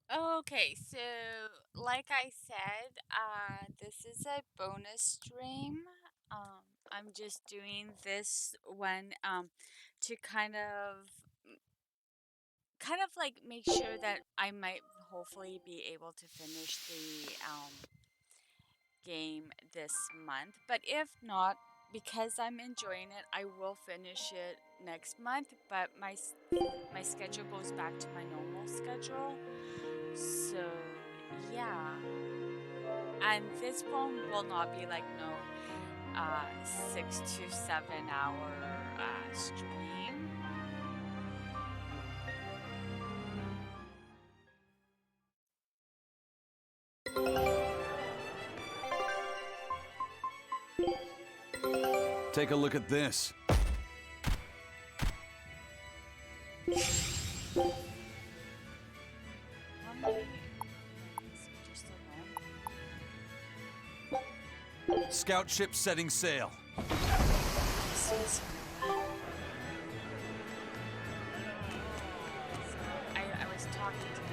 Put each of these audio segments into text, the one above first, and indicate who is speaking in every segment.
Speaker 1: Okay, so like I said, this is a bonus stream. I'm just doing this one to kind of like make sure that I might hopefully be able to finish the game this month. But if not, because I'm enjoying it, I will finish it next month. But my schedule goes back to my normal schedule. So yeah. And this one will not be like no 6 to 7 hour stream.
Speaker 2: Take a look at this.
Speaker 1: How many soldiers still going?
Speaker 2: Scout ship setting sail.
Speaker 1: I was talking to the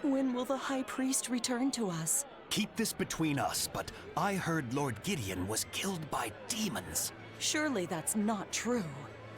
Speaker 3: When will the High Priest return to us?
Speaker 4: Keep this between us, but I heard Lord Gideon was killed by demons.
Speaker 3: Surely that's not true.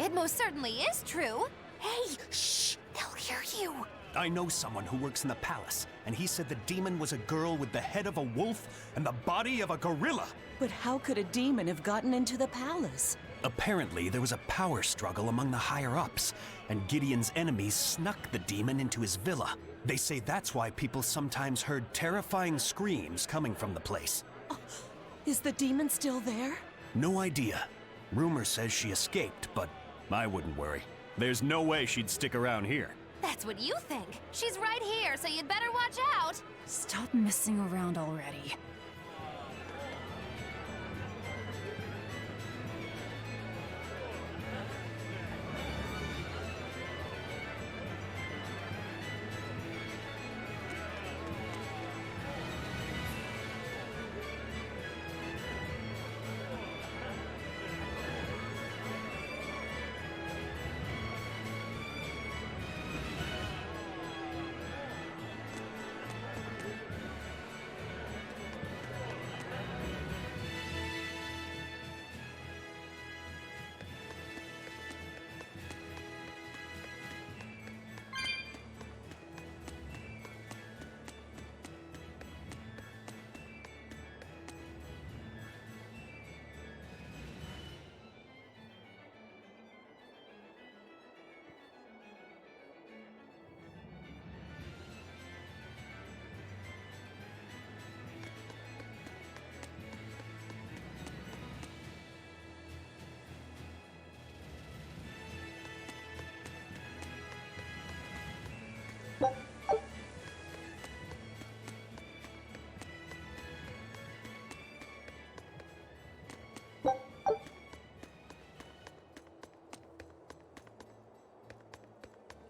Speaker 5: It most certainly is true. Hey, shh! They'll hear you.
Speaker 4: I know someone who works in the palace, and he said the demon was a girl with the head of a wolf and the body of a gorilla.
Speaker 3: But how could a demon have gotten into the palace?
Speaker 4: Apparently, there was a power struggle among the higher-ups, and Gideon's enemies snuck the demon into his villa. They say that's why people sometimes heard terrifying screams coming from the place.
Speaker 3: Is the demon still there?
Speaker 4: No idea. Rumor says she escaped, but I wouldn't worry. There's no way she'd stick around here.
Speaker 5: That's what you think. She's right here, so you'd better watch out.
Speaker 6: Stop messing around already.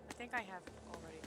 Speaker 1: I think I have already.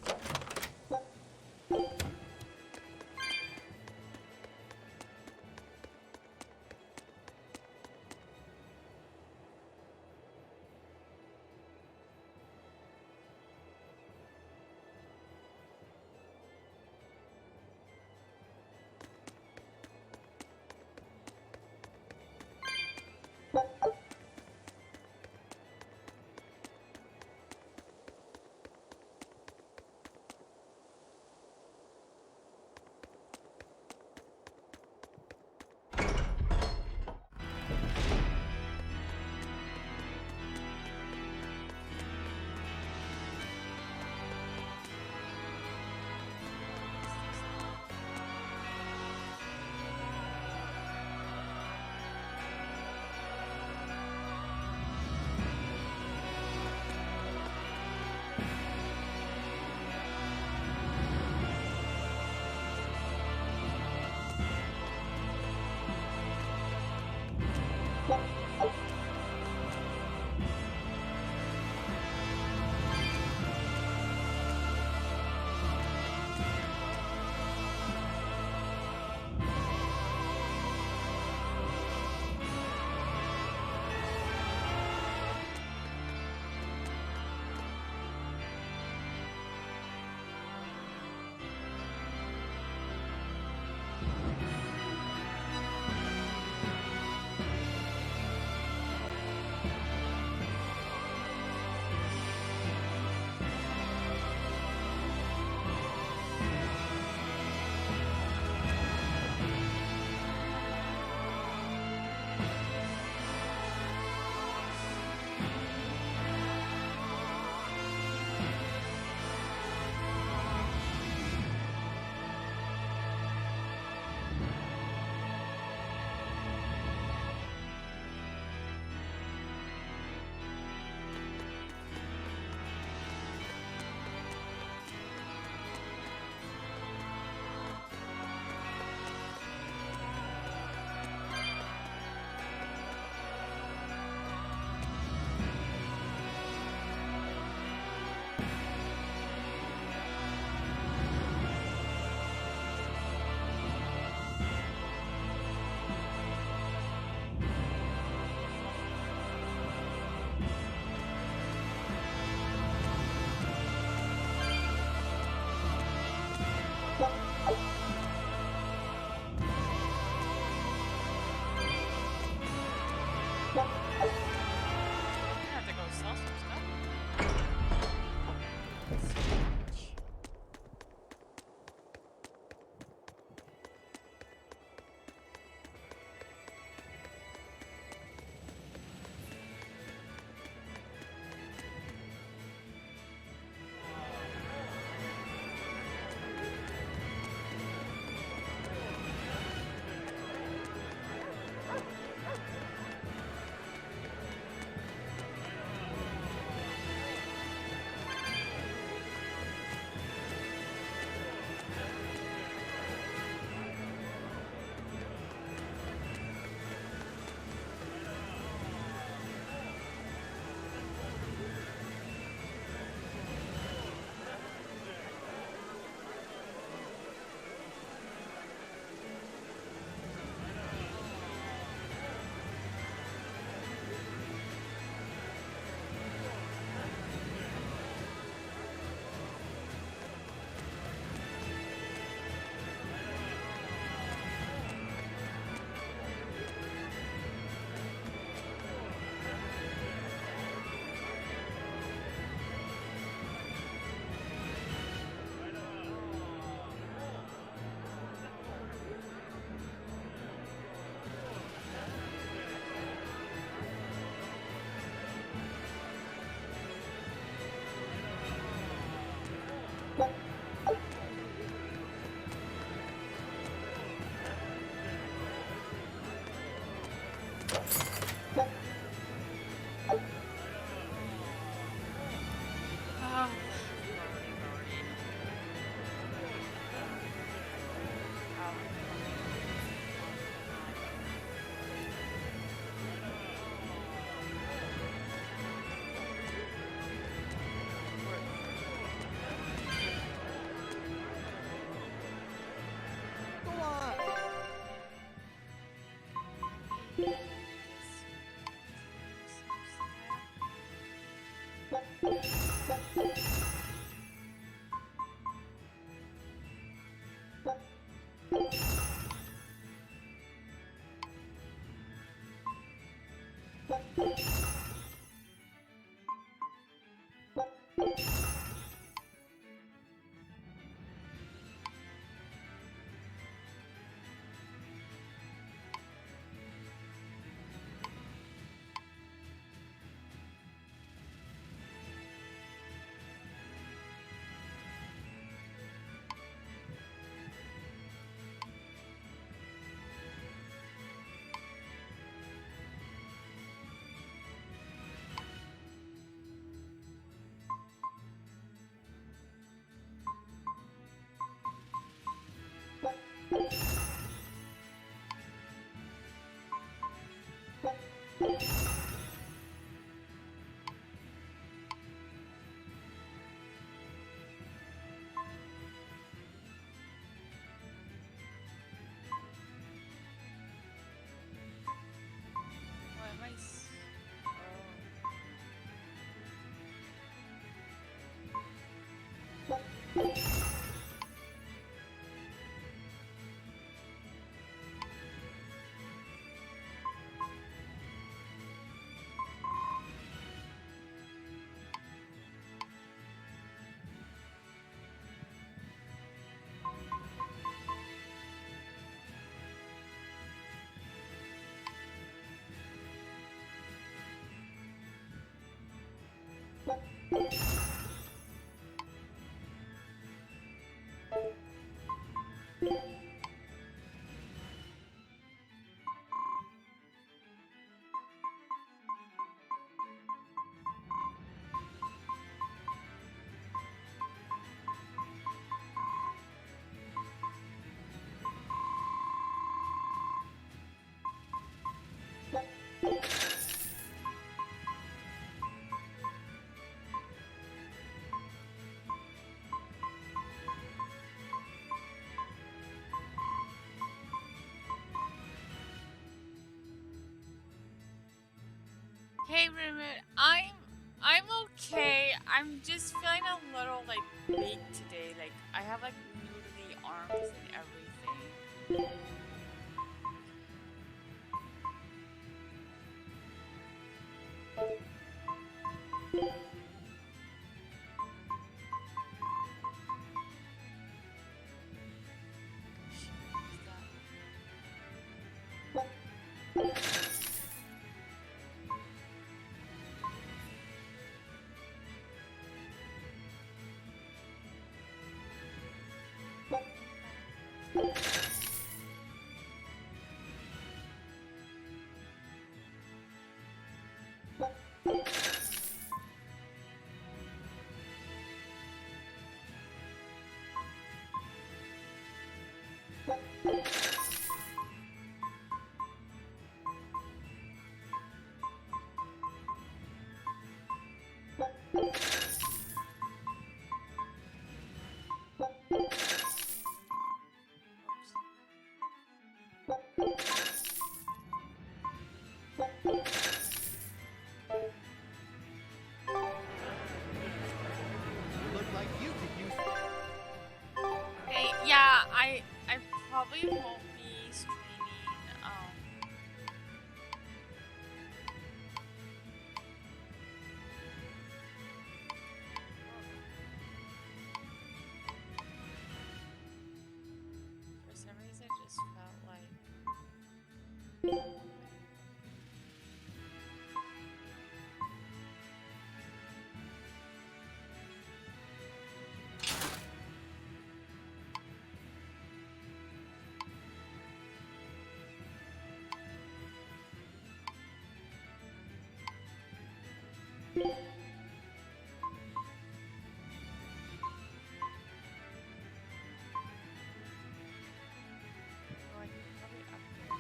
Speaker 1: Hey, Remote, I'm okay. I'm just feeling a little like weak today. Like I have like noodly arms and everything. Hey, yeah, I probably won't be streaming. For some reason, I just felt like. Oh, I could probably upgrade that.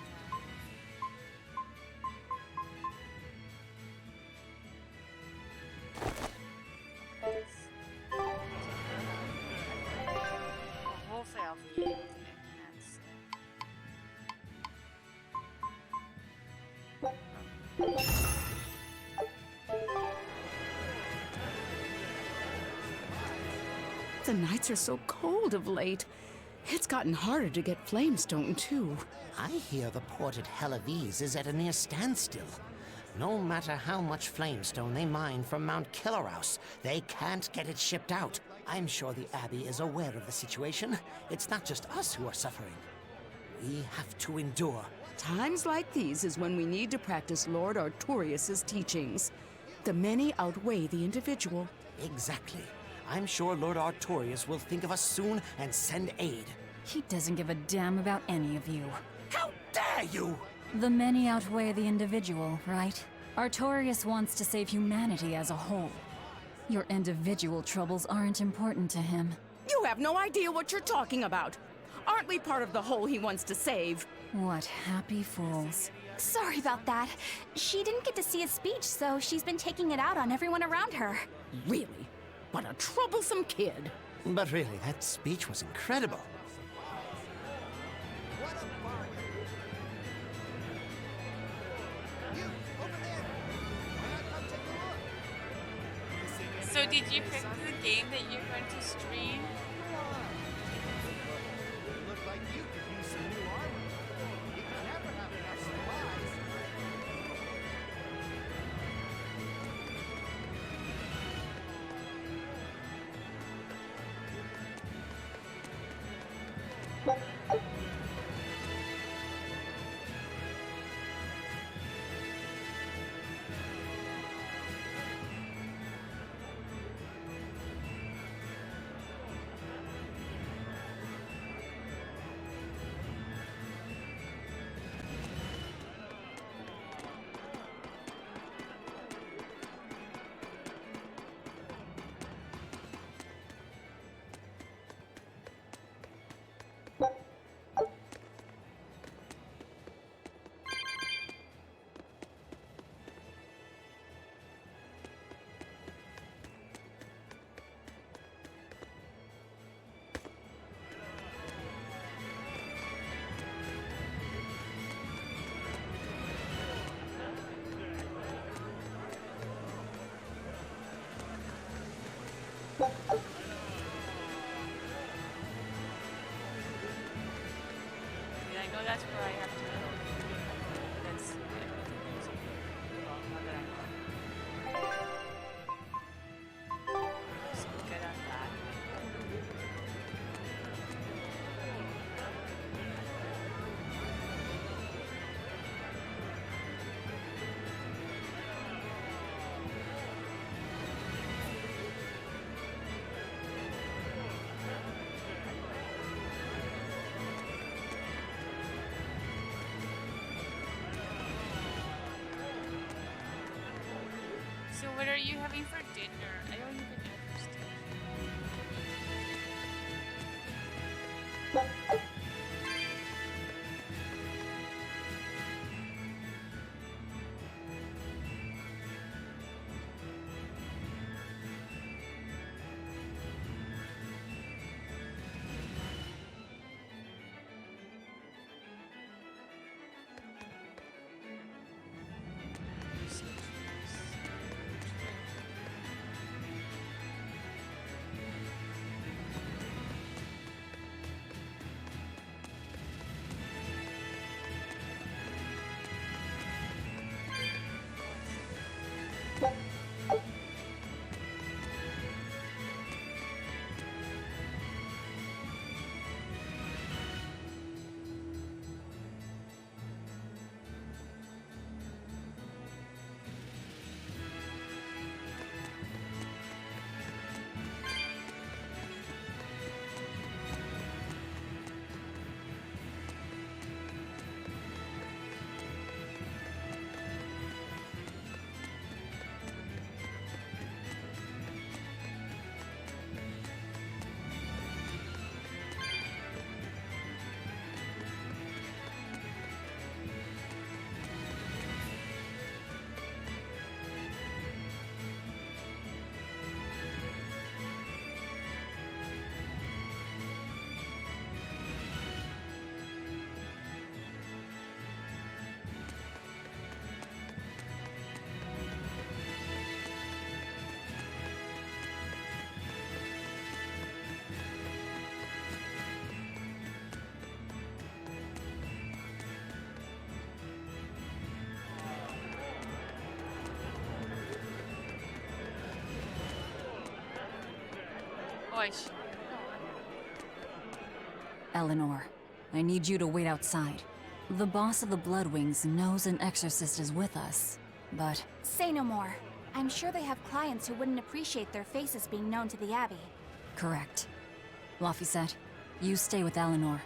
Speaker 1: Hopefully I'll be able to enhance
Speaker 3: The nights are so cold of late. It's gotten harder to get flamestone, too.
Speaker 7: I hear the port at Helavis is at a near standstill. No matter how much flamestone they mine from Mount Killerhouse, they can't get it shipped out. I'm sure the Abbey is aware of the situation. It's not just us who are suffering. We have to endure.
Speaker 3: Times like these is when we need to practice Lord Artorius' teachings. The many outweigh the individual.
Speaker 7: Exactly. I'm sure Lord Artorius will think of us soon and send aid.
Speaker 6: He doesn't give a damn about any of you.
Speaker 7: How dare you!
Speaker 6: The many outweigh the individual, right? Artorius wants to save humanity as a whole. Your individual troubles aren't important to him.
Speaker 3: You have no idea what you're talking about. Aren't we part of the whole he wants to save?
Speaker 6: What happy fools.
Speaker 5: Sorry about that. She didn't get to see his speech, so she's been taking it out on everyone around her.
Speaker 3: Really? What a troublesome kid.
Speaker 7: But really, that speech was incredible.
Speaker 1: So did you pick the game that you're going to stream?
Speaker 8: Look like you could use some new armor. You can never have enough supplies.
Speaker 1: Yeah, I know that's where I have to go. That's well, not that I know. So good on that. So what are you having for dinner? I don't even understand. Oish.
Speaker 6: Eleanor, I need you to wait outside. The boss of the Bloodwings knows an exorcist is with us, but...
Speaker 5: Say no more. I'm sure they have clients who wouldn't appreciate their faces being known to the Abbey.
Speaker 6: Correct. Laphicet, you stay with Eleanor.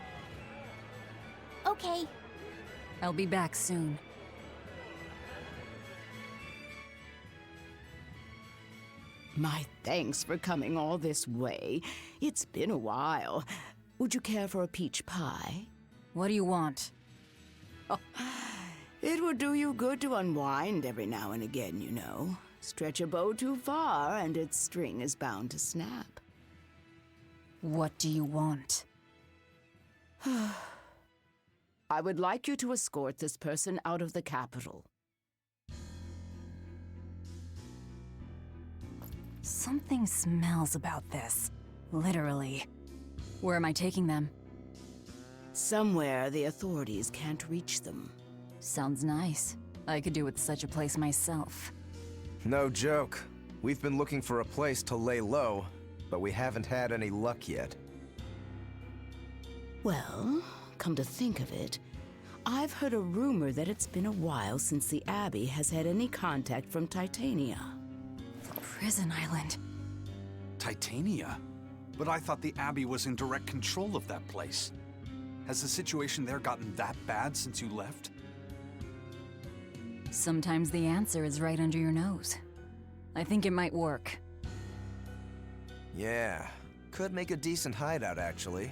Speaker 5: Okay.
Speaker 6: I'll be back soon.
Speaker 3: My thanks for coming all this way. It's been a while. Would you care for a peach pie?
Speaker 6: What do you want?
Speaker 3: It would do you good to unwind every now and again, you know. Stretch a bow too far, and its string is bound to snap.
Speaker 6: What do you want?
Speaker 3: I would like you to escort this person out of the capital.
Speaker 6: Something smells about this. Literally. Where am I taking them?
Speaker 3: Somewhere the authorities can't reach them.
Speaker 6: Sounds nice. I could do with such a place myself.
Speaker 9: No joke. We've been looking for a place to lay low, but we haven't had any luck yet.
Speaker 3: Well, come to think of it, I've heard a rumor that it's been a while since the Abbey has had any contact from Titania.
Speaker 6: Prison Island.
Speaker 2: Titania? But I thought the Abbey was in direct control of that place. Has the situation there gotten that bad since you left?
Speaker 6: Sometimes the answer is right under your nose. I think it might work.
Speaker 9: Yeah, could make a decent hideout, actually.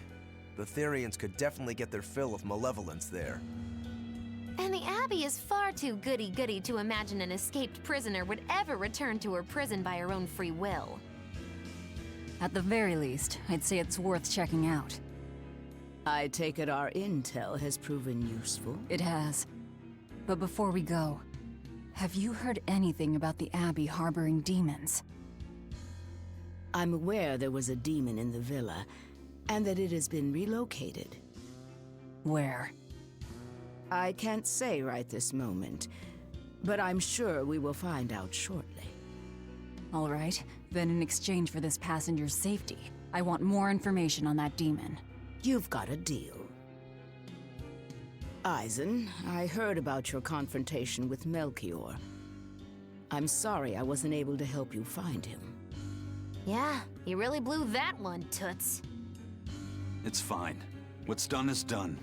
Speaker 9: The Therians could definitely get their fill of malevolence there.
Speaker 10: And the Abbey is far too goody-goody to imagine an escaped prisoner would ever return to her prison by her own free will.
Speaker 6: At the very least, I'd say it's worth checking out.
Speaker 3: I take it our intel has proven useful.
Speaker 6: It has. But before we go, have you heard anything about the Abbey harboring demons?
Speaker 3: I'm aware there was a demon in the villa, and that it has been relocated.
Speaker 6: Where?
Speaker 3: I can't say right this moment, but I'm sure we will find out shortly.
Speaker 6: All right, then in exchange for this passenger's safety, I want more information on that demon.
Speaker 3: You've got a deal. Eisen, I heard about your confrontation with Melchior. I'm sorry I wasn't able to help you find him.
Speaker 10: Yeah, you really blew that one, Toots.
Speaker 2: It's fine. What's done is done.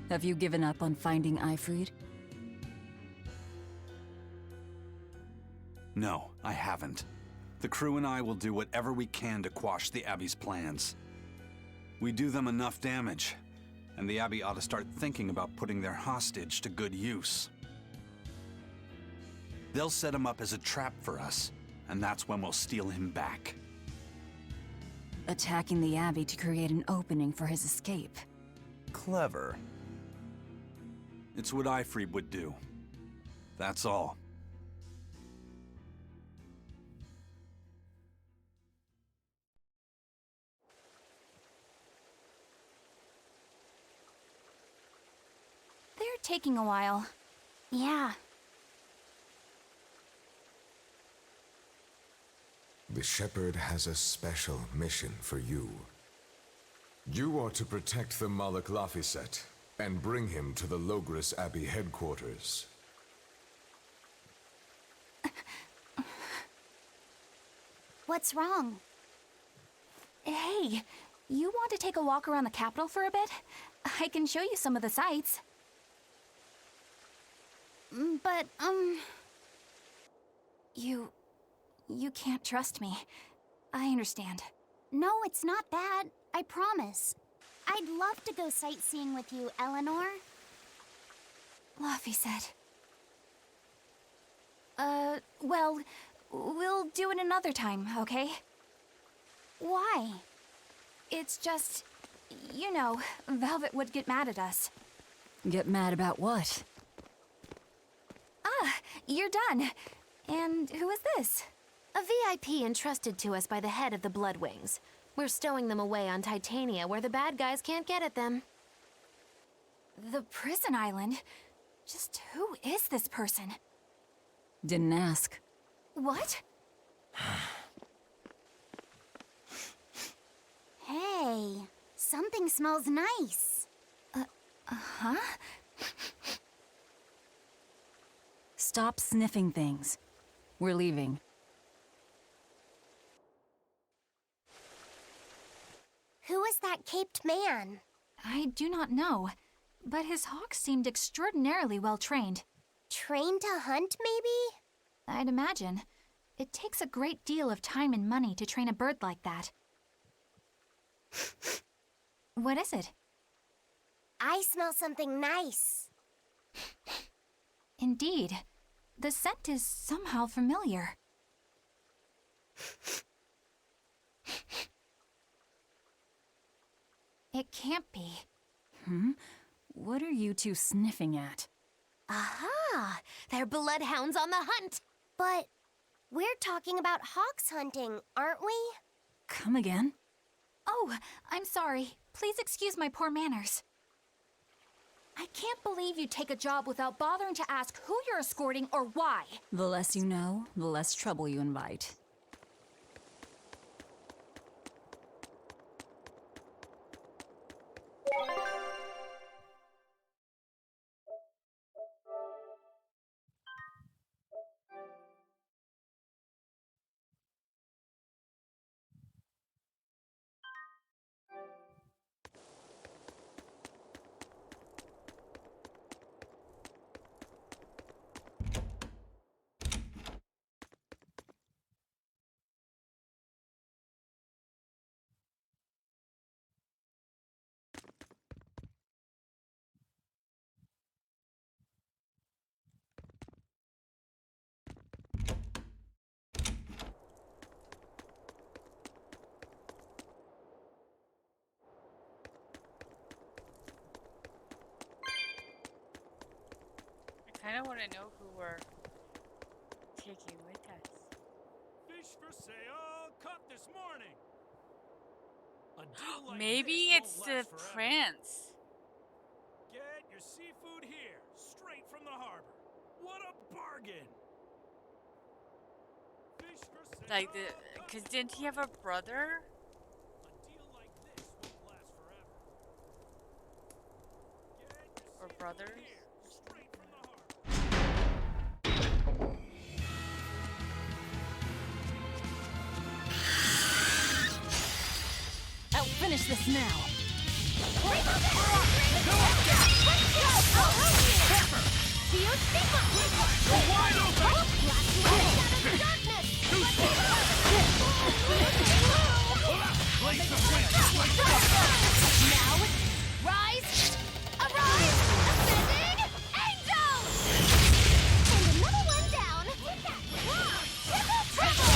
Speaker 6: Have you given up on finding Aifread?
Speaker 2: No, I haven't. The crew and I will do whatever we can to quash the Abbey's plans. We do them enough damage, and the Abbey ought to start thinking about putting their hostage to good use. They'll set him up as a trap for us, and that's when we'll steal him back.
Speaker 6: Attacking the Abbey to create an opening for his escape.
Speaker 9: Clever.
Speaker 2: It's what Aifread would do. That's all.
Speaker 5: They're taking a while. Yeah.
Speaker 11: The Shepherd has a special mission for you. You are to protect the Malak Laphicet and bring him to the Logres Abbey headquarters.
Speaker 5: What's wrong? Hey, you want to take a walk around the capital for a bit? I can show you some of the sights. But, You can't trust me. I understand.
Speaker 12: No, it's not that. I promise. I'd love to go sightseeing with you, Eleanor.
Speaker 5: Laphicet. Well, we'll do it another time, okay? Why? It's just, you know, Velvet would get mad at us.
Speaker 6: Get mad about what?
Speaker 5: Ah, you're done. And who is this?
Speaker 10: A VIP entrusted to us by the head of the Bloodwings. We're stowing them away on Titania where the bad guys can't get at them.
Speaker 5: The prison island? Just who is this person?
Speaker 6: Didn't ask.
Speaker 5: What?
Speaker 12: Hey, something smells nice.
Speaker 5: Huh?
Speaker 6: Stop sniffing things. We're leaving.
Speaker 12: Who is that caped man?
Speaker 5: I do not know, but his hawk seemed extraordinarily well trained.
Speaker 12: Trained to hunt, maybe?
Speaker 5: I'd imagine. It takes a great deal of time and money to train a bird like that. What is it?
Speaker 12: I smell something nice.
Speaker 5: Indeed. The scent is somehow familiar. It can't be.
Speaker 6: What are you two sniffing at?
Speaker 10: Aha! They're bloodhounds on the hunt!
Speaker 12: But We're talking about hawks hunting, aren't we?
Speaker 6: Come again?
Speaker 5: Oh, I'm sorry. Please excuse my poor manners. I can't believe you take a job without bothering to ask who you're escorting or why.
Speaker 6: The less you know, the less trouble you invite.
Speaker 1: I kind of want to know who we're taking with us.
Speaker 13: Fish for sale, caught this morning. A deal like
Speaker 1: Maybe
Speaker 13: this
Speaker 1: it's
Speaker 13: won't
Speaker 1: the
Speaker 13: last forever.
Speaker 1: prince.
Speaker 13: Get your seafood here, straight from the harbor. What a bargain! Fish for sale.
Speaker 1: Like cause didn't he have a brother?
Speaker 13: A deal like this won't last forever. Get your
Speaker 1: Or
Speaker 13: seafood
Speaker 1: brothers?
Speaker 13: here, straight from the harbor.
Speaker 6: I'll finish this now.
Speaker 12: Rise! Arise! Ascending! Angels! And another one down! Triple!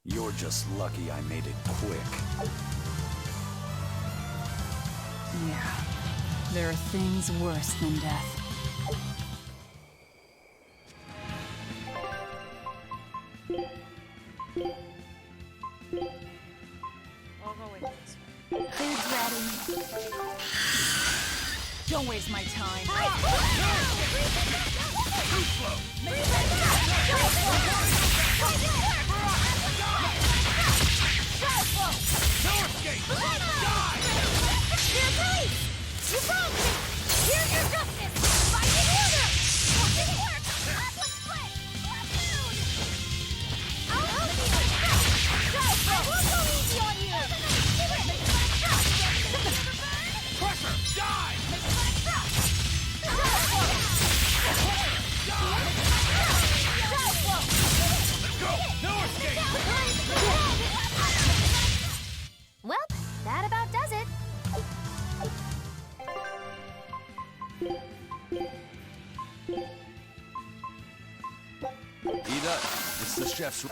Speaker 2: You're just lucky I made it quick.
Speaker 6: Yeah. There are things worse than death.
Speaker 1: We'll go with this one.
Speaker 6: Food's ready. Don't waste my time.
Speaker 12: Well, that about does it.
Speaker 2: Ida, it's the chef's...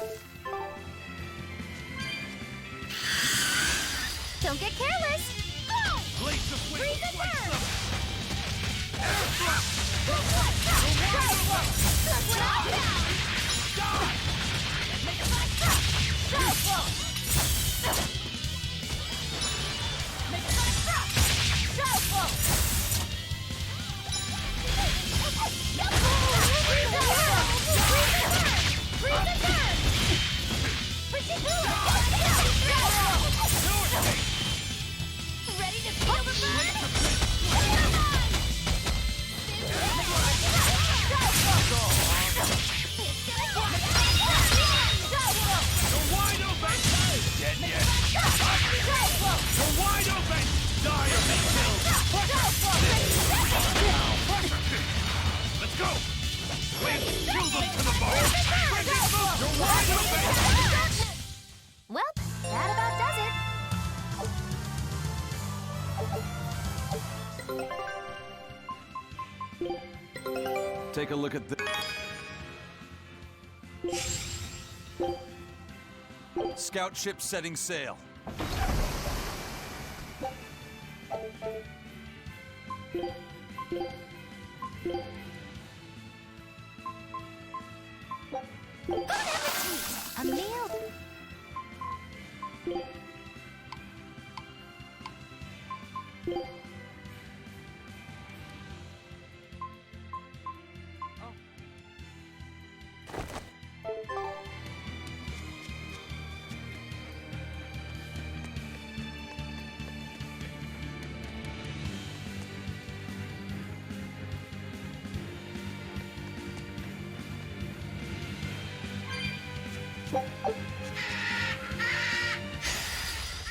Speaker 12: Don't get careless. Go!
Speaker 13: Blades of wind,
Speaker 12: Freeze and
Speaker 13: like
Speaker 12: burn!
Speaker 13: some
Speaker 12: Look what I found! Ready to feel the
Speaker 13: You're wide open! Dead yet? You're wide open! Die or be killed! Let's go! Wait, kill them to the bone! You're wide open!
Speaker 12: Well, that about does it.
Speaker 2: Take a look at the... Scout ship setting sail.
Speaker 12: Bon appetit! A meal.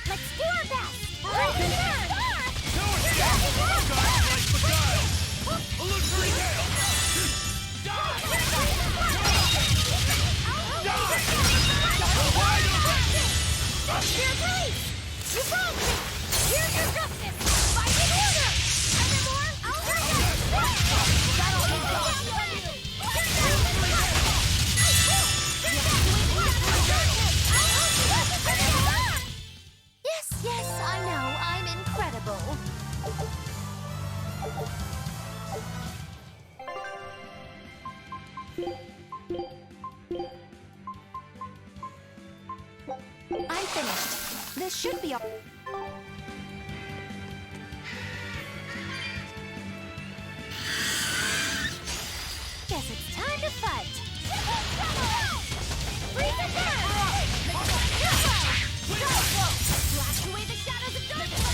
Speaker 12: Let's do our best! Here, please! You found me! Here's your justice! Fight in order! Any more? I'll hurry up! That'll be Yes, yes, I know. I'm incredible. I'm finished. This should be all. Guess it's time to fight. Freeze it down! Blast away the shadows of darkness!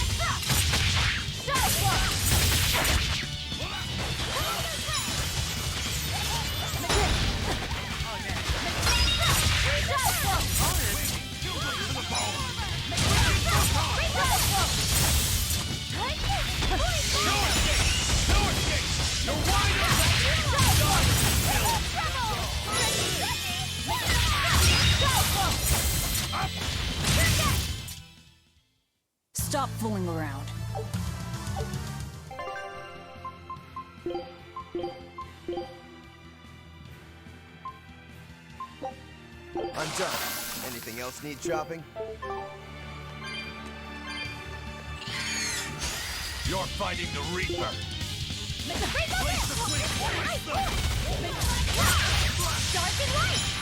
Speaker 6: Stop fooling around.
Speaker 9: I'm done. Anything else need chopping?
Speaker 13: You're fighting the Reaper.
Speaker 12: Dark and light!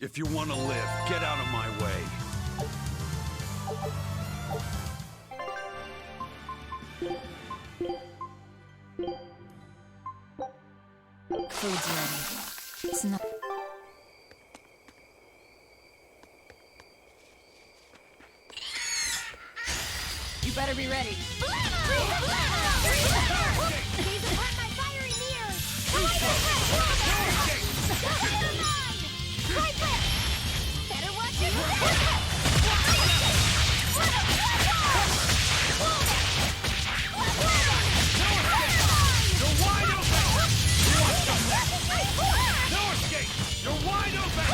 Speaker 2: If you want to live, get out of my way.
Speaker 6: Food's ready. It's not. You better be ready.
Speaker 12: Better watch your
Speaker 13: You're wide open! You want some of that? No escape! You're wide open!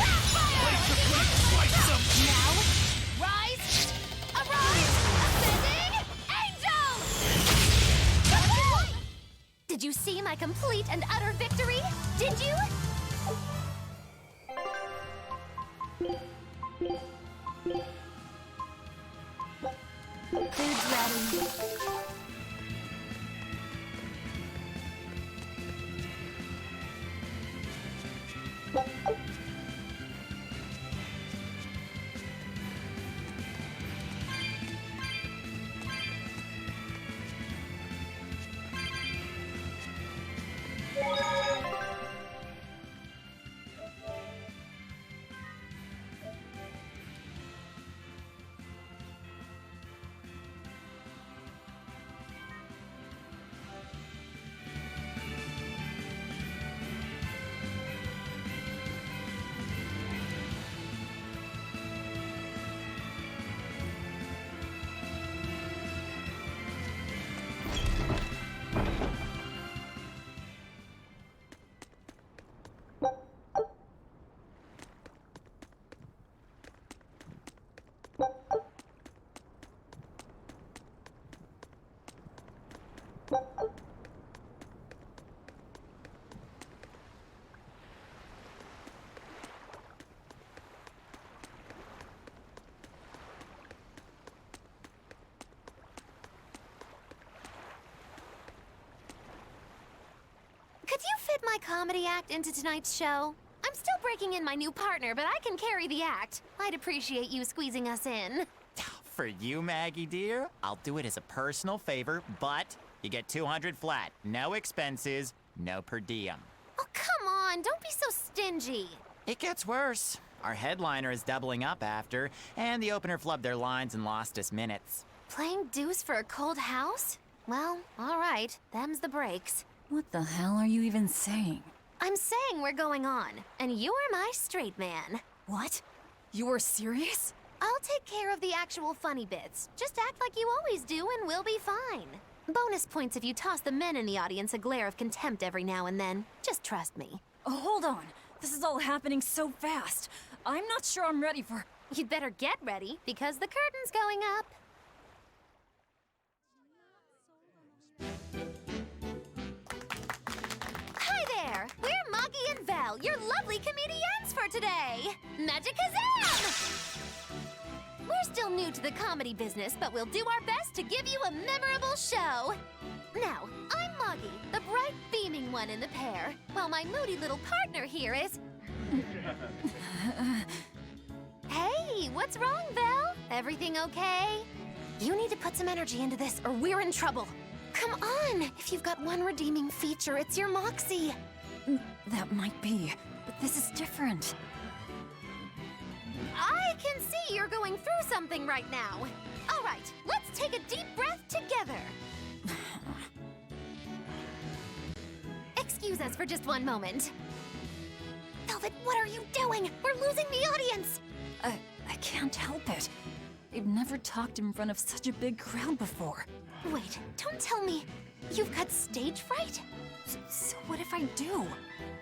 Speaker 13: Place the fleet! Slice them!
Speaker 12: Now, rise! Arise! Ascending angels! Did you see my complete and utter victory? Did you? Food's ready.
Speaker 10: Could you fit my comedy act into tonight's show? I'm still breaking in my new partner, but I can carry the act. I'd appreciate you squeezing us in.
Speaker 14: For you, Maggie dear, I'll do it as a personal favor, but you get 200 flat. No expenses, no per diem.
Speaker 10: Oh, come on, don't be so stingy.
Speaker 14: It gets worse. Our headliner is doubling up after, and the opener flubbed their lines and lost us minutes.
Speaker 10: Playing deuce for a cold house? Well, all right, them's the breaks.
Speaker 6: What the hell are you even saying?
Speaker 10: I'm saying we're going on, and you're my straight man.
Speaker 6: What? You are serious?
Speaker 10: I'll take care of the actual funny bits. Just act like you always do and we'll be fine. Bonus points if you toss the men in the audience a glare of contempt every now and then. Just trust me.
Speaker 6: Oh, hold on. This is all happening so fast. I'm not sure I'm ready for...
Speaker 10: You'd better get ready, because the curtain's going up. Hi there! We're Moggy and Val, your lovely comedians for today! Magicazam! We're still new to the comedy business, but we'll do our best to give you a memorable show. Now, I'm Moggy, the bright, beaming one in the pair, while my moody little partner here is... Hey, what's wrong, Val? Everything okay? You need to put some energy into this, or we're in trouble. Come on! If you've got one redeeming feature, it's your moxie.
Speaker 6: That might be, but this is different.
Speaker 10: I can see you're going through something right now. All right, let's take a deep breath together. Excuse us for just one moment. Velvet, what are you doing? We're losing the audience.
Speaker 6: I can't help it. I've never talked in front of such a big crowd before.
Speaker 10: Wait, don't tell me you've got stage fright?
Speaker 6: So what if I do?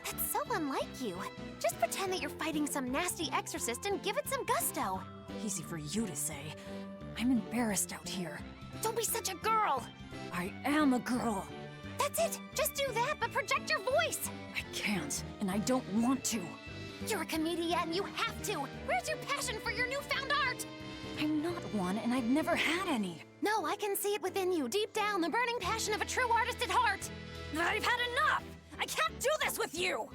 Speaker 10: That's so unlike you. Just pretend that you're fighting some nasty exorcist and give it some gusto.
Speaker 6: Easy for you to say. I'm embarrassed out here.
Speaker 10: Don't be such a girl.
Speaker 6: I am a girl.
Speaker 10: That's it. Just do that, but project your voice.
Speaker 6: I can't, and I don't want to.
Speaker 10: You're a comedian. You have to. Where's your passion for your newfound art?
Speaker 6: I'm not one, and I've never had any.
Speaker 10: No, I can see it within you, deep down, the burning passion of a true artist at heart.
Speaker 6: I've had enough! I can't do this with you!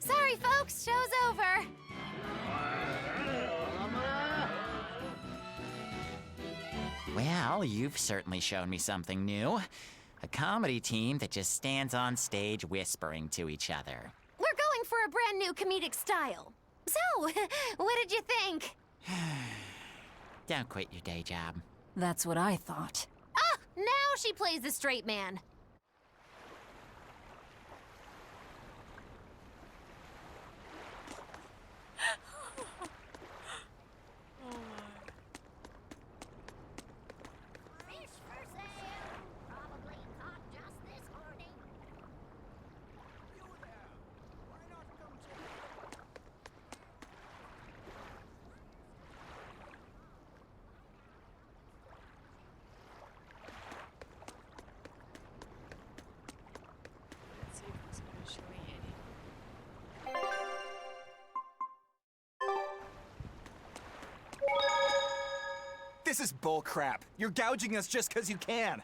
Speaker 10: Sorry, folks. Show's over.
Speaker 14: Well, you've certainly shown me something new. A comedy team that just stands on stage whispering to each other.
Speaker 10: We're going for a brand new comedic style. So, what did you think?
Speaker 14: Don't quit your day job.
Speaker 6: That's what I thought.
Speaker 10: Ah, now she plays the straight man.
Speaker 15: This is bullcrap. You're gouging us just because you can.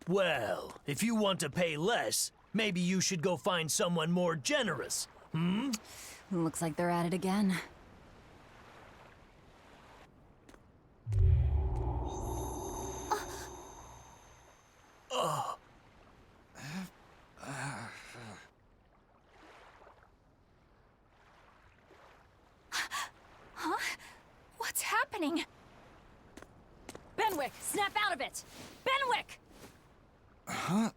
Speaker 13: Well, if you want to pay less, maybe you should go find someone more generous.
Speaker 6: Looks like they're at it again.
Speaker 10: Huh? What's happening?
Speaker 6: Benwick, snap out of it! Benwick!
Speaker 16: Huh?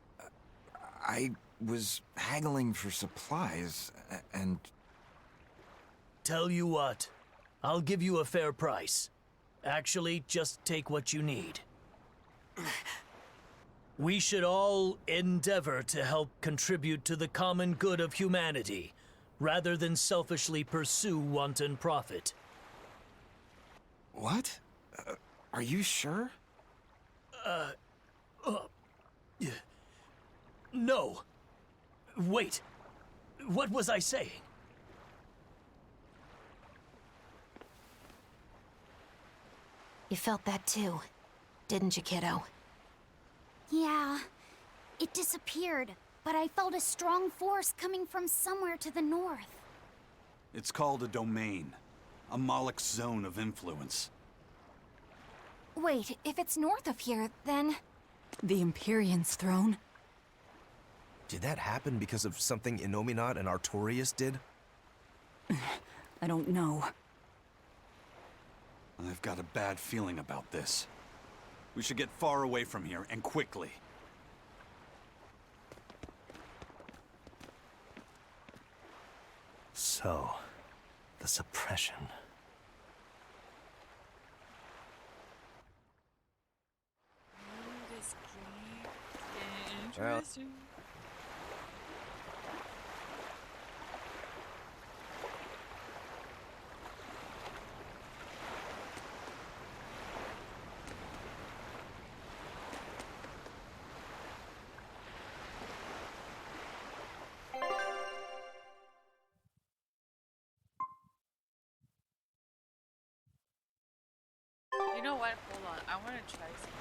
Speaker 16: I was haggling for supplies, and...
Speaker 13: Tell you what, I'll give you a fair price. Actually, just take what you need. We should all endeavor to help contribute to the common good of humanity, rather than selfishly pursue wanton profit.
Speaker 16: What? Are you sure?
Speaker 13: No. Wait. What was I saying?
Speaker 5: You felt that too, didn't you, kiddo?
Speaker 10: Yeah, it disappeared, but I felt a strong force coming from somewhere to the north.
Speaker 2: It's called a domain. A Moloch zone of influence.
Speaker 5: Wait, if it's north of here, then...
Speaker 6: The Empyrean's throne?
Speaker 9: Did that happen because of something Innominat and Artorias did?
Speaker 6: I don't know.
Speaker 2: I've got a bad feeling about this. We should get far away from here, and quickly.
Speaker 4: So, the suppression.
Speaker 1: Interesting. You know what? Hold on. I want to try something.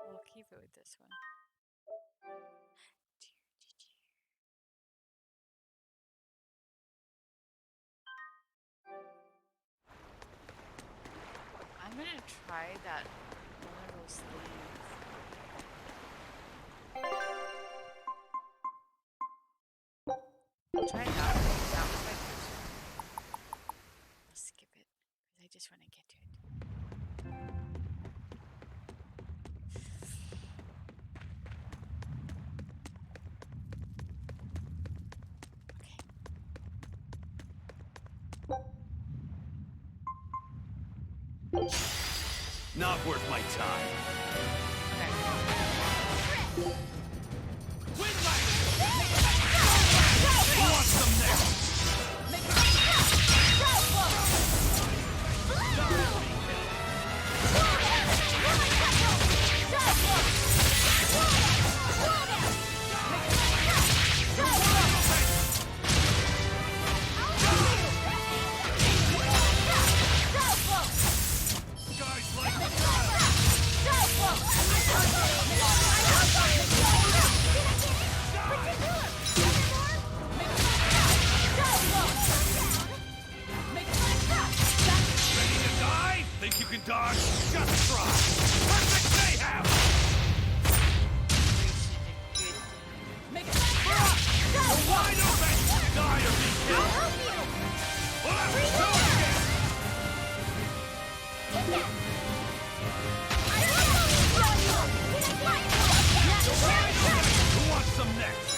Speaker 1: We'll keep it with this one. I'm gonna try that one of those things. I'll try that one. That was my first one. I'll skip it because I just want to get to it.
Speaker 2: Not worth my time.
Speaker 13: Who wants some next? Think you can dodge? Just try! Perfect mayhem!
Speaker 12: Make it go!
Speaker 13: Wide open! Die or be killed!
Speaker 12: I'll help you!
Speaker 13: Well, let's do it again!
Speaker 12: Take that!
Speaker 13: Who wants some next?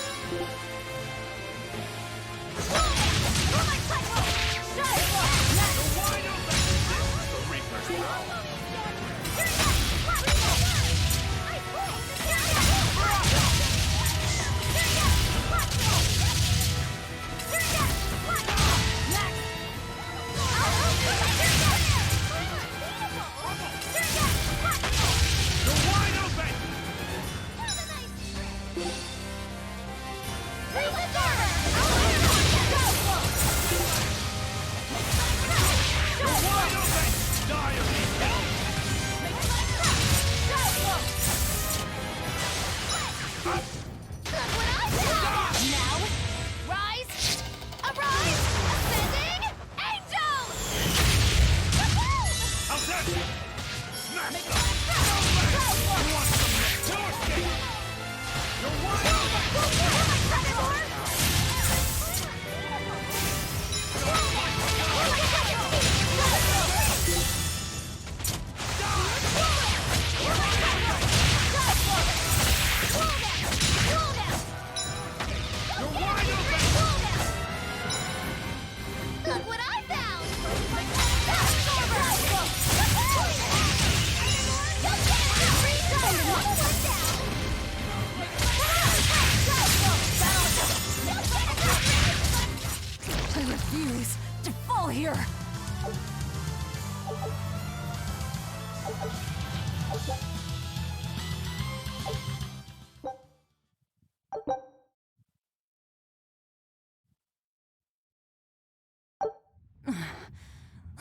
Speaker 6: here.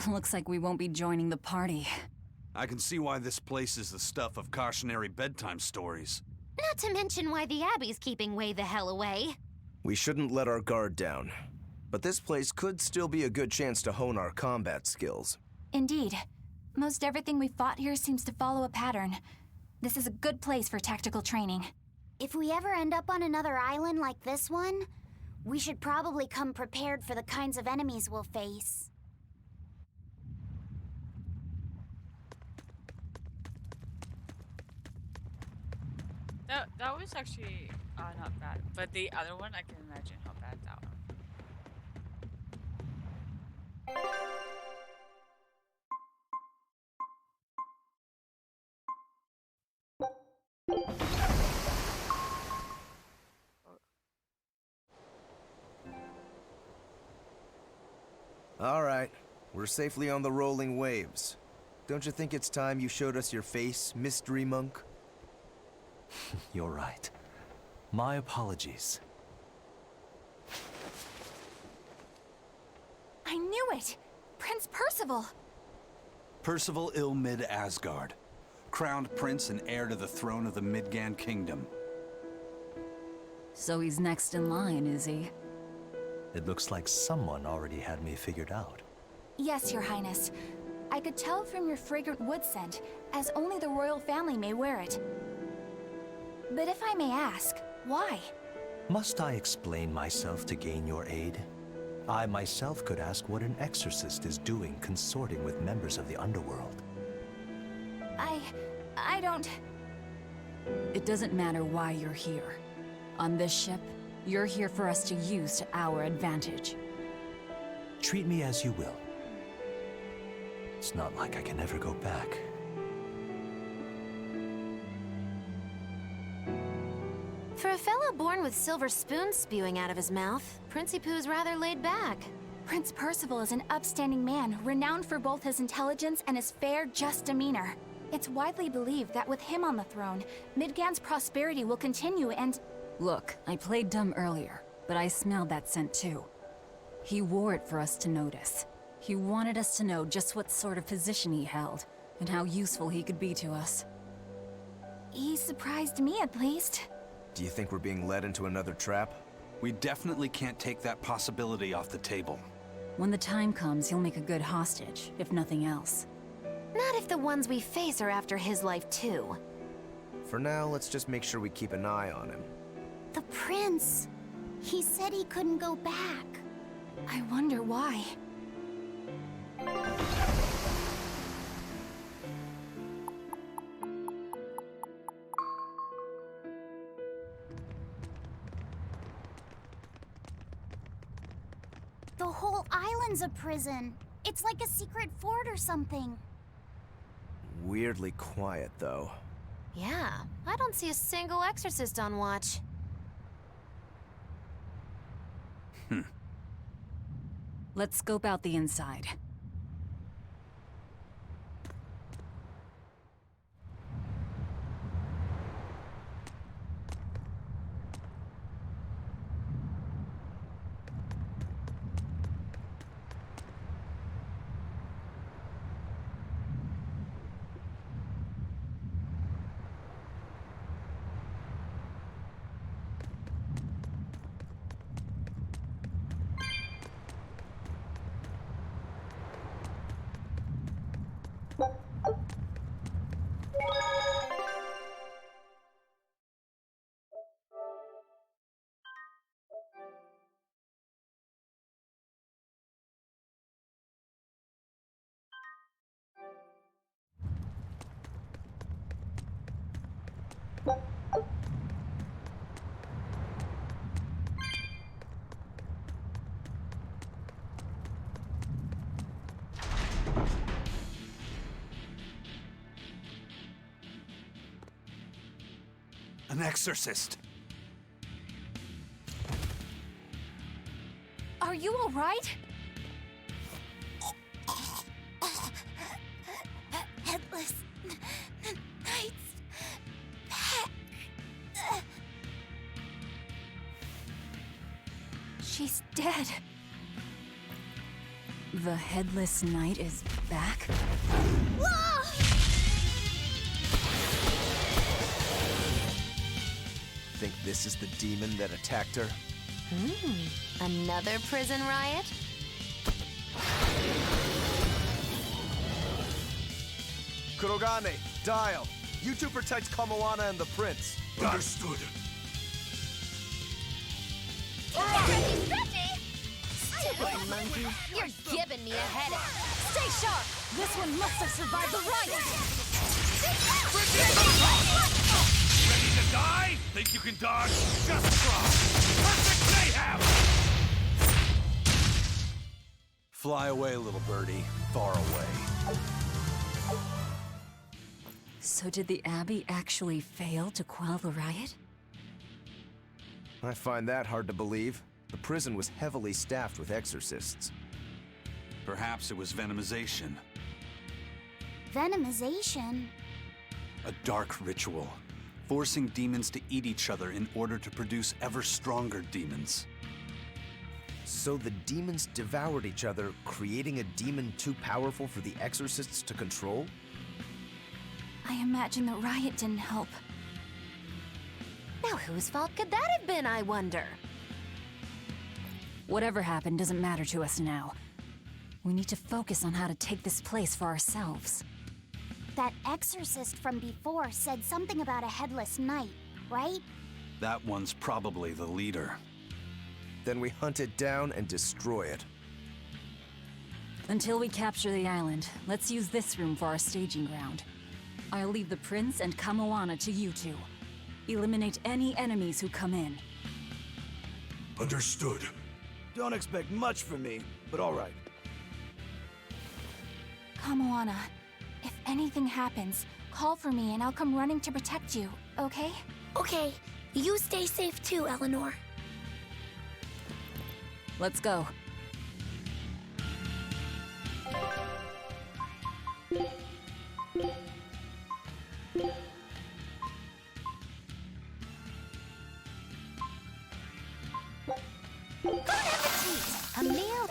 Speaker 6: Looks like we won't be joining the party.
Speaker 2: I can see why this place is the stuff of cautionary bedtime stories.
Speaker 10: Not to mention why the Abbey's keeping way the hell away.
Speaker 9: We shouldn't let our guard down. But this place could still be a good chance to hone our combat skills.
Speaker 5: Indeed. Most everything we fought here seems to follow a pattern. This is a good place for tactical training.
Speaker 12: If we ever end up on another island like this one, we should probably come prepared for the kinds of enemies we'll face.
Speaker 1: That was actually not bad, but the other one, I can imagine how bad that one.
Speaker 9: All right, we're safely on the rolling waves. Don't you think it's time you showed us your face, Mystery Monk?
Speaker 4: You're right. My apologies.
Speaker 5: I knew it! Prince Percival!
Speaker 2: Percival Ilmid Asgard, crowned prince and heir to the throne of the Midgand Kingdom.
Speaker 6: So he's next in line, is he?
Speaker 4: It looks like someone already had me figured out.
Speaker 5: Yes, Your Highness. I could tell from your fragrant wood scent, as only the royal family may wear it. But if I may ask, why?
Speaker 4: Must I explain myself to gain your aid? I myself could ask what an exorcist is doing consorting with members of the underworld.
Speaker 5: I don't...
Speaker 6: It doesn't matter why you're here. On this ship, you're here for us to use to our advantage.
Speaker 4: Treat me as you will. It's not like I can ever go back.
Speaker 10: For a fellow born with silver spoons spewing out of his mouth, Princie Pooh's rather laid back.
Speaker 5: Prince Percival is an upstanding man, renowned for both his intelligence and his fair, just demeanor. It's widely believed that with him on the throne, Midgand's prosperity will continue and...
Speaker 6: Look, I played dumb earlier, but I smelled that scent too. He wore it for us to notice. He wanted us to know just what sort of position he held, and how useful he could be to us.
Speaker 5: He surprised me, at least.
Speaker 9: Do you think we're being led into another trap?
Speaker 2: We definitely can't take that possibility off the table.
Speaker 6: When the time comes, he'll make a good hostage, if nothing else.
Speaker 10: Not if the ones we face are after his life too.
Speaker 9: For now, let's just make sure we keep an eye on him.
Speaker 12: The prince. He said he couldn't go back.
Speaker 5: I wonder why.
Speaker 12: The whole island's a prison. It's like a secret fort or something.
Speaker 9: Weirdly quiet, though.
Speaker 10: Yeah, I don't see a single exorcist on watch.
Speaker 6: Let's scope out the inside.
Speaker 2: An exorcist!
Speaker 5: Are you all right? She's dead.
Speaker 6: The Headless Knight is back?
Speaker 9: Think this is the demon that attacked her?
Speaker 10: Another prison riot?
Speaker 9: Kurogane, Dial. You two protect Kamoana and the prince.
Speaker 13: Understood.
Speaker 10: Stupid monkey. You're giving me a headache.
Speaker 6: Stay sharp! This one must have survived the riot!
Speaker 13: Ready to die? Think you can dodge? Just try. Perfect mayhem!
Speaker 2: Fly away, little birdie. Far away.
Speaker 6: So did the Abbey actually fail to quell the riot?
Speaker 9: I find that hard to believe. The prison was heavily staffed with exorcists.
Speaker 2: Perhaps it was venomization.
Speaker 12: Venomization?
Speaker 2: A dark ritual, forcing demons to eat each other in order to produce ever stronger demons.
Speaker 9: So the demons devoured each other, creating a demon too powerful for the exorcists to control?
Speaker 5: I imagine the riot didn't help.
Speaker 10: Now whose fault could that have been, I wonder?
Speaker 6: Whatever happened doesn't matter to us now. We need to focus on how to take this place for ourselves.
Speaker 12: That exorcist from before said something about a headless knight, right?
Speaker 2: That one's probably the leader.
Speaker 9: Then we hunt it down and destroy it.
Speaker 6: Until we capture the island, let's use this room for our staging ground. I'll leave the prince and Kamoana to you two. Eliminate any enemies who come in.
Speaker 13: Understood.
Speaker 15: Don't expect much from me, but all right.
Speaker 5: Kamoana, if anything happens, call for me and I'll come running to protect you, okay?
Speaker 12: Okay, you stay safe too, Eleanor.
Speaker 6: Let's go.
Speaker 12: Bon appetit! A meal.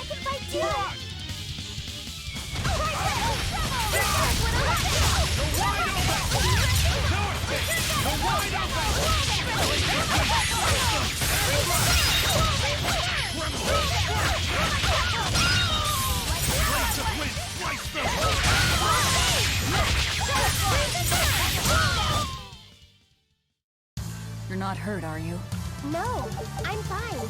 Speaker 12: can fight too!
Speaker 6: You're not hurt, are you?
Speaker 12: No, I'm fine.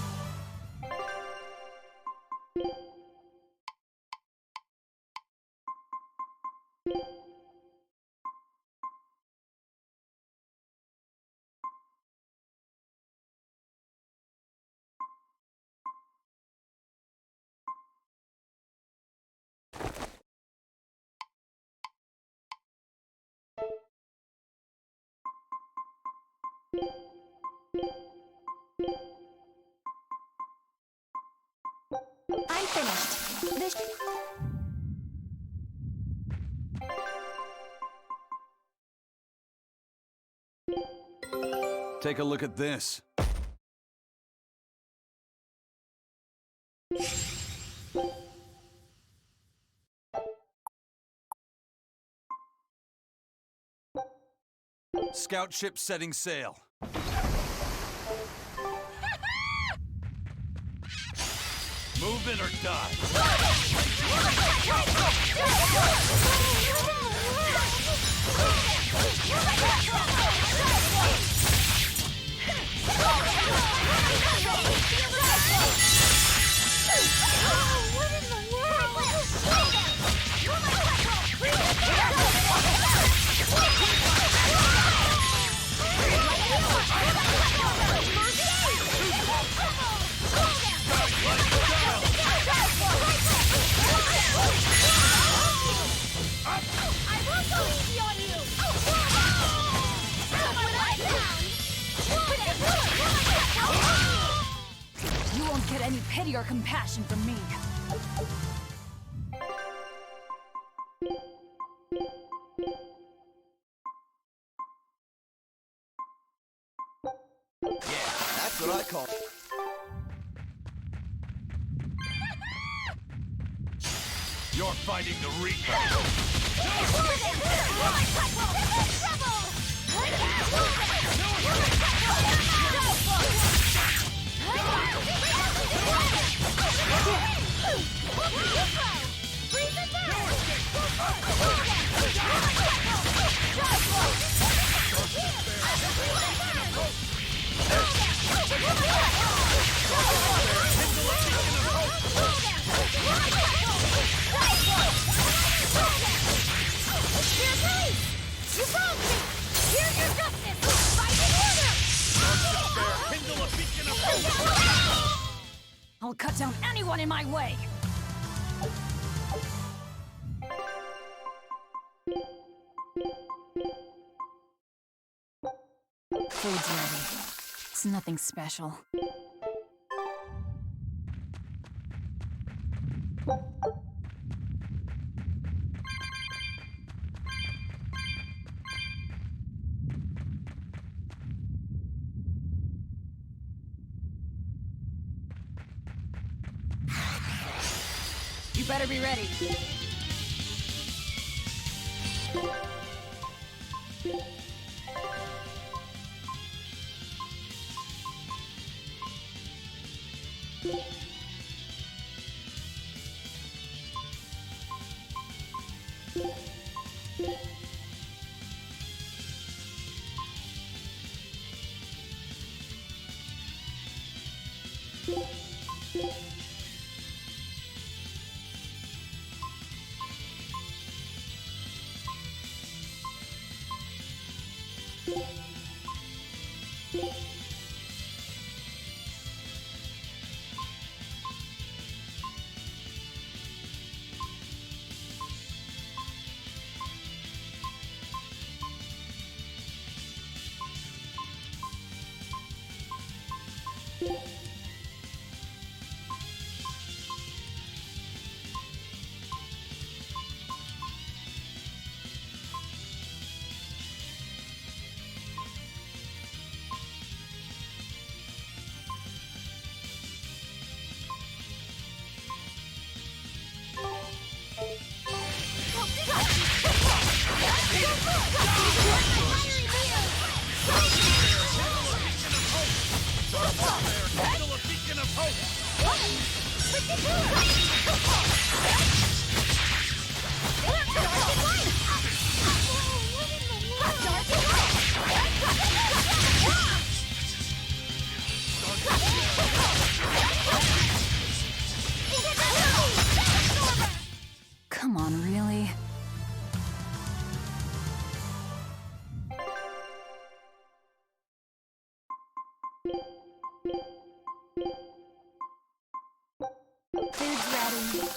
Speaker 12: I'm finished. This...
Speaker 2: Take a look at this. Scout ship setting sail. Move it or die.
Speaker 12: What in the world?
Speaker 10: I won't go easy on you!
Speaker 6: You won't get any pity or compassion from me.
Speaker 15: That's what I call.
Speaker 13: You're fighting the Reaper.
Speaker 6: I'll cut down anyone in my way! Food's ready. It's nothing special. You better be ready. Come on, really?
Speaker 10: Food's ready.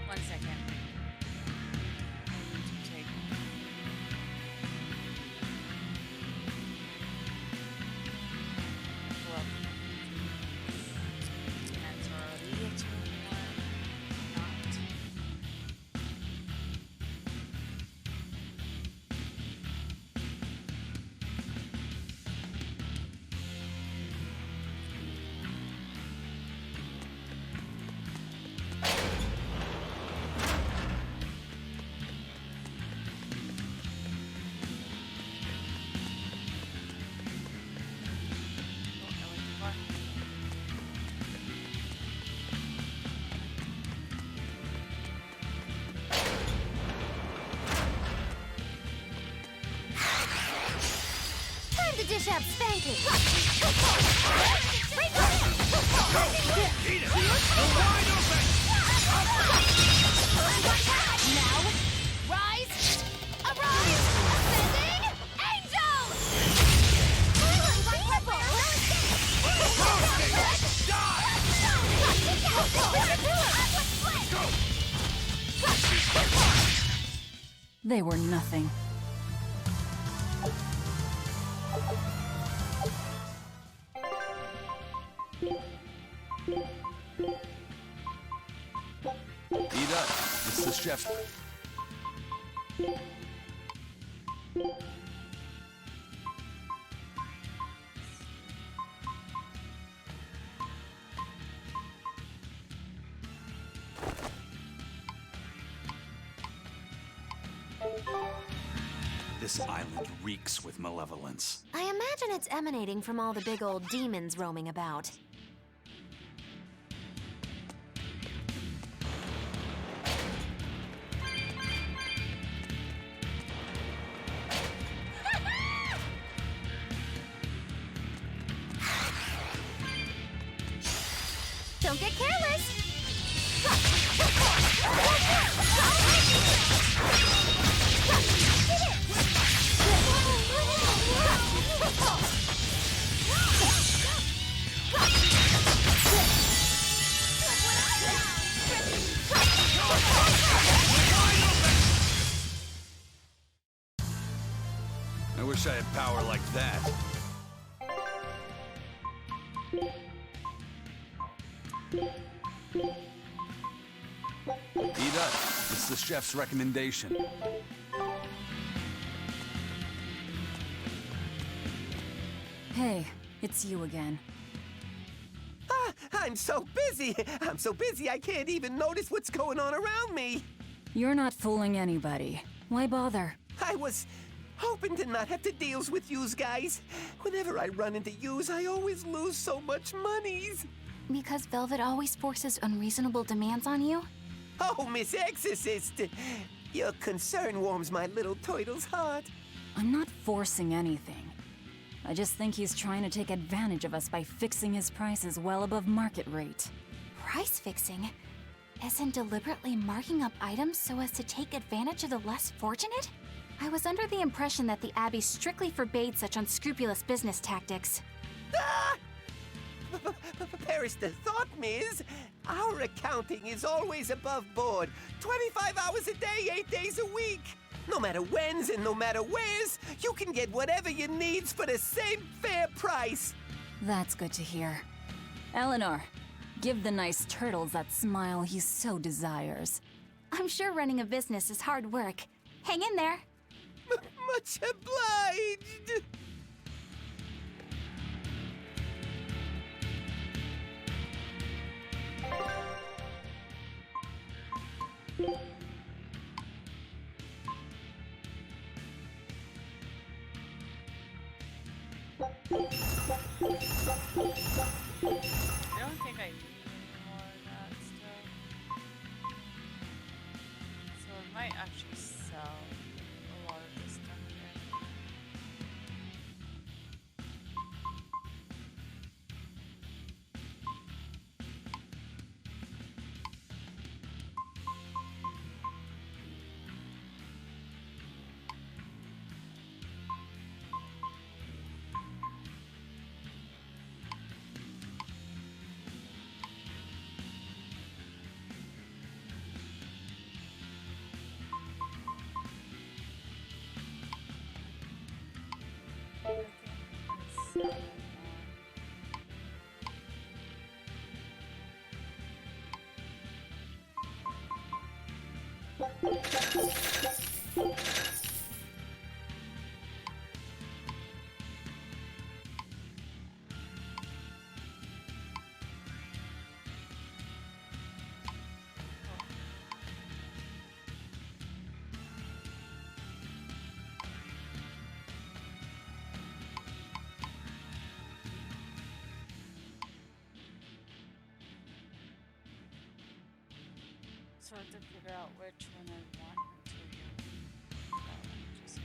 Speaker 1: One second. I need to take. Well, that's already a 21. Not.
Speaker 10: Time to dish out spanking. Now, rise, arise, ascending, angels!
Speaker 6: They were nothing.
Speaker 2: Eat up. It's the chef's. This island reeks with malevolence.
Speaker 10: I imagine it's emanating from all the big old demons roaming about. Don't get careless!
Speaker 2: I wish I had power like that. Eat up. It's the chef's recommendation.
Speaker 6: Hey, it's you again.
Speaker 17: I'm so busy. I'm so busy I can't even notice what's going on around me.
Speaker 6: You're not fooling anybody. Why bother?
Speaker 17: I was hoping to not have to deals with yous guys. Whenever I run into yous, I always lose so much monies.
Speaker 5: Because Velvet always forces unreasonable demands on you?
Speaker 17: Oh, Miss Exorcist! Your concern warms my little turtle's heart.
Speaker 6: I'm not forcing anything. I just think he's trying to take advantage of us by fixing his prices well above market rate.
Speaker 5: Price fixing? As in deliberately marking up items so as to take advantage of the less fortunate? I was under the impression that the Abbey strictly forbade such unscrupulous business tactics.
Speaker 17: Ah! Perish the thought, Miss. Our accounting is always above board. 25 hours a day, 8 days a week. No matter whens and no matter wheres, you can get whatever you needs for the same fair price.
Speaker 6: That's good to hear. Eleanor, Give the nice turtles that smile he so desires.
Speaker 5: I'm sure running a business is hard work. Hang in there.
Speaker 17: Much obliged.
Speaker 1: I don't think I need any more of that stuff. So I might actually sell a lot of this stuff here. So I have to figure out which one I want to do. That one just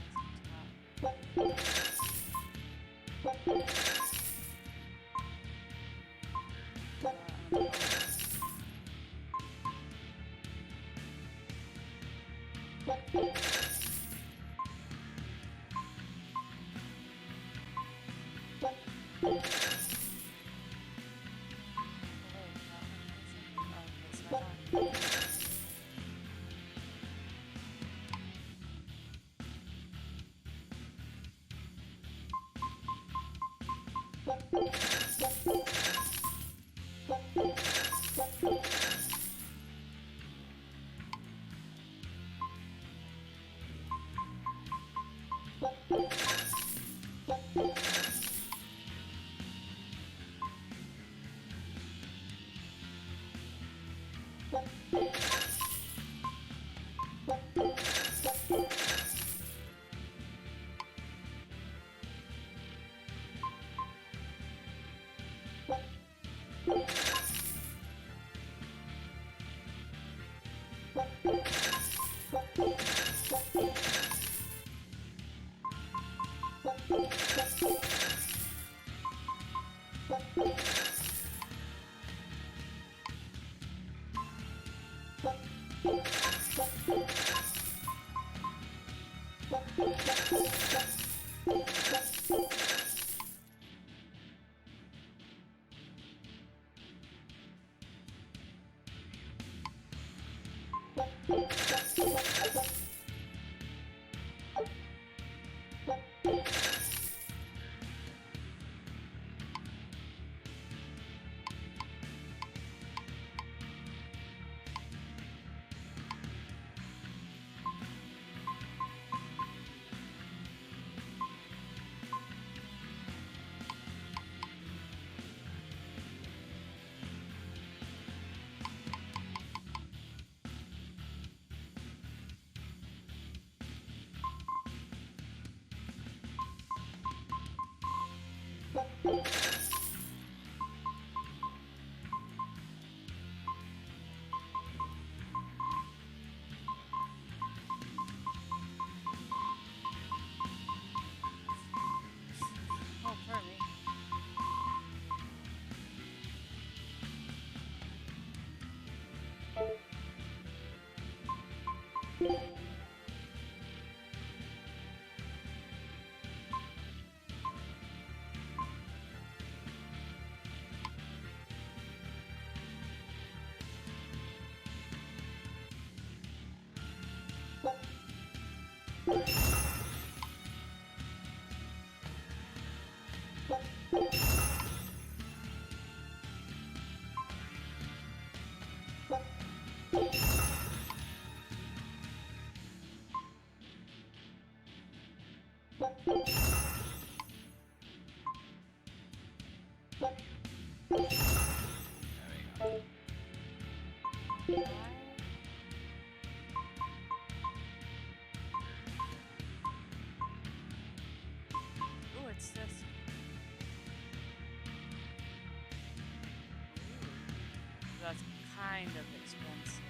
Speaker 1: Oh, pardon me. Ooh, it's this. That's kind of expensive.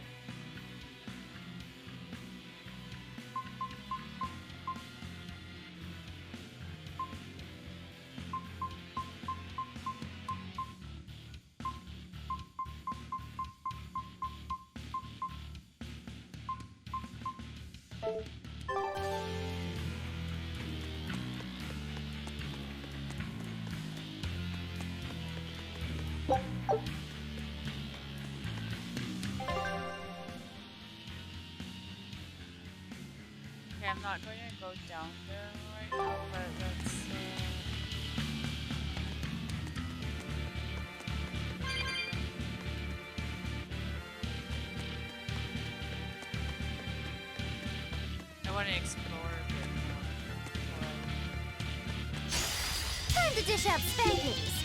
Speaker 1: Okay, I'm not going to go down there right now, but let's I want to explore a bit more.
Speaker 10: Time to dish out spankings.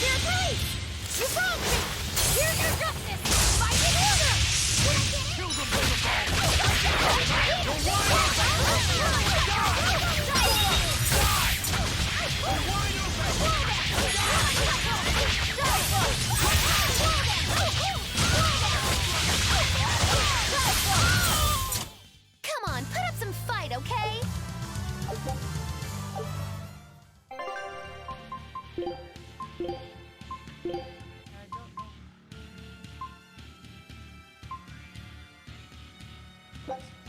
Speaker 10: Dear Grace, you broke me. Here's your justice. Fight it order. Kill them with the ball. You're wide Come on, put up some fight, okay?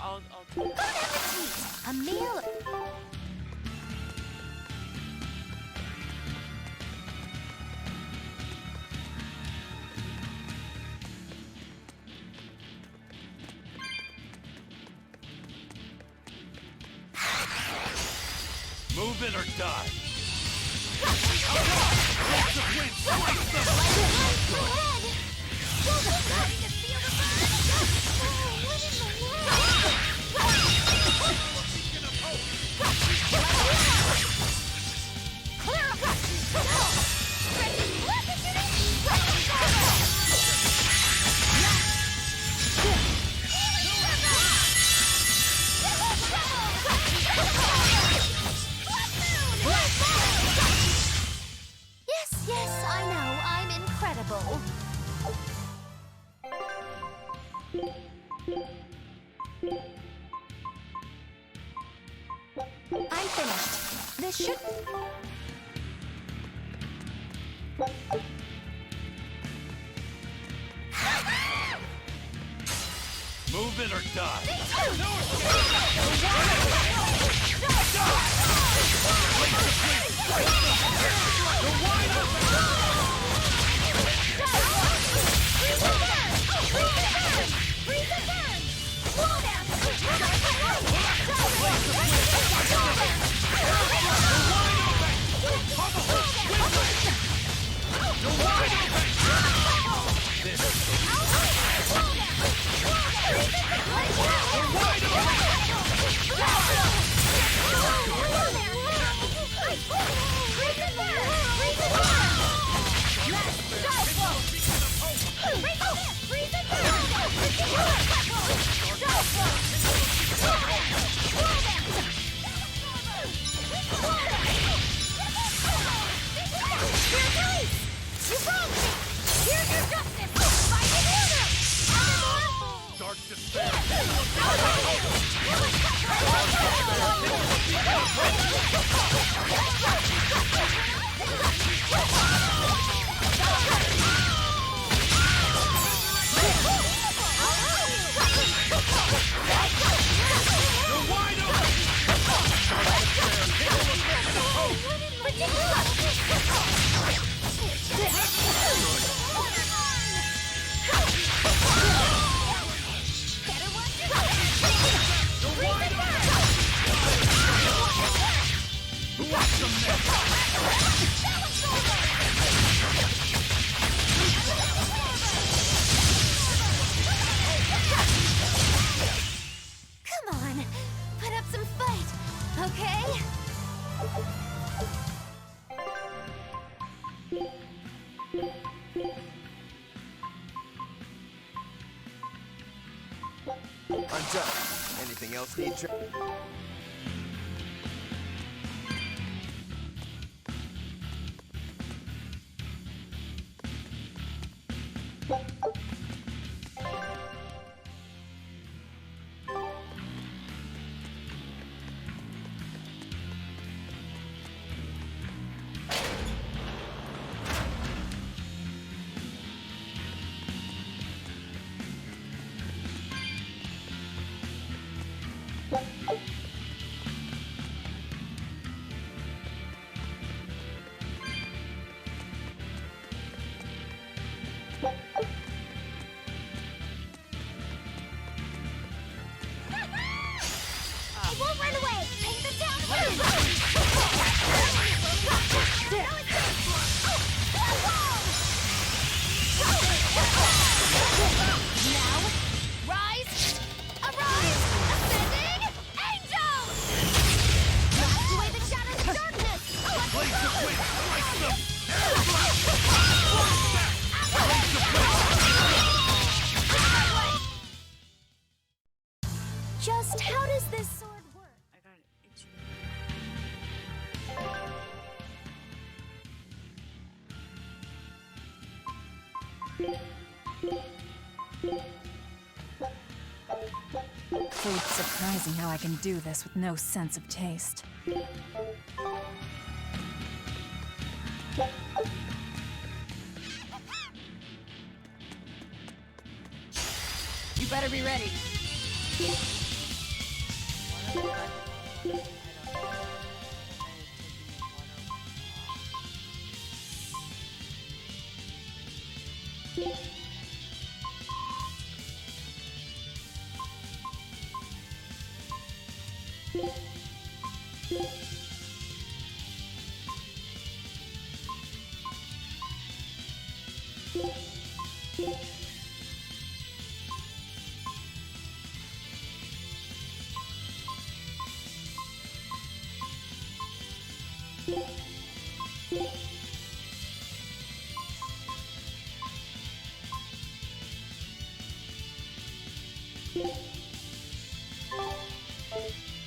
Speaker 1: I'll
Speaker 10: Bon appetit! A meal.
Speaker 13: Move it or die.
Speaker 10: Yes, I know. I'm incredible. I'm finished. This should...
Speaker 13: Move it or die. Dark despair.
Speaker 10: Come on, put up some fight, okay?
Speaker 9: I'm done. Anything else need to...
Speaker 12: It won't run away! Paint the town
Speaker 10: Now, rise! Arise! Ascending! Angels! Blast away the shadows of darkness!
Speaker 13: Blaze of wind! Slice them!
Speaker 10: Just how does this sword work?
Speaker 1: I got it.
Speaker 6: So it's surprising how I can do this with no sense of taste.
Speaker 12: You better be ready.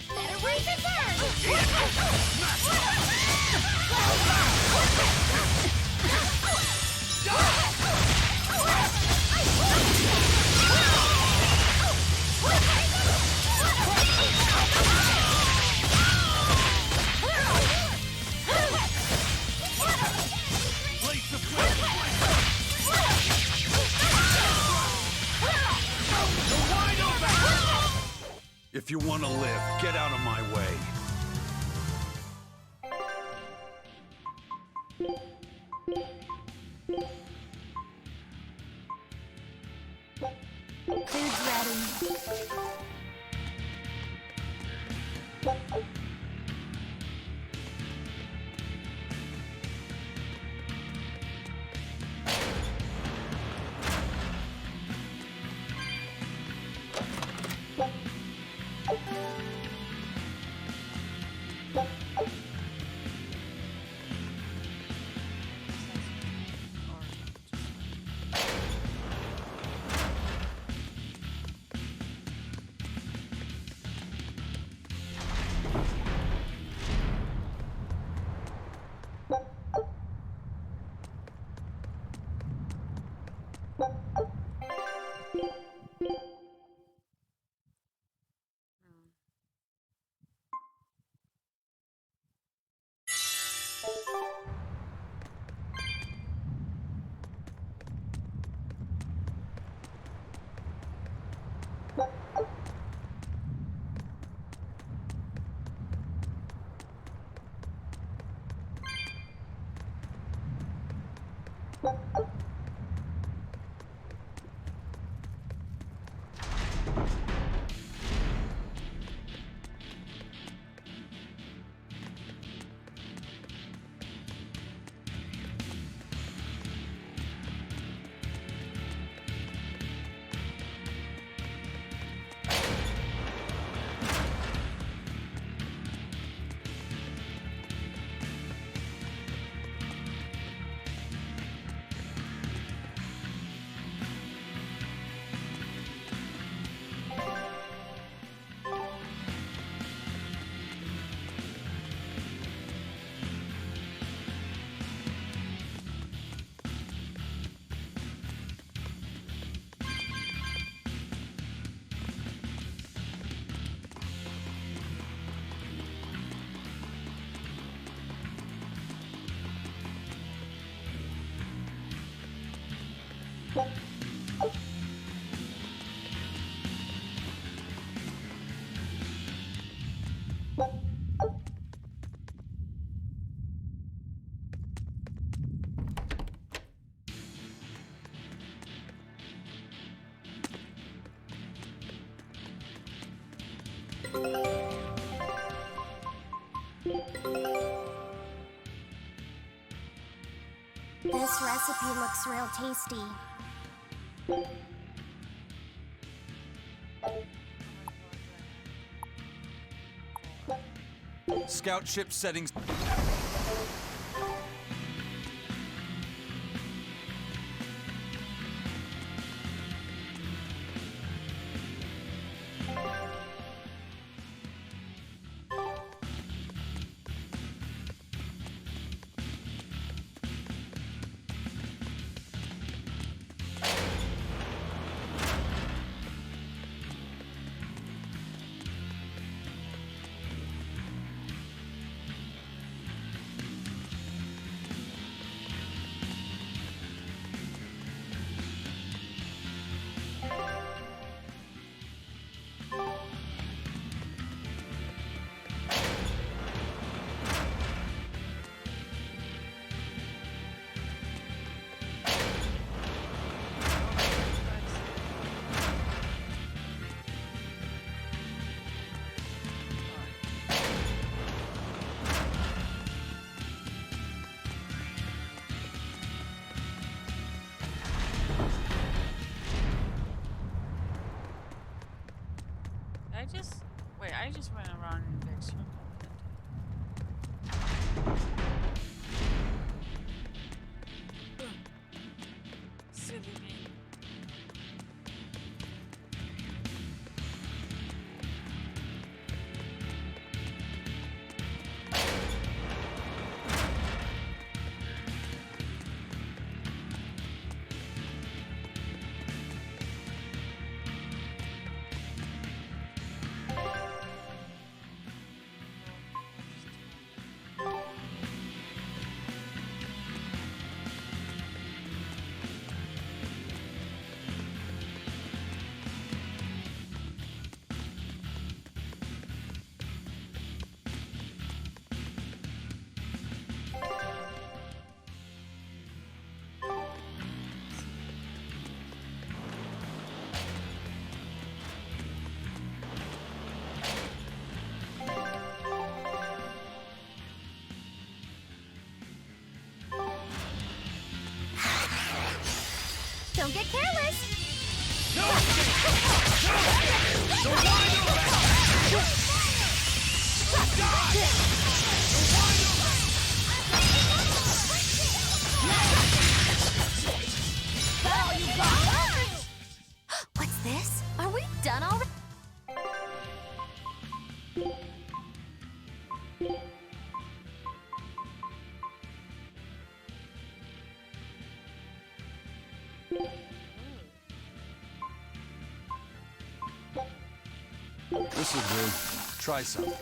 Speaker 12: Better raise his
Speaker 2: If you want to live, get out of my way.
Speaker 10: Food's ready. This recipe looks real tasty.
Speaker 2: Scout ship settings.
Speaker 1: I just went around in a big circle. Silly me.
Speaker 10: Don't get careless!
Speaker 13: No! The wide open!
Speaker 10: What's this? Are we done already?
Speaker 2: This'll do. Try some.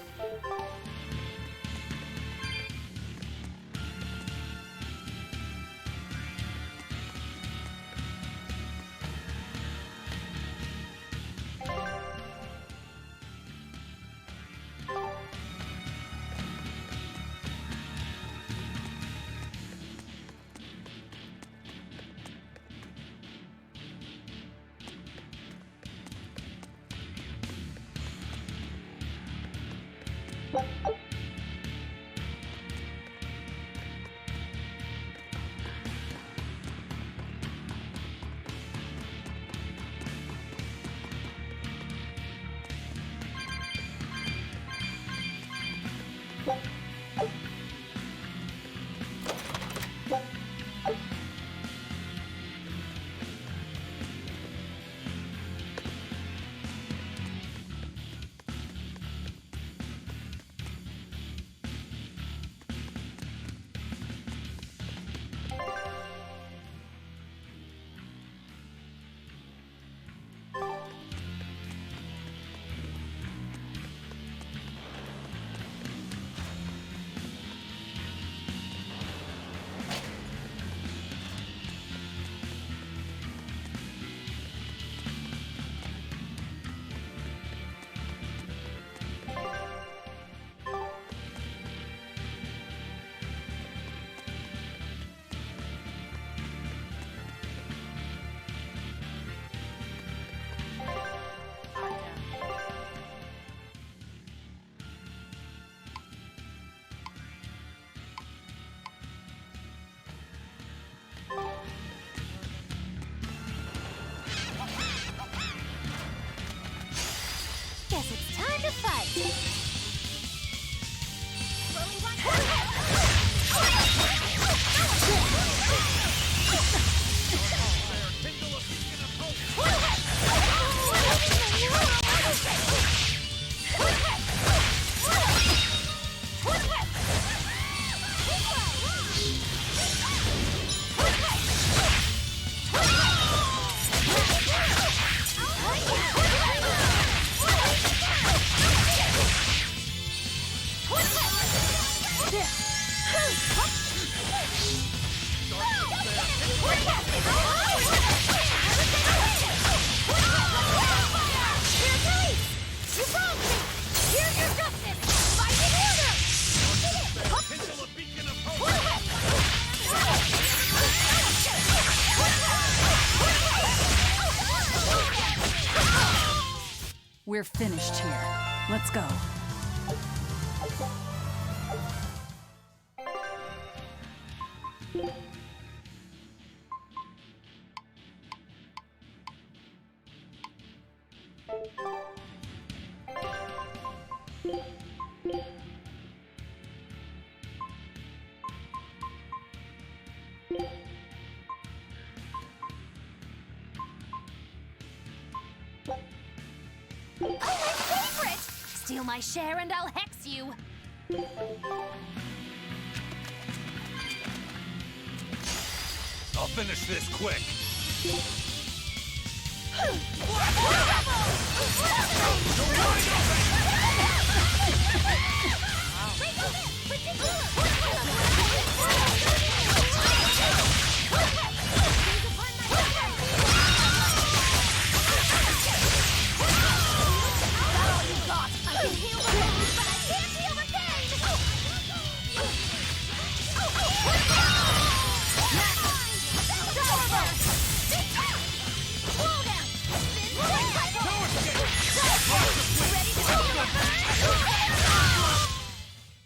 Speaker 6: We're finished here. Let's go.
Speaker 10: Oh, my favorite! Steal my share and I'll hex you!
Speaker 13: I'll finish this quick.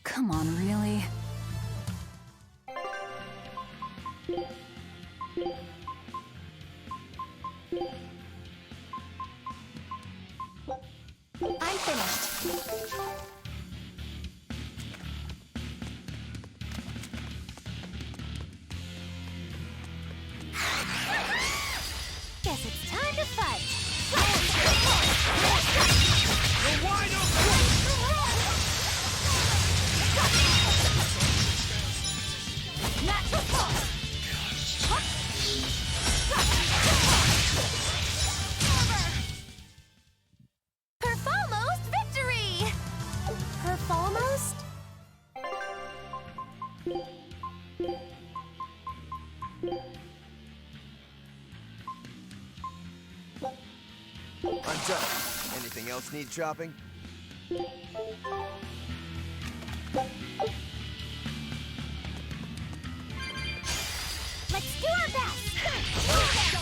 Speaker 6: Come on, really?
Speaker 10: I'm finished. Guess it's time to fight.
Speaker 13: You're wide open!
Speaker 10: Natural force! Perfalmost victory! Perfalmost?
Speaker 9: I'm done. Anything else need chopping?
Speaker 10: Let's do our best!
Speaker 13: Let's go!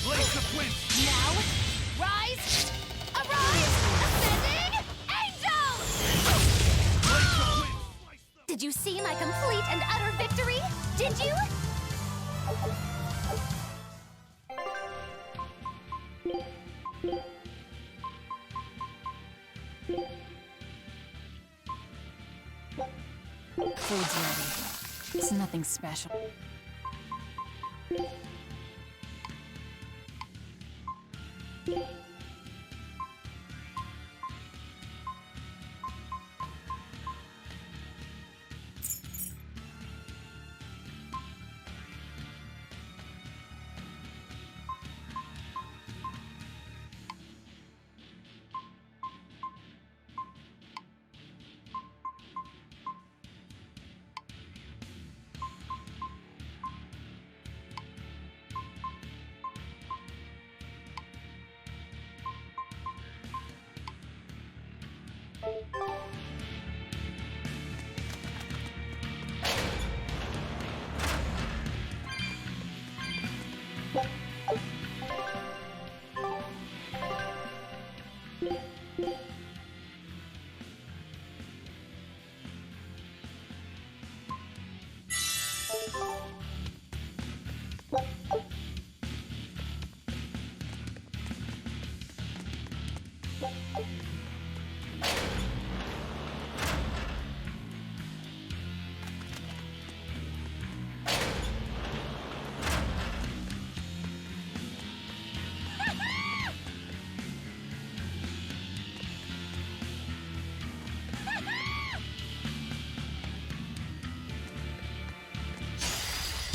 Speaker 13: Blaze of wind!
Speaker 10: Now, rise! Arise! Ascending angels! Did you see my complete and utter victory? Did you?
Speaker 6: Food's ready. It's nothing special.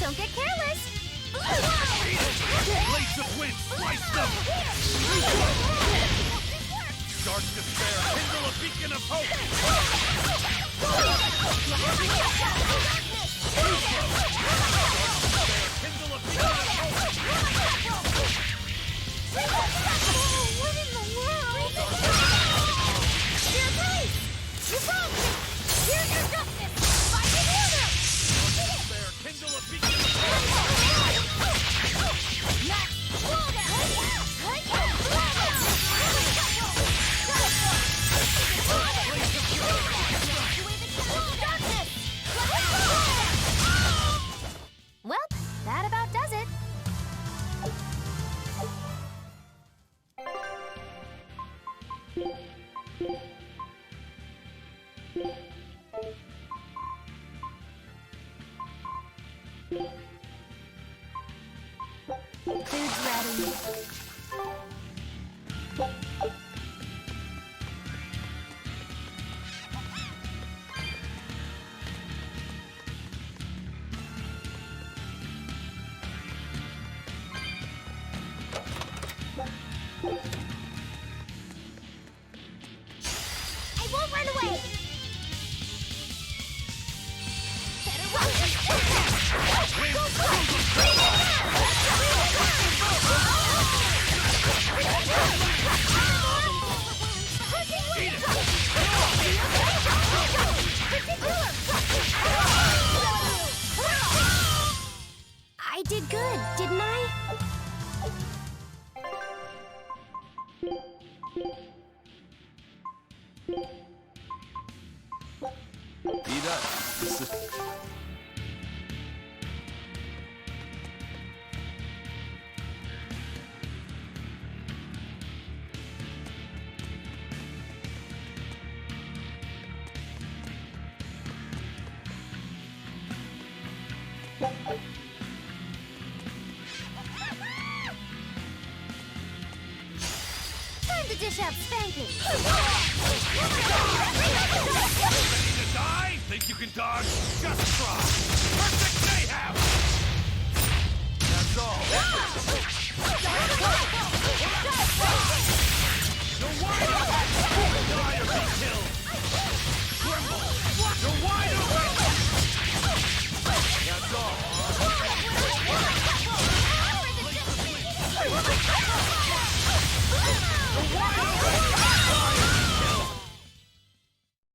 Speaker 10: Don't get careless!
Speaker 13: Blades of wind, slice them! Dark despair, kindle a beacon of hope! Kindle a beacon of hope!
Speaker 12: What in the world? Dear Grace! You broke me! Here's your justice! Fight it order!
Speaker 13: Despair, kindle a beacon of hope!
Speaker 12: Max, hold it!
Speaker 10: Well, that about does it. Food's ready.
Speaker 12: I won't run away! Better run!
Speaker 10: I did good, didn't I?
Speaker 2: Eat up. This is-
Speaker 12: Time to dish out spanking!
Speaker 13: Ready to die? Think you can dodge? Just try! Perfect mayhem! That's all! You're wide open! Die or be killed! Tremble! You're wide open! That's all!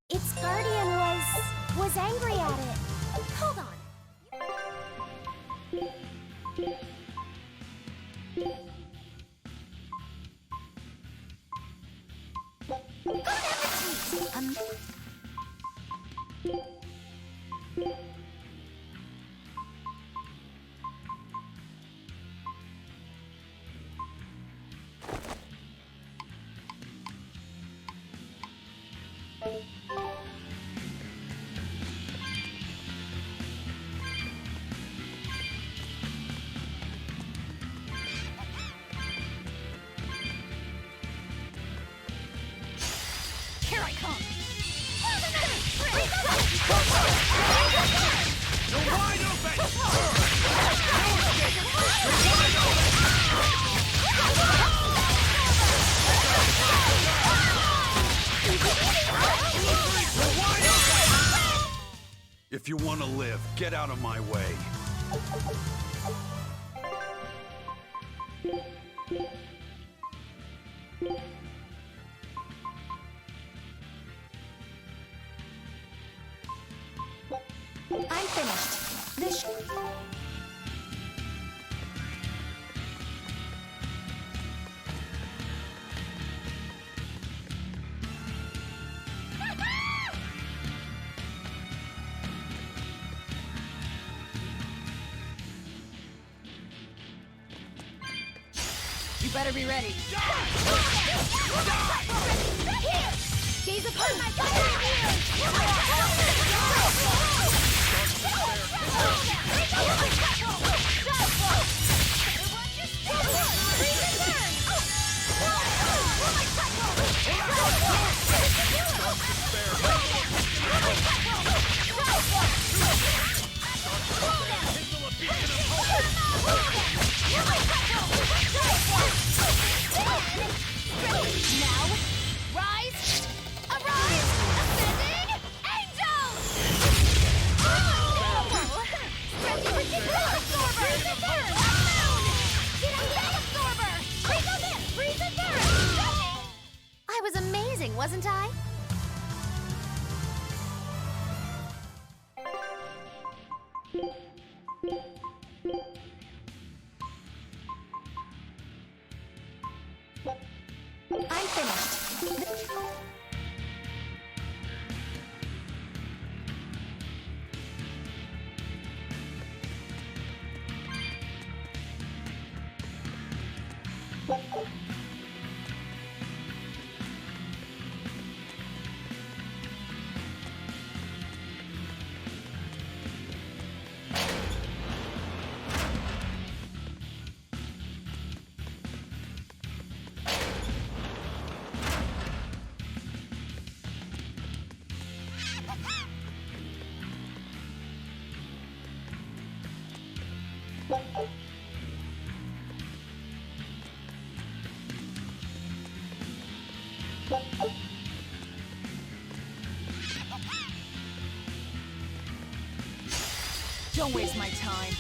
Speaker 10: Its guardian was angry at it. Hold on.
Speaker 12: Here I come!
Speaker 13: You're wide open! No escape! You're wide
Speaker 2: If you want to live, get out of my way.
Speaker 10: I'm finished. This
Speaker 12: You better be ready. Gaze upon my
Speaker 13: open!
Speaker 10: wasn't I? I'm finished.
Speaker 6: Don't waste my time.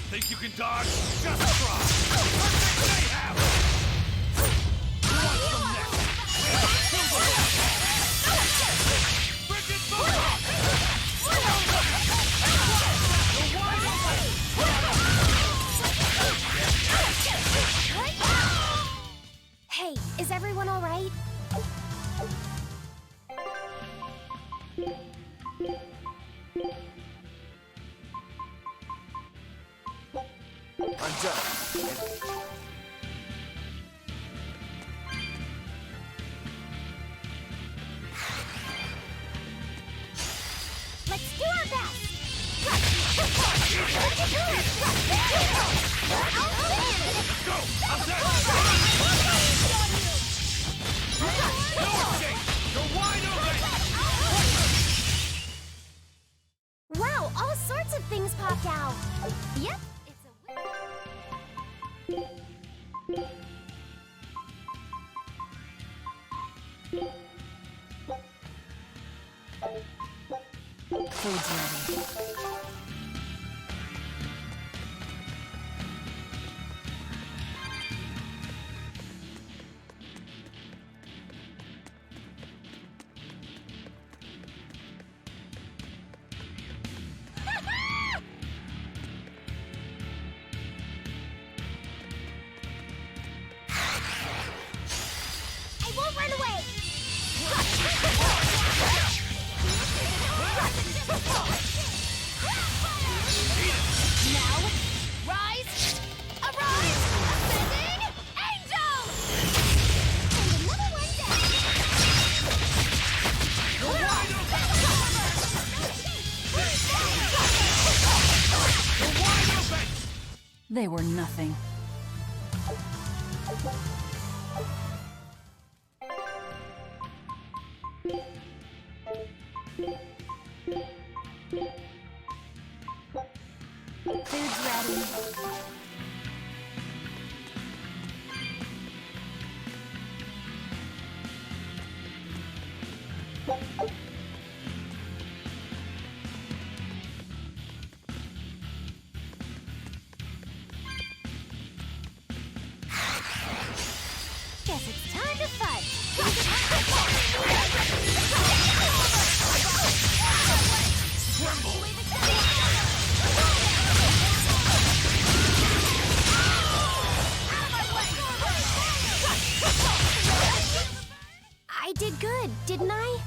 Speaker 13: Think you can dodge? Just try! They have! Who wants some next? Frickin' Mohawk! You're wide open!
Speaker 10: Hey, is everyone all right?
Speaker 9: I'm done.
Speaker 10: Let's do our best!
Speaker 13: Go! I'm set! No escape! You're wide open!
Speaker 10: Wow, all sorts of things popped out! Yep, it's a
Speaker 6: Food's ready.
Speaker 10: I won't run away! Now, rise! Arise! Ascending angels! And another one down!
Speaker 13: You're wide open! You're wide open!
Speaker 6: They were nothing.
Speaker 10: Food's ready. Guess it's time to fight. I did good, didn't I?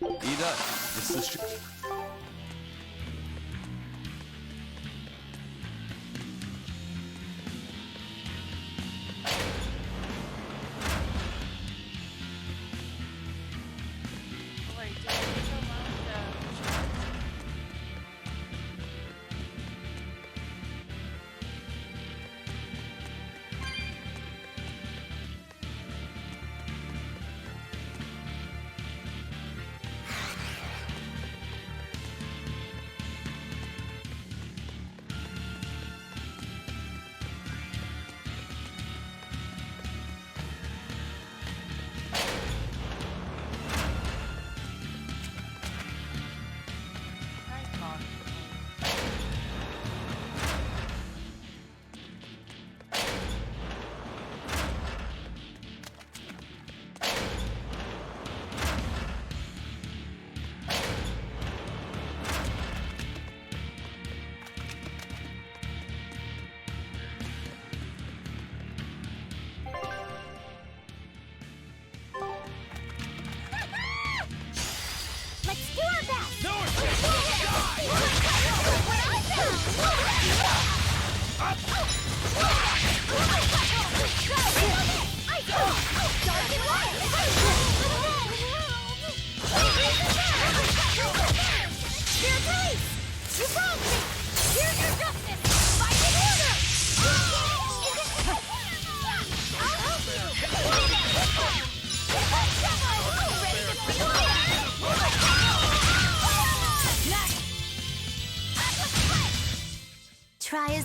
Speaker 2: Ida, it's the
Speaker 1: Wait, did I get the one with the...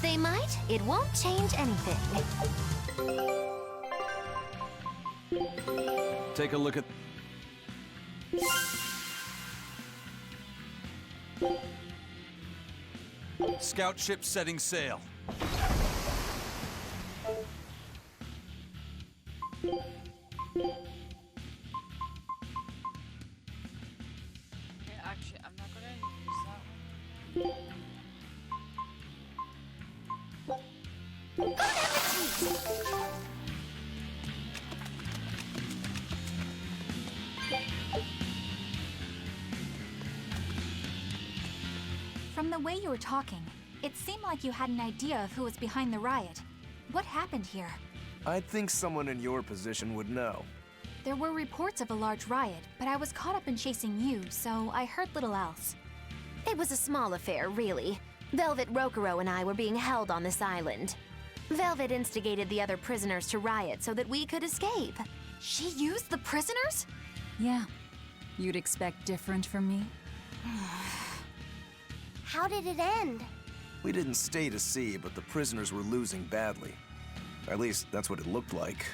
Speaker 10: as they might, it won't change anything.
Speaker 2: Take a look at... Scout ship setting sail.
Speaker 1: Okay, actually, I'm not gonna use that one.
Speaker 5: From the way you were talking, it seemed like you had an idea of who was behind the riot. What happened here?
Speaker 9: I'd think someone in your position would know.
Speaker 5: There were reports of a large riot, but I was caught up in chasing you, so I heard little else.
Speaker 10: It was a small affair, really. Velvet Rokurou and I were being held on this island. Velvet instigated the other prisoners to riot so that we could escape.
Speaker 5: She used the prisoners?
Speaker 6: Yeah. You'd expect different from me?
Speaker 12: How did it end?
Speaker 9: We didn't stay to see, but the prisoners were losing badly. At least, that's what it looked like.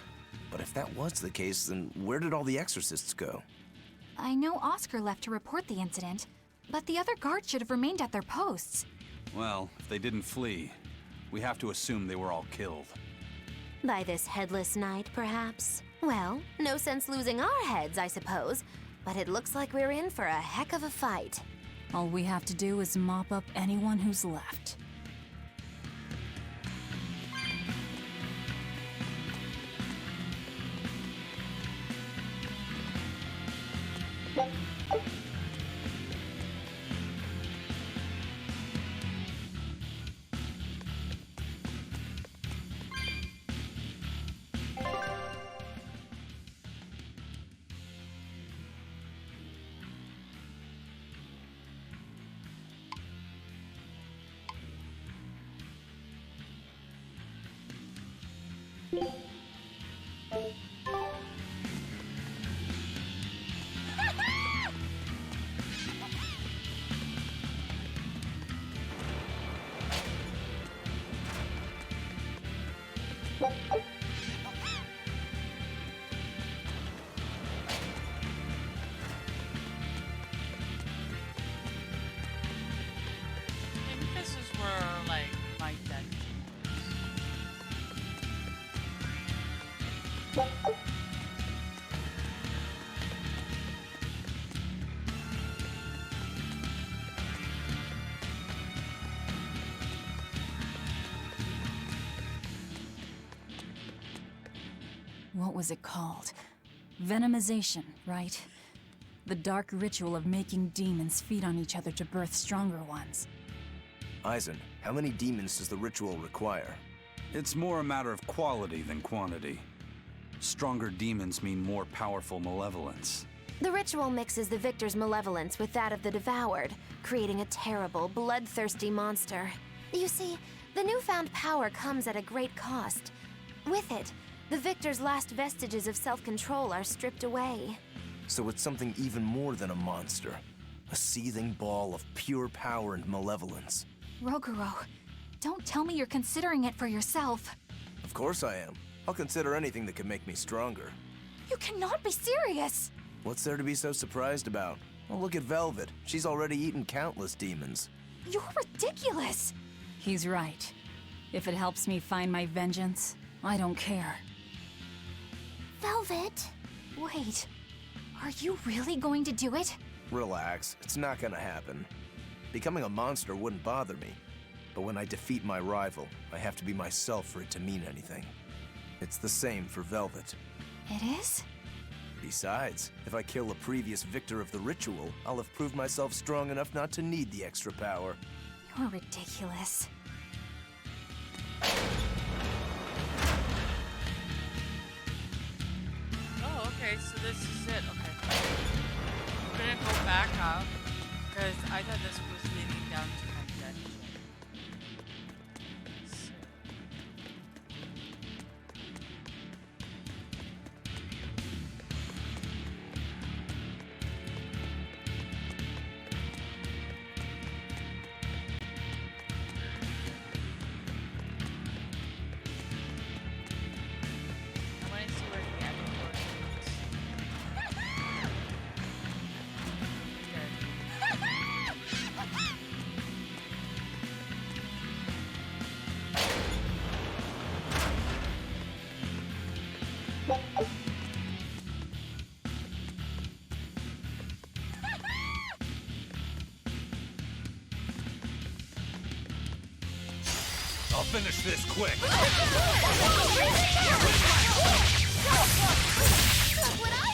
Speaker 9: But if that was the case, then where did all the exorcists go?
Speaker 5: I know Oscar left to report the incident, but the other guards should have remained at their posts.
Speaker 2: Well, if they didn't flee, we have to assume they were all killed.
Speaker 10: By this headless knight, perhaps? Well, no sense losing our heads, I suppose. But it looks like we're in for a heck of a fight.
Speaker 6: All we have to do is mop up anyone who's left.
Speaker 1: I think this is where, like, my dungeon
Speaker 6: What was it called? Venomization, right? The dark ritual of making demons feed on each other to birth stronger ones.
Speaker 9: Eisen, how many demons does the ritual require?
Speaker 2: It's more a matter of quality than quantity. Stronger demons mean more powerful malevolence.
Speaker 10: The ritual mixes the victor's malevolence with that of the devoured, creating a terrible, bloodthirsty monster. You see, the newfound power comes at a great cost. With it, the victor's last vestiges of self-control are stripped away.
Speaker 9: So it's something even more than a monster. A seething ball of pure power and malevolence.
Speaker 5: Rokurou, don't tell me you're considering it for yourself.
Speaker 9: Of course I am. I'll consider anything that can make me stronger.
Speaker 5: You cannot be serious!
Speaker 9: What's there to be so surprised about? Well, look at Velvet. She's already eaten countless demons.
Speaker 5: You're ridiculous!
Speaker 6: He's right. If it helps me find my vengeance, I don't care.
Speaker 5: Velvet? Wait, are you really going to do it?
Speaker 9: Relax, it's not gonna happen. Becoming a monster wouldn't bother me. But when I defeat my rival, I have to be myself for it to mean anything. It's the same for Velvet.
Speaker 5: It is?
Speaker 9: Besides, if I kill a previous victor of the ritual, I'll have proved myself strong enough not to need the extra power.
Speaker 5: You're ridiculous.
Speaker 1: Oh, okay, so this is it. Okay. I'm gonna go back up because I thought this was leading down to my dungeon. So.
Speaker 2: I'll finish this quick.
Speaker 12: Look what I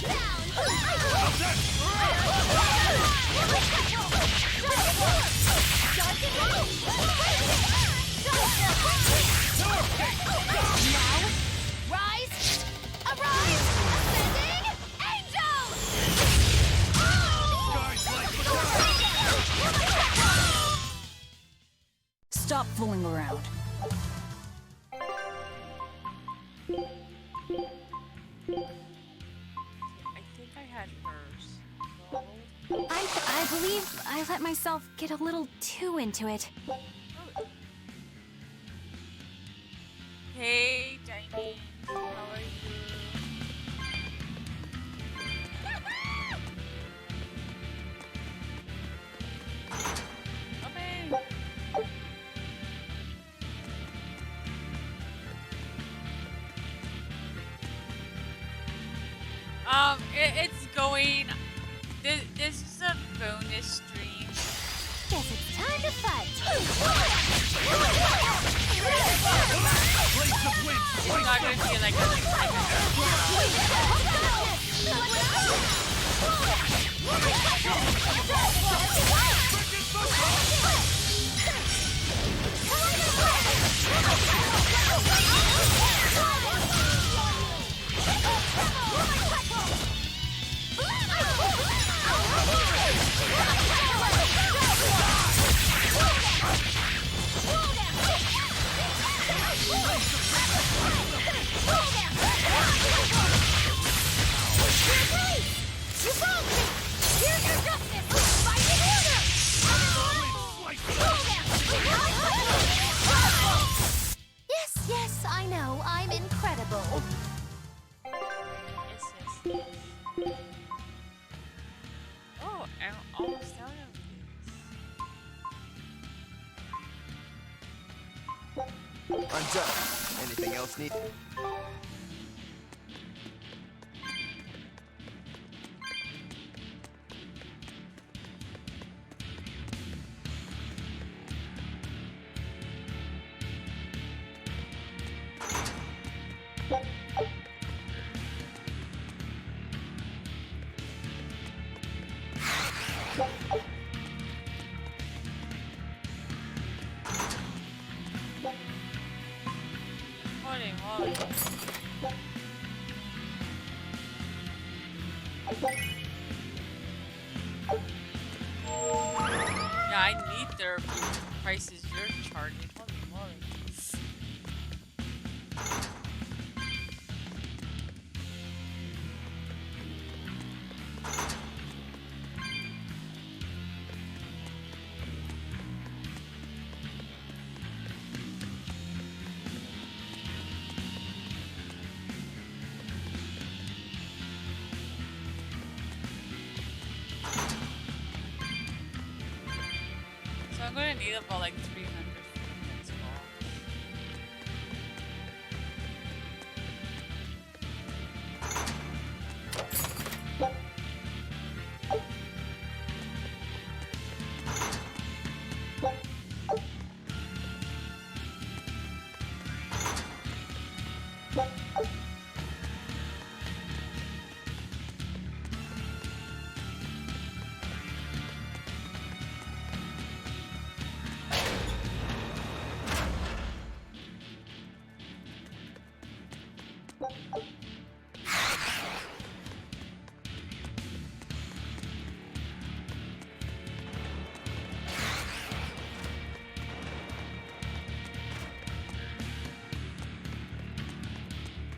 Speaker 12: Now, rise, arise, ascending, angel!
Speaker 6: Stop fooling around.
Speaker 1: I think I had hers.
Speaker 5: I believe I let myself get a little too into it.
Speaker 1: Hey, Tiny. How are you? Okay. It's going. This is a bonus stream.
Speaker 10: Guess it's time to fight.
Speaker 1: It's not gonna be like
Speaker 10: Yes, yes, I know. I'm incredible.
Speaker 1: Yes. Oh, I'm almost out of
Speaker 9: I'm done. Anything else need?
Speaker 1: Holy. Yeah, I need therapy. Prices you're charging. Holy moly. So I'm gonna need about like 300 as well.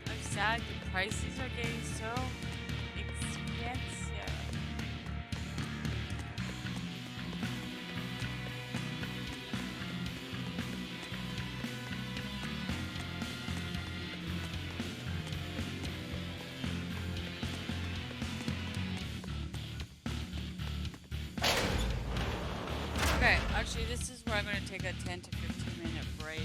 Speaker 1: I'm sad the prices are getting so expensive. Okay, actually this is where I'm going to take a 10 to 15 minute break.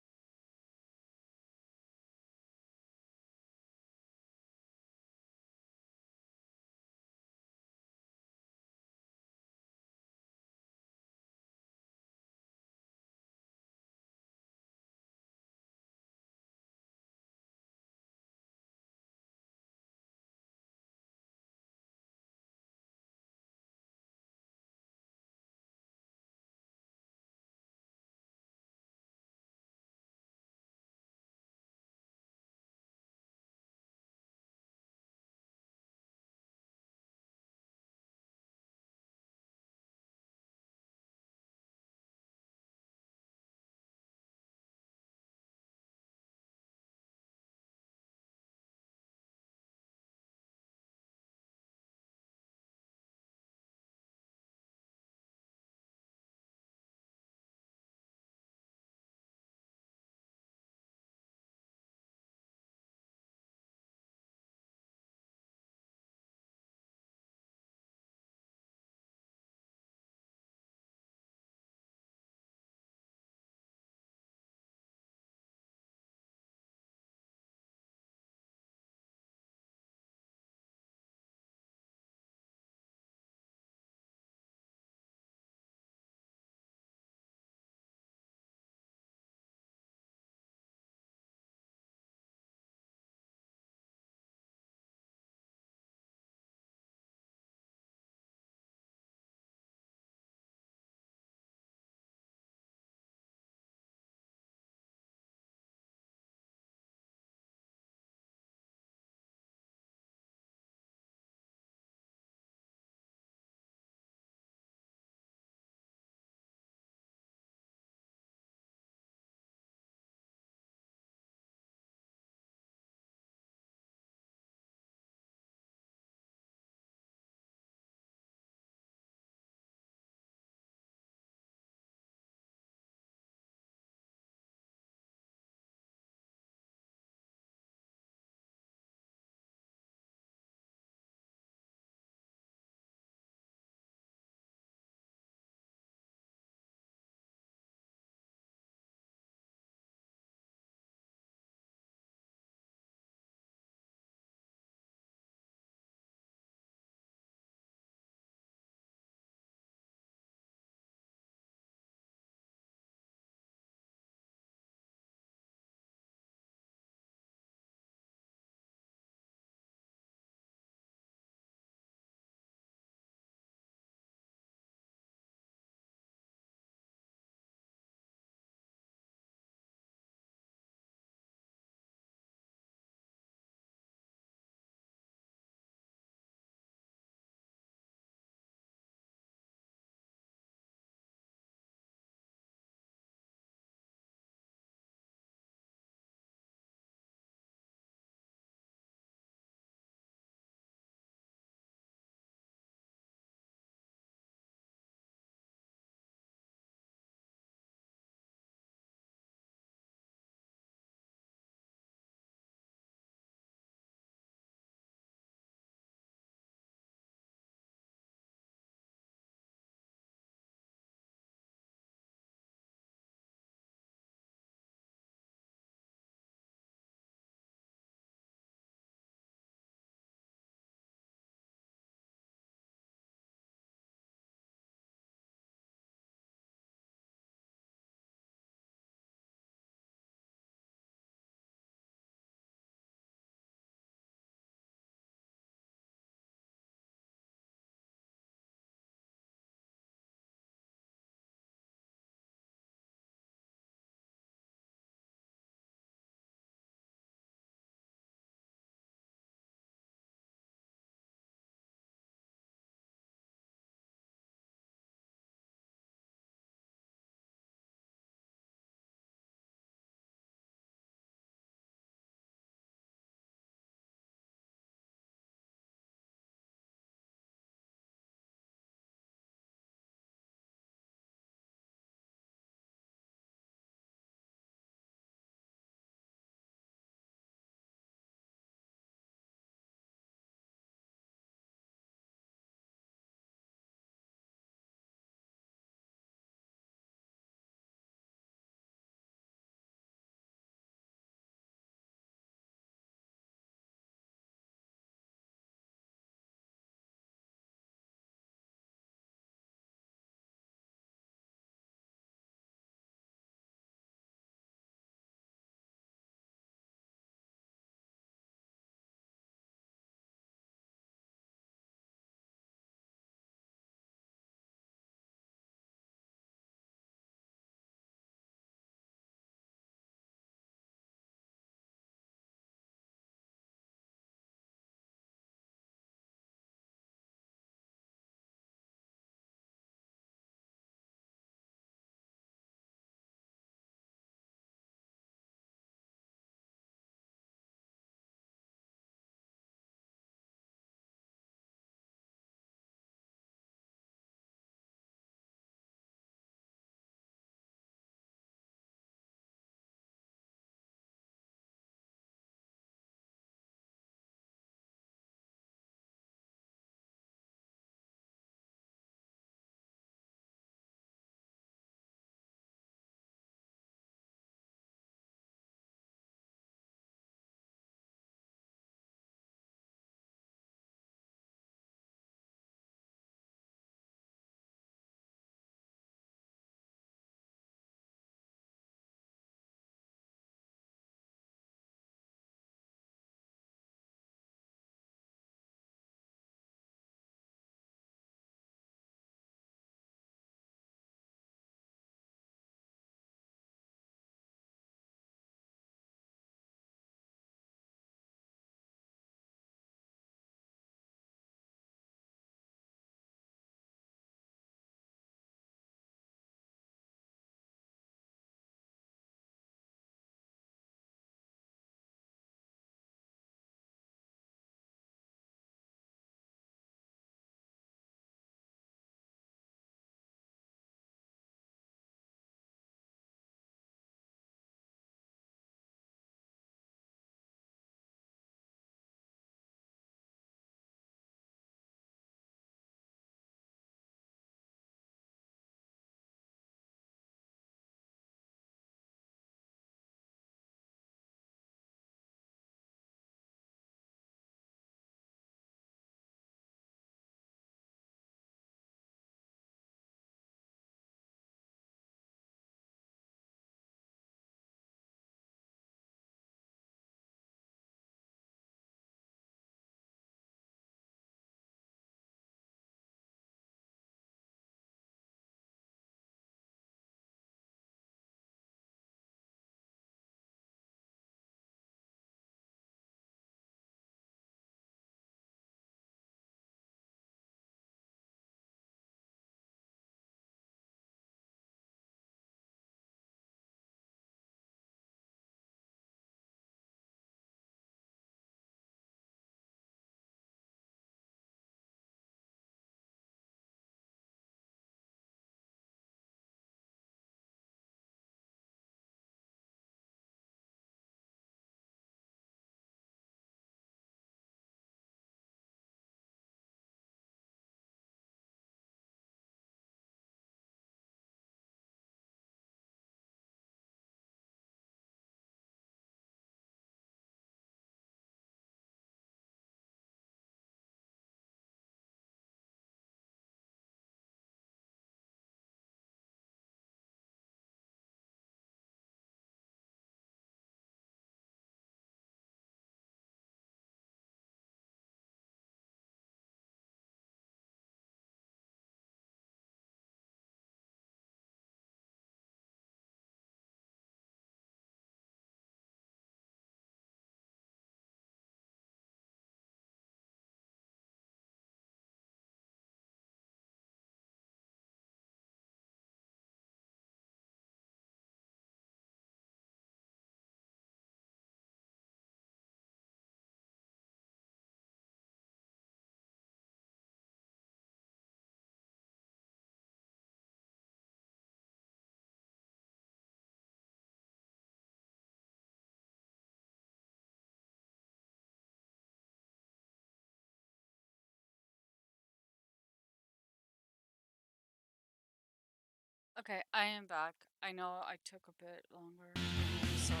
Speaker 1: Okay, I am back. I know I took a bit longer. I'm sorry.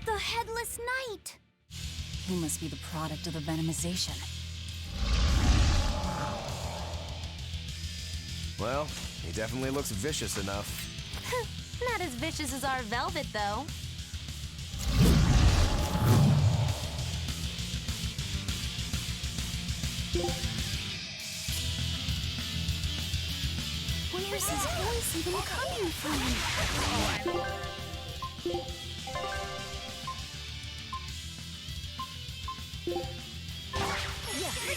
Speaker 10: The Headless Knight!
Speaker 6: He must be the product of the venomization.
Speaker 9: Well, he definitely looks vicious enough.
Speaker 10: Not as vicious as our Velvet, though. Where's his voice even coming from?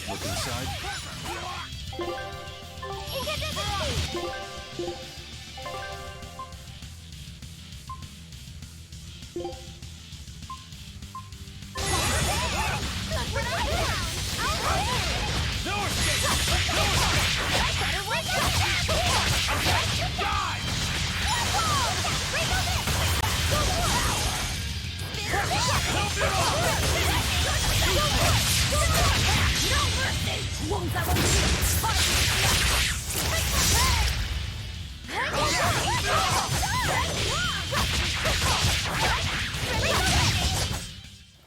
Speaker 2: Look inside.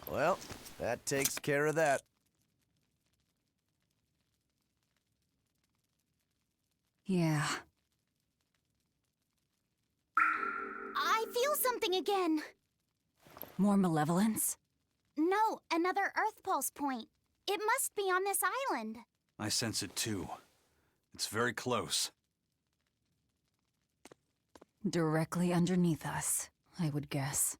Speaker 9: Well, that takes care of that.
Speaker 6: Yeah.
Speaker 10: I feel something again.
Speaker 6: More malevolence?
Speaker 10: No, another Earth Pulse point. It must be on this island.
Speaker 2: I sense it too. It's very close.
Speaker 6: Directly underneath us, I would guess.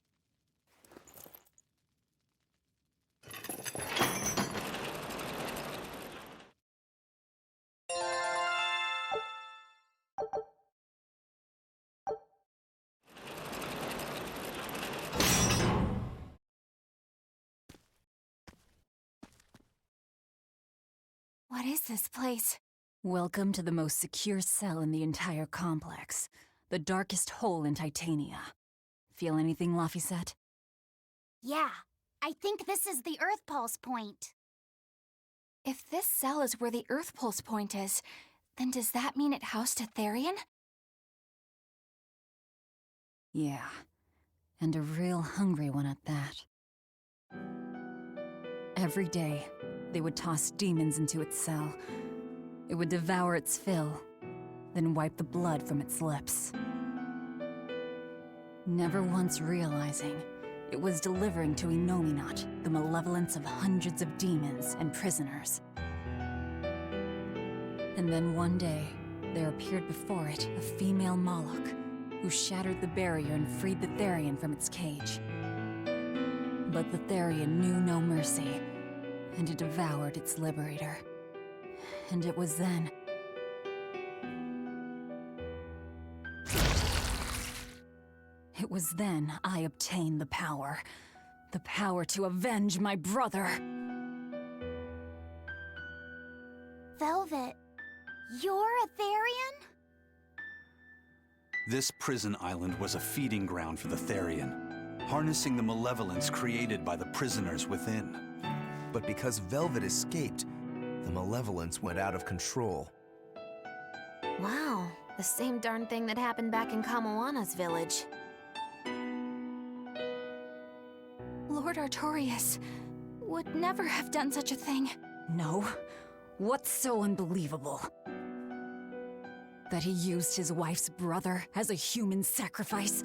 Speaker 5: What is this place?
Speaker 6: Welcome to the most secure cell in the entire complex. The darkest hole in Titania. Feel anything, Laphicet?
Speaker 10: Yeah, I think this is the Earth Pulse point.
Speaker 5: If this cell is where the Earth Pulse point is, then does that mean it housed a Therian?
Speaker 6: Yeah. And a real hungry one at that. Every day, they would toss demons into its cell. It would devour its fill, then wipe the blood from its lips. Never once realizing, it was delivering to Innominat the malevolence of hundreds of demons and prisoners. And then one day, there appeared before it a female Moloch, who shattered the barrier and freed the Therian from its cage. But the Therian knew no mercy, and it devoured its liberator. And it was then... It was then I obtained the power. The power to avenge my brother.
Speaker 10: Velvet, you're a Therian?
Speaker 2: This prison island was a feeding ground for the Therian, harnessing the malevolence created by the prisoners within.
Speaker 9: But because Velvet escaped, the malevolence went out of control.
Speaker 18: Wow, the same darn thing that happened back in Kamoana's village.
Speaker 5: Lord Artorias would never have done such a thing.
Speaker 6: No? What's so unbelievable? That he used his wife's brother as a human sacrifice?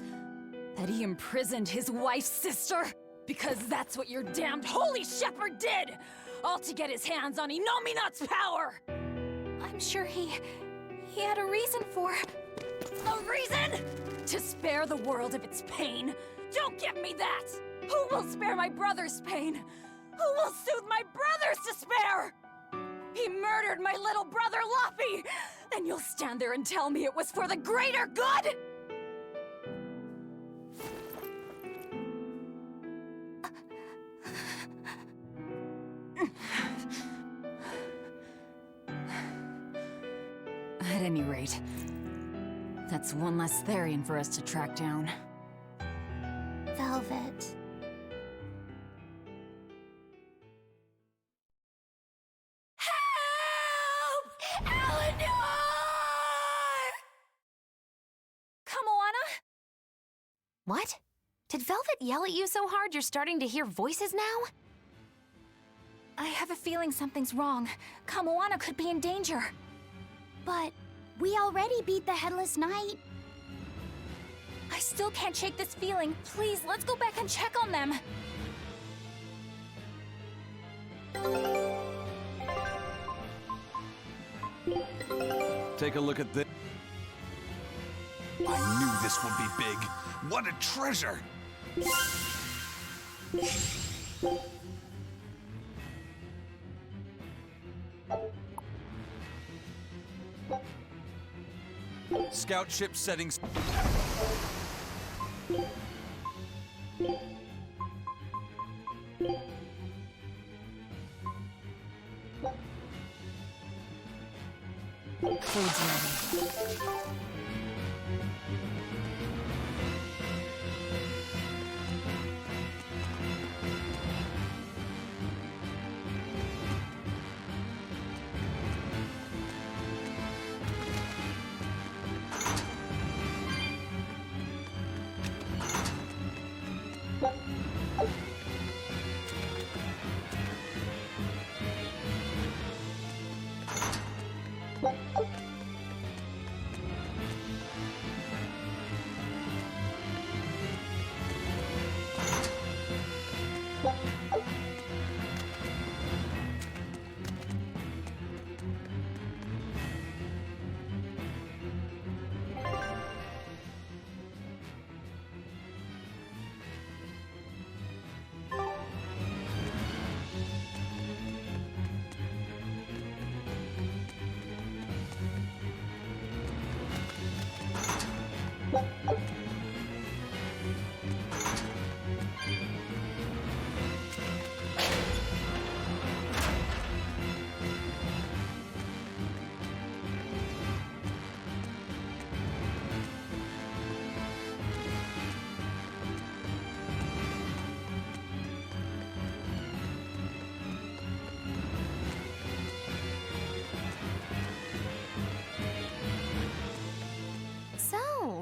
Speaker 6: That he imprisoned his wife's sister? Because that's what your damned Holy Shepherd did! All to get his hands on Innominat's power!
Speaker 5: I'm sure he had a reason for...
Speaker 6: A reason? To spare the world of its pain? Don't give me that! Who will spare my brother's pain? Who will soothe my brother's despair? He murdered my little brother, Laphi! And you'll stand there and tell me it was for the greater good? At any rate, that's one less Therian for us to track down.
Speaker 10: Velvet.
Speaker 18: What? Did Velvet yell at you so hard you're starting to hear voices now?
Speaker 5: I have a feeling something's wrong. Kamoana could be in danger.
Speaker 12: But we already beat the Headless Knight.
Speaker 5: I still can't shake this feeling. Please, let's go back and check on them.
Speaker 2: Take a look at this. I knew this would be big. What a treasure! Scout ship settings.
Speaker 6: Food's ready.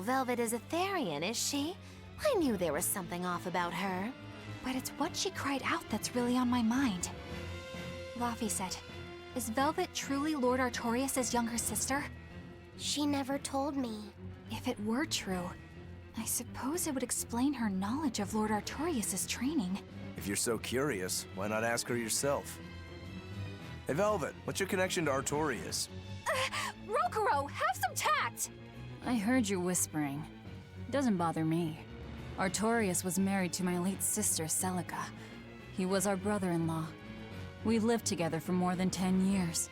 Speaker 18: Velvet is a Therian, is she? I knew there was something off about her.
Speaker 5: But it's what she cried out that's really on my mind. Laphicet, is Velvet truly Lord Artorias' younger sister?
Speaker 12: She never told me.
Speaker 5: If it were true, I suppose it would explain her knowledge of Lord Artorias' training.
Speaker 9: If you're so curious, why not ask her yourself? Hey, Velvet, what's your connection to Artorias?
Speaker 5: Rokuro, have some tact!
Speaker 6: I heard you whispering. Doesn't bother me. Artorias was married to my late sister, Celica. He was our brother-in-law. We lived together for more than 10 years.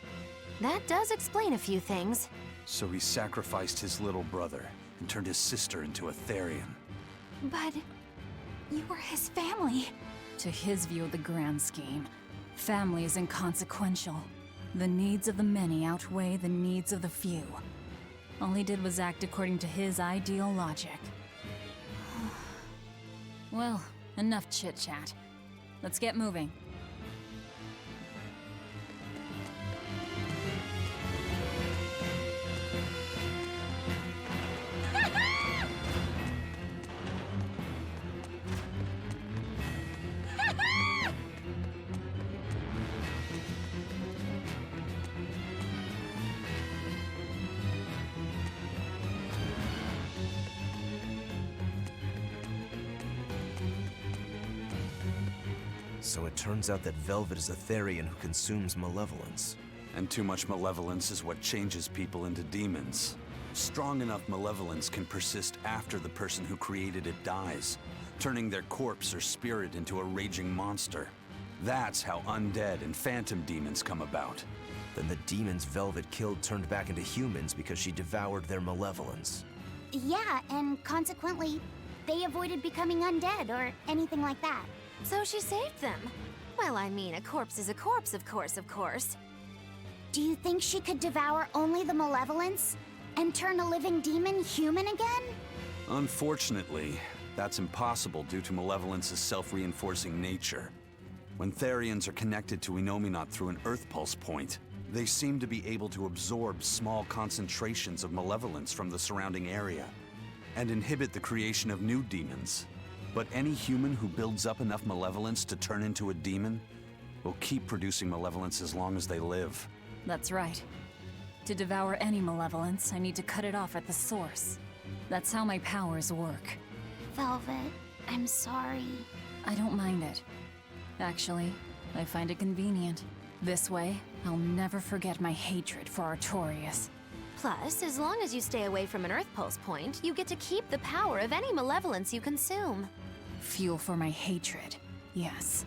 Speaker 18: That does explain a few things.
Speaker 2: So he sacrificed his little brother and turned his sister into a Therian.
Speaker 5: But you were his family.
Speaker 6: To his view of the grand scheme, family is inconsequential. The needs of the many outweigh the needs of the few. All he did was act according to his ideal logic. Well, enough chit-chat. Let's get moving.
Speaker 9: So it turns out that Velvet is a Therian who consumes malevolence.
Speaker 2: And too much malevolence is what changes people into demons. Strong enough malevolence can persist after the person who created it dies, turning their corpse or spirit into a raging monster. That's how undead and phantom demons come about.
Speaker 9: Then the demons Velvet killed turned back into humans because she devoured their malevolence.
Speaker 12: Yeah, and consequently, they avoided becoming undead or anything like that.
Speaker 18: So she saved them. Well, I mean, a corpse is a corpse, of course.
Speaker 12: Do you think she could devour only the malevolence and turn a living demon human again?
Speaker 2: Unfortunately, that's impossible due to malevolence's self-reinforcing nature. When Therians are connected to Enominat through an Earth Pulse point, they seem to be able to absorb small concentrations of malevolence from the surrounding area. and inhibit the creation of new demons. But any human who builds up enough malevolence to turn into a demon will keep producing malevolence as long as they live.
Speaker 6: That's right. To devour any malevolence, I need to cut it off at the source. That's how my powers work.
Speaker 10: Velvet, I'm sorry.
Speaker 6: I don't mind it. Actually, I find it convenient. This way, I'll never forget my hatred for Artorias.
Speaker 18: Plus, as long as you stay away from an Earth Pulse point, you get to keep the power of any malevolence you consume.
Speaker 6: Fuel for my hatred, yes.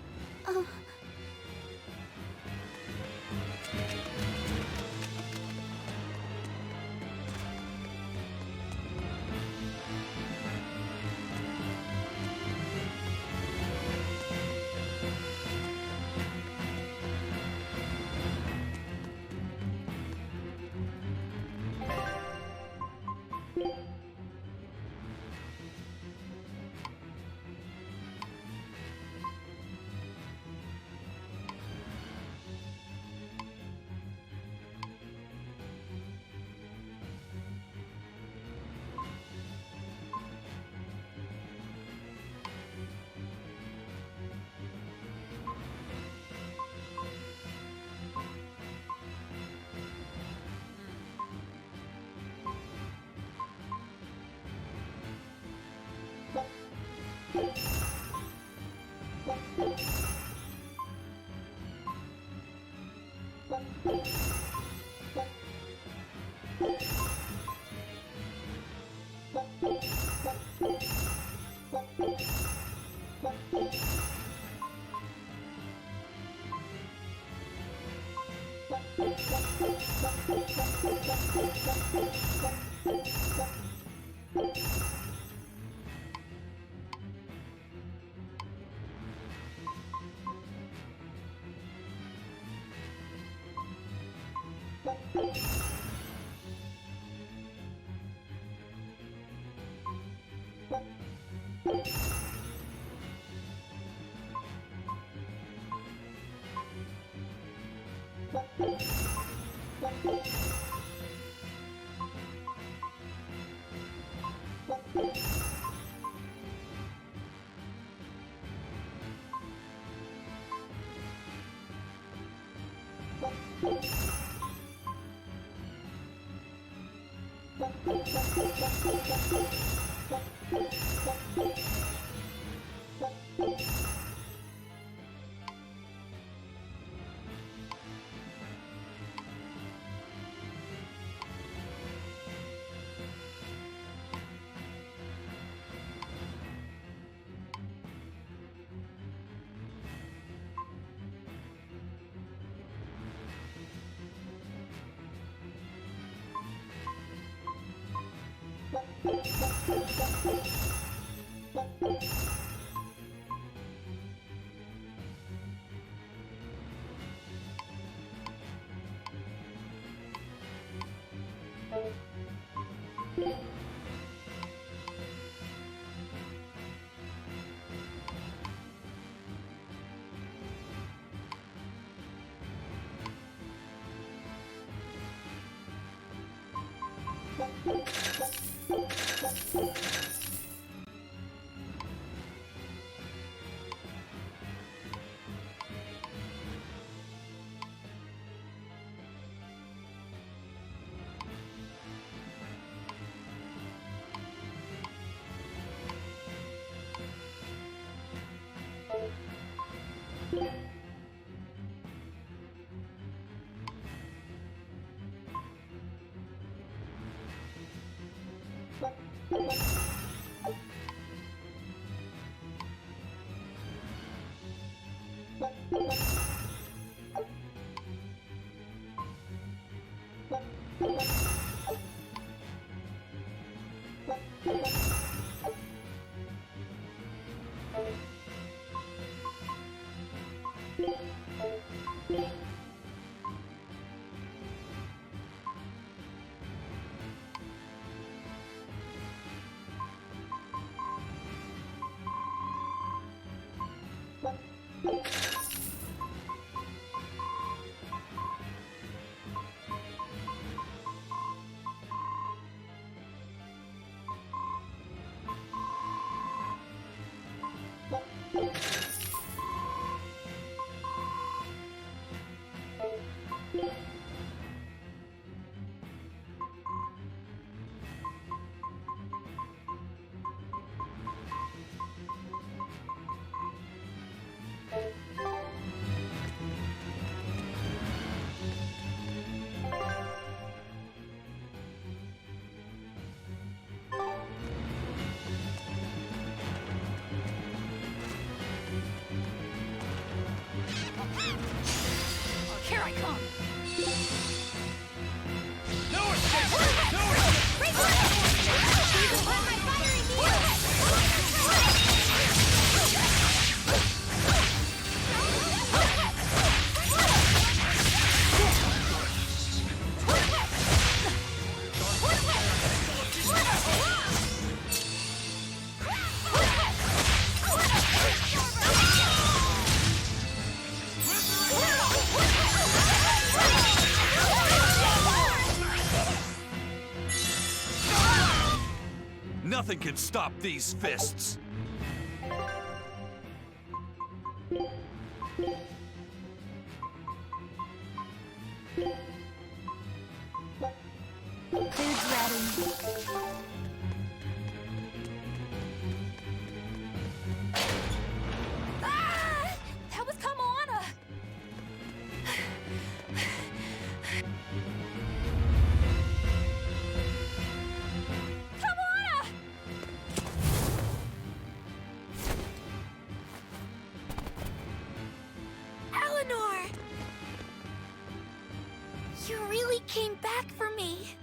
Speaker 6: I come!
Speaker 13: No escape! No
Speaker 2: Nothing can stop these fists.
Speaker 12: Food's ready.
Speaker 5: Ah! That was Kamoana! Kamoana!
Speaker 12: Eleanor! You really came back for me.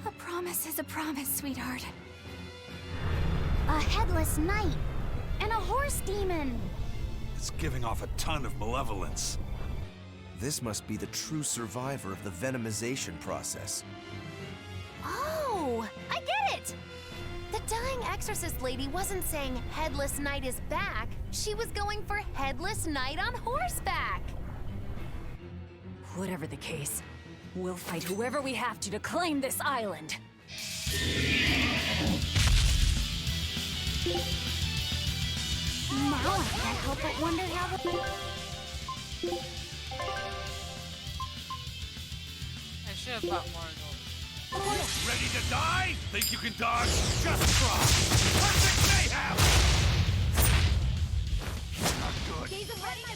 Speaker 5: A promise is a promise, sweetheart.
Speaker 12: A headless knight and a horse demon.
Speaker 2: It's giving off a ton of malevolence.
Speaker 9: This must be the true survivor of the venomization process.
Speaker 18: Oh, I get it! The dying exorcist lady wasn't saying Headless Knight is back. She was going for Headless Knight on horseback.
Speaker 6: Whatever the case, we'll fight whoever we have to claim this island.
Speaker 12: Now I can't help but wonder how
Speaker 1: I should have bought more gold.
Speaker 13: Ready to die? Think you can dodge? Just try! Perfect mayhem! Not good.
Speaker 12: Jesus, ready my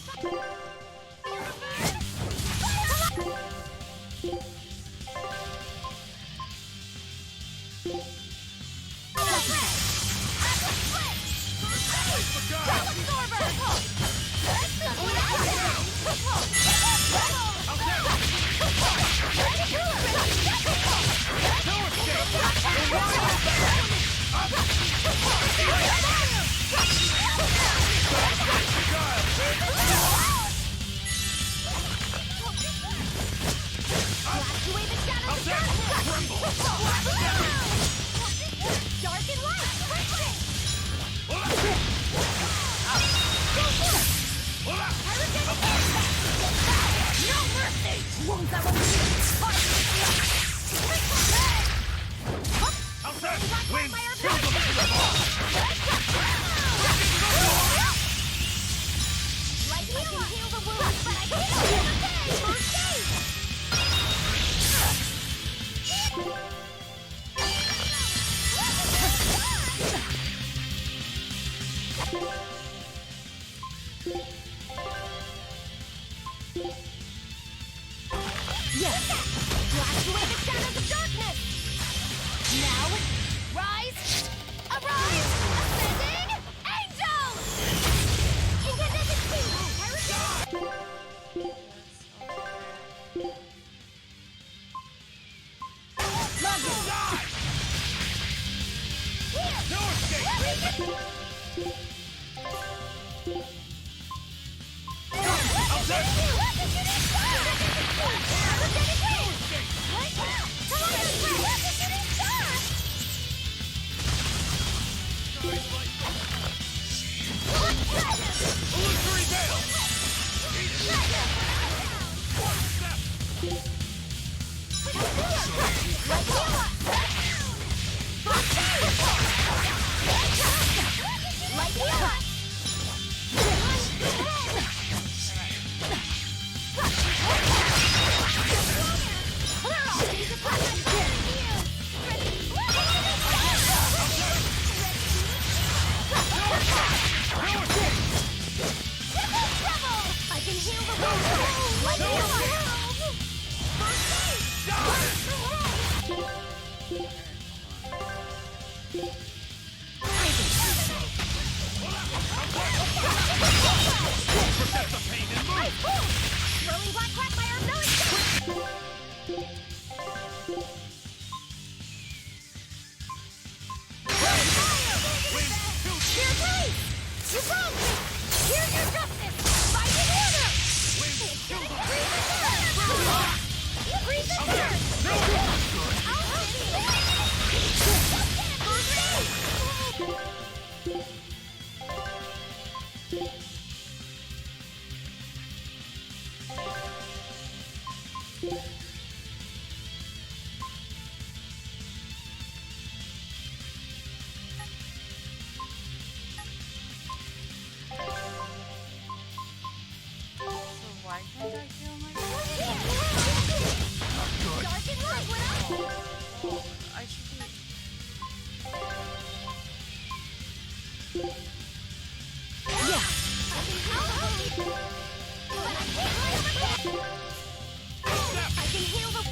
Speaker 12: Rolling black crack my
Speaker 1: Why can't I feel my
Speaker 12: Dark and light when
Speaker 1: I should be.
Speaker 12: Yeah. I can heal the. Yeah. But I can't heal the.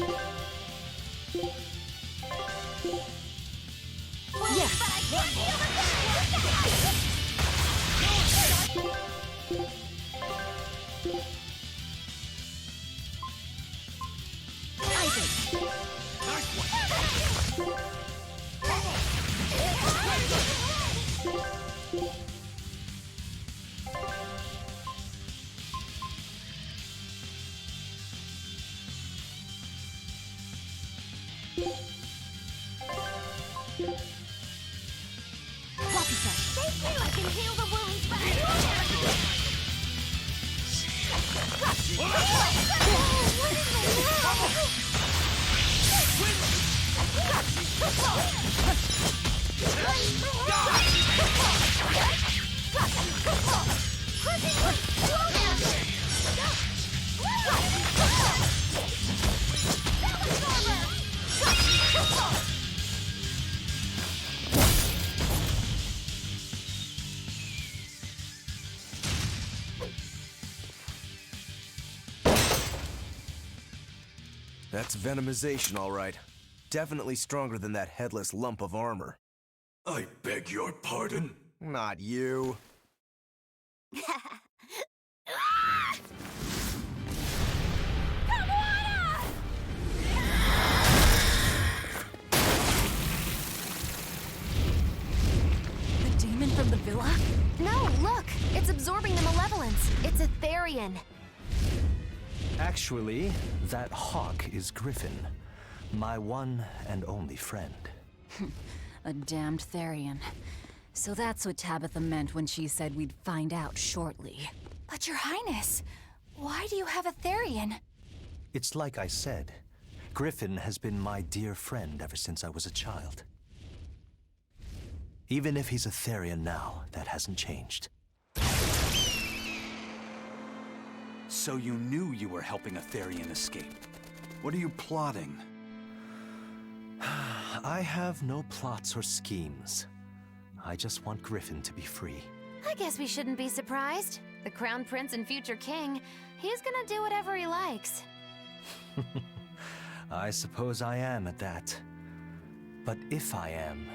Speaker 12: Thank you. I can heal the wounds, but
Speaker 9: That's venomization, all right. Definitely stronger than that headless lump of armor.
Speaker 11: I beg your pardon?
Speaker 9: Not you.
Speaker 5: The demon from the villa?
Speaker 18: No, look! It's absorbing the malevolence. It's a Therian.
Speaker 4: Actually, that hawk is Griffin, my one and only friend.
Speaker 6: A damned Therian. So that's what Tabitha meant when she said we'd find out shortly.
Speaker 5: But Your Highness, why do you have a Therian?
Speaker 4: It's like I said, Griffin has been my dear friend ever since I was a child. Even if he's a Therian now, that hasn't changed.
Speaker 2: So you knew you were helping a Therian escape. What are you plotting?
Speaker 4: I have no plots or schemes. I just want Griffin to be free.
Speaker 18: I guess we shouldn't be surprised. The Crown Prince and future king, he's gonna do whatever he likes.
Speaker 4: I suppose I am at that. But if I am,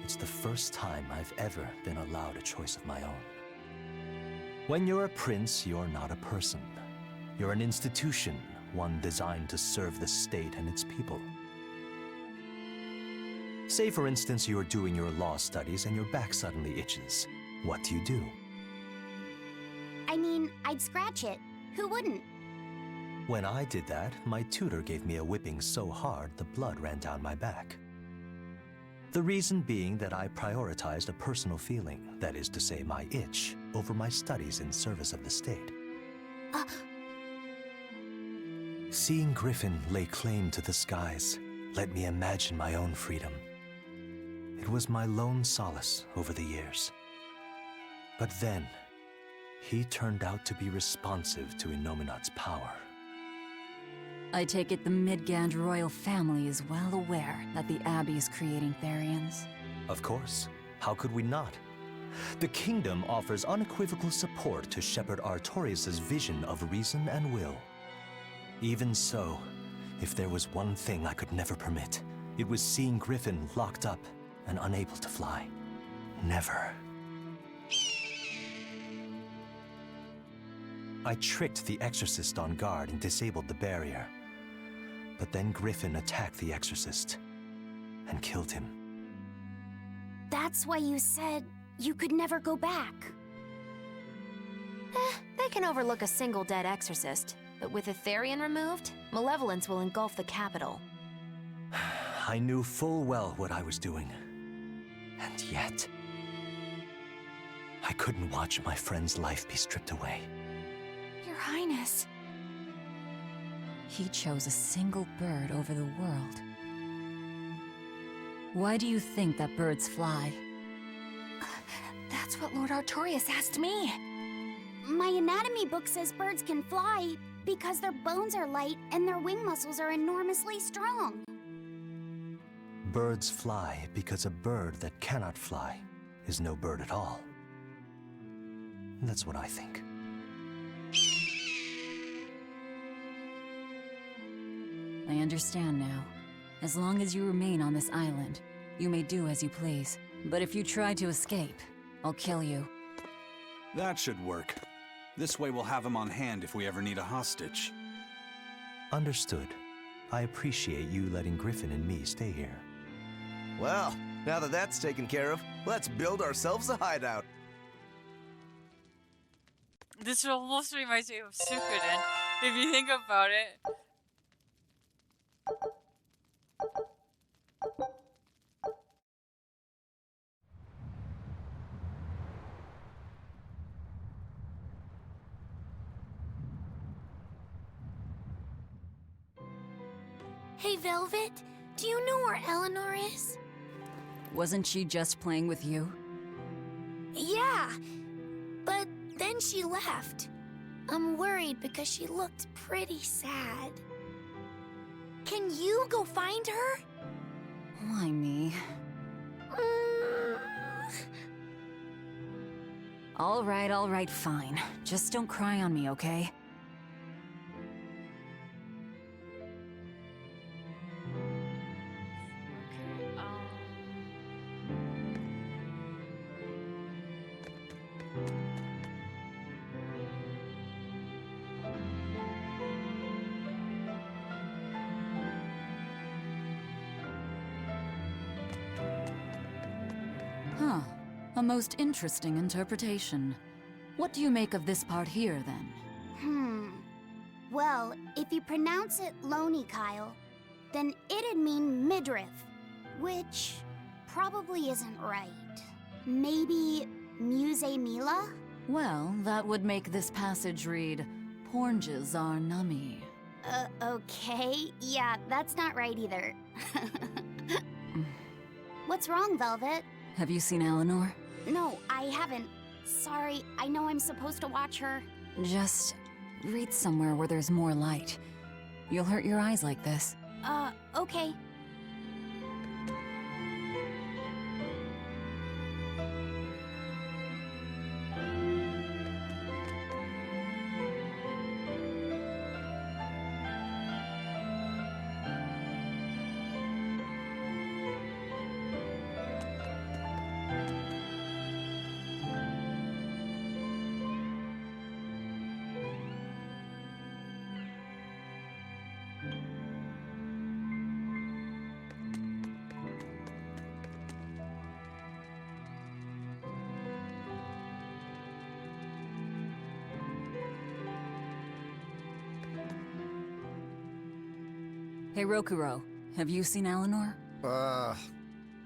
Speaker 4: it's the first time I've ever been allowed a choice of my own. When you're a prince, you're not a person. You're an institution, one designed to serve the state and its people. Say, for instance, you're doing your law studies and your back suddenly itches. What do?
Speaker 10: I mean, I'd scratch it. Who wouldn't?
Speaker 4: When I did that, my tutor gave me a whipping so hard the blood ran down my back. The reason being that I prioritized a personal feeling, that is to say my itch, over my studies in service of the state. Seeing Griffin lay claim to the skies let me imagine my own freedom. It was my lone solace over the years. But then, he turned out to be responsive to Innominat's power.
Speaker 6: I take it the Midgand royal family is well aware that the Abbey is creating Therians.
Speaker 4: Of course. How could we not? The kingdom offers unequivocal support to Shepherd Artorius' vision of reason and will. Even so, if there was one thing I could never permit, it was seeing Griffin locked up and unable to fly. Never. I tricked the Exorcist on guard and disabled the barrier. But then Griffin attacked the Exorcist and killed him.
Speaker 10: That's why you said you could never go back.
Speaker 18: They can overlook a single dead exorcist, but with a Therian removed, malevolence will engulf the capital.
Speaker 4: I knew full well what I was doing. And yet, I couldn't watch my friend's life be stripped away.
Speaker 5: Your Highness.
Speaker 6: He chose a single bird over the world. Why do you think that birds fly?
Speaker 5: That's what Lord Artorius asked me.
Speaker 12: My anatomy book says birds can fly because their bones are light and their wing muscles are enormously strong.
Speaker 4: Birds fly because a bird that cannot fly is no bird at all. That's what I think.
Speaker 6: I understand now. As long as you remain on this island, you may do as you please. But if you try to escape, I'll kill you.
Speaker 2: That should work. This way we'll have him on hand if we ever need a hostage.
Speaker 4: Understood. I appreciate you letting Griffin and me stay here.
Speaker 9: Well, now that that's taken care of, let's build ourselves a hideout.
Speaker 1: This almost reminds me of Suikoden, if you think about it.
Speaker 12: Hey, Velvet, do you know where Eleanor is?
Speaker 6: Wasn't she just playing with you?
Speaker 12: Yeah, but then she left. I'm worried because she looked pretty sad. Can you go find her?
Speaker 6: Why me? All right, fine. Just don't cry on me, okay? Huh. A most interesting interpretation. What do you make of this part here, then?
Speaker 12: Well, if you pronounce it Loney Kyle, then it'd mean midriff, which probably isn't right. Maybe Muse Mila?
Speaker 6: Well, that would make this passage read, Pornges are nummy.
Speaker 12: Okay. Yeah, that's not right either. What's wrong, Velvet?
Speaker 6: Have you seen Eleanor?
Speaker 12: No, I haven't. Sorry, I know I'm supposed to watch her.
Speaker 6: Just read somewhere where there's more light. You'll hurt your eyes like this.
Speaker 12: Okay.
Speaker 6: Hey, Rokuro, have you seen Eleanor?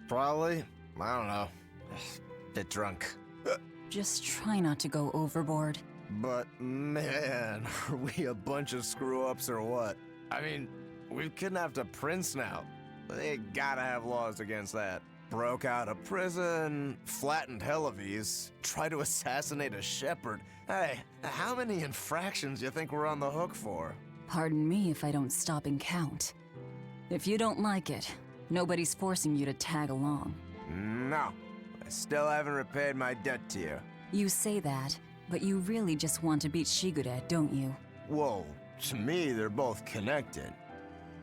Speaker 9: Probably. I don't know. Bit drunk.
Speaker 6: Just try not to go overboard.
Speaker 9: But man, are we a bunch of screw-ups or what? I mean, we've kidnapped a prince now. They gotta have laws against that. Broke out of prison, flattened Helavis, tried to assassinate a shepherd. Hey, how many infractions you think we're on the hook for?
Speaker 6: Pardon me if I don't stop and count. If you don't like it, nobody's forcing you to tag along.
Speaker 9: No, I still haven't repaid my debt to you.
Speaker 6: You say that, but you really just want to beat Shigure, don't you?
Speaker 9: Whoa, to me they're both connected.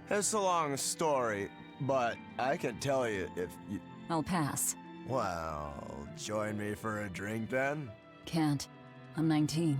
Speaker 9: It's a long story, but I can tell you if you...
Speaker 6: I'll pass.
Speaker 9: Well, join me for a drink then?
Speaker 6: Can't. I'm 19.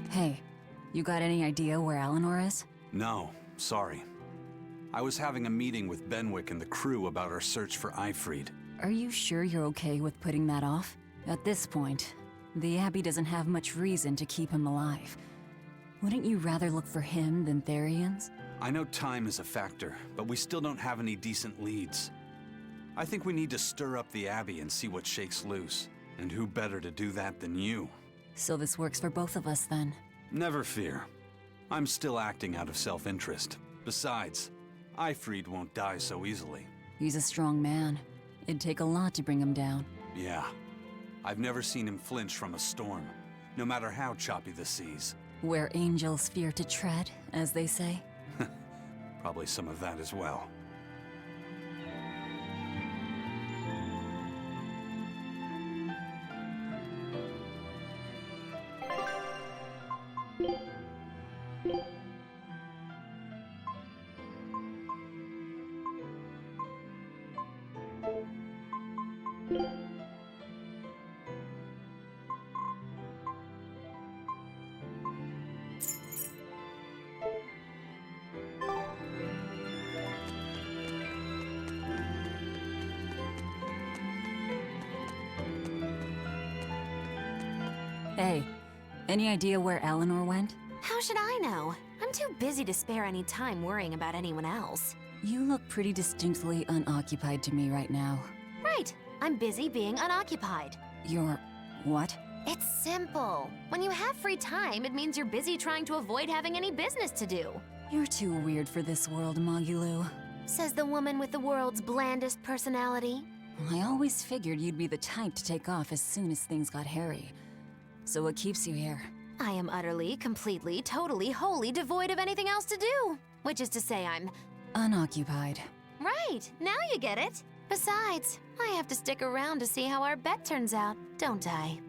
Speaker 6: Hey, you got any idea where Eleanor is?
Speaker 2: No, sorry. I was having a meeting with Benwick and the crew about our search for Ifrid.
Speaker 6: Are you sure you're okay with putting that off? At this point, the Abbey doesn't have much reason to keep him alive. Wouldn't you rather look for him than Therians?
Speaker 2: I know time is a factor, but we still don't have any decent leads. I think we need to stir up the Abbey and see what shakes loose. And who better to do that than you?
Speaker 6: So this works for both of us then?
Speaker 2: Never fear. I'm still acting out of self-interest. Besides, Ifrid won't die so easily.
Speaker 6: He's a strong man. It'd take a lot to bring him down.
Speaker 2: Yeah. I've never seen him flinch from a storm, no matter how choppy the seas.
Speaker 6: Where angels fear to tread, as they say.
Speaker 2: Probably some of that as well.
Speaker 6: Hey, any idea where Eleanor went?
Speaker 18: How should I know? I'm too busy to spare any time worrying about anyone else.
Speaker 6: You look pretty distinctly unoccupied to me right now.
Speaker 18: Right. I'm busy being unoccupied.
Speaker 6: You're... what?
Speaker 18: It's simple. When you have free time, it means you're busy trying to avoid having any business to do.
Speaker 6: You're too weird for this world, Magilou.
Speaker 18: Says the woman with the world's blandest personality.
Speaker 6: I always figured you'd be the type to take off as soon as things got hairy. So what keeps you here?
Speaker 18: I am utterly, completely, totally, wholly devoid of anything else to do. Which is to say I'm...
Speaker 6: unoccupied.
Speaker 18: Right, now you get it. Besides, I have to stick around to see how our bet turns out, don't I?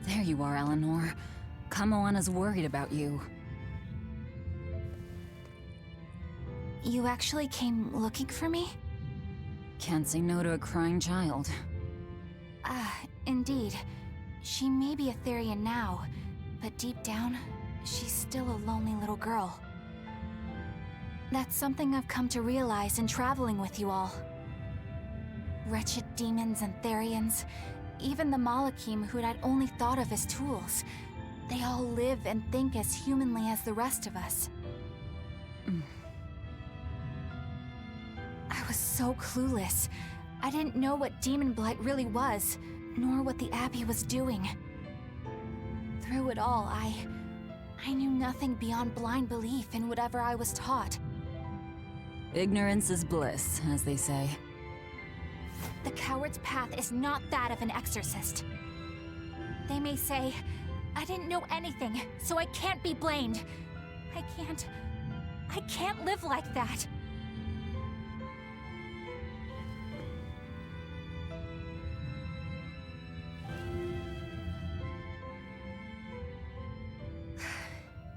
Speaker 6: There you are, Eleanor. Kamoana's worried about you.
Speaker 5: You actually came looking for me?
Speaker 6: Can't say no to a crying child.
Speaker 5: Indeed. She may be a Therian now, but deep down, she's still a lonely little girl. That's something I've come to realize in traveling with you all. Wretched demons and Therians, even the Malakim who'd I'd only thought of as tools, they all live and think as humanly as the rest of us. I was so clueless. I didn't know what Demon Blight really was, nor what the Abbey was doing. Through it all, I knew nothing beyond blind belief in whatever I was taught.
Speaker 6: Ignorance is bliss, as they say.
Speaker 5: The coward's path is not that of an exorcist. They may say, I didn't know anything, so I can't be blamed. I can't live like that.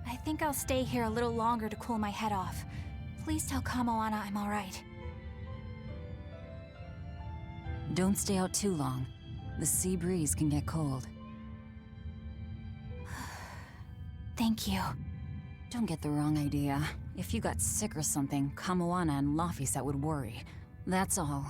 Speaker 5: I think I'll stay here a little longer to cool my head off. Please tell Kamoana I'm alright.
Speaker 6: Don't stay out too long. The sea breeze can get cold.
Speaker 5: Thank you.
Speaker 6: Don't get the wrong idea. If you got sick or something, Kamoana and Laphicet would worry. That's all.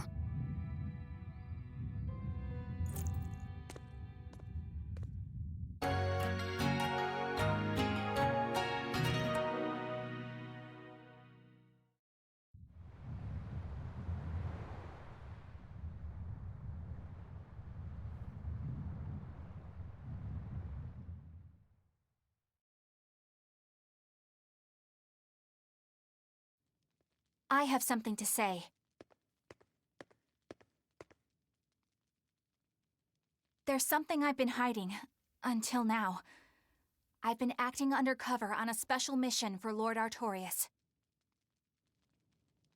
Speaker 5: I have something to say. There's something I've been hiding, until now. I've been acting undercover on a special mission for Lord Artorias.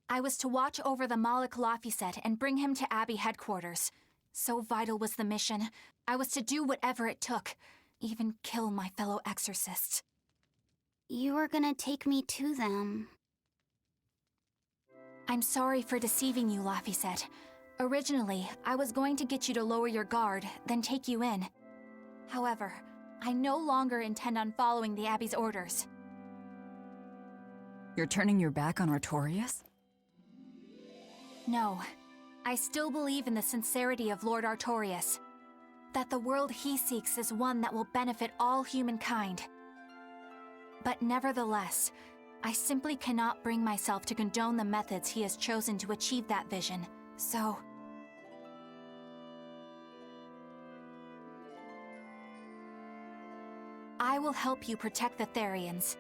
Speaker 5: I was to watch over the Malik Laphicet and bring him to Abbey headquarters. So vital was the mission, I was to do whatever it took, even kill my fellow exorcists.
Speaker 12: You were gonna take me to them.
Speaker 5: I'm sorry for deceiving you, Laphicet. Originally, I was going to get you to lower your guard, then take you in. However, I no longer intend on following the Abbey's orders.
Speaker 6: You're turning your back on Artorias?
Speaker 5: No. I still believe in the sincerity of Lord Artorias. That the world he seeks is one that will benefit all humankind. But nevertheless, I simply cannot bring myself to condone the methods he has chosen to achieve that vision, so... I will help you protect the Therians,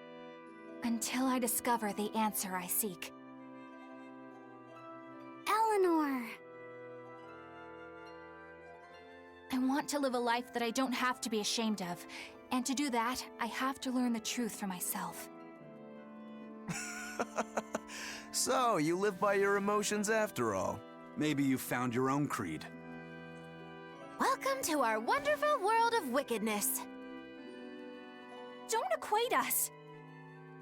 Speaker 5: until I discover the answer I seek.
Speaker 12: Eleanor!
Speaker 5: I want to live a life that I don't have to be ashamed of, and to do that, I have to learn the truth for myself.
Speaker 9: So, you live by your emotions after all.
Speaker 2: Maybe you found your own creed.
Speaker 18: Welcome to our wonderful world of wickedness.
Speaker 5: Don't equate us!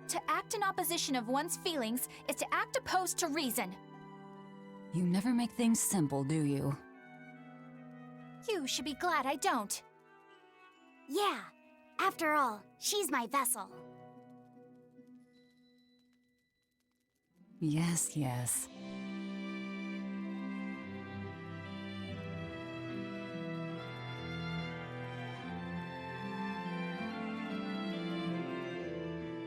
Speaker 5: To act in opposition of one's feelings is to act opposed to reason.
Speaker 6: You never make things simple, do you?
Speaker 5: You should be glad I don't.
Speaker 12: Yeah, after all, she's my vessel.
Speaker 6: Yes, yes.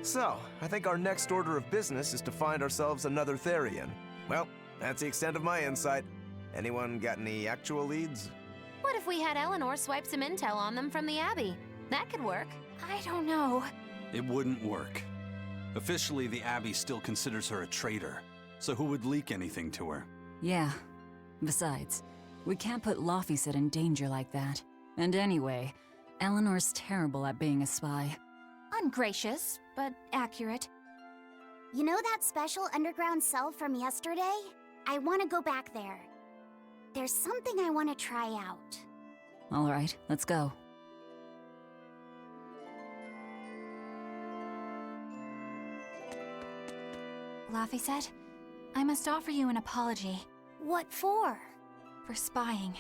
Speaker 9: So, I think our next order of business is to find ourselves another Therian. Well, that's the extent of my insight. Anyone got any actual leads?
Speaker 18: What if we had Eleanor swipe some intel on them from the Abbey? That could work.
Speaker 5: I don't know.
Speaker 2: It wouldn't work. Officially, the Abbey still considers her a traitor. So who would leak anything to her?
Speaker 6: Yeah. Besides, we can't put Laphicet in danger like that. And anyway, Eleanor's terrible at being a spy.
Speaker 5: Ungracious, but accurate.
Speaker 12: You know that special underground cell from yesterday? I want to go back there. There's something I want to try out.
Speaker 6: All right, let's go.
Speaker 5: Laphicet, I must offer you an apology.
Speaker 12: What for?
Speaker 5: For spying.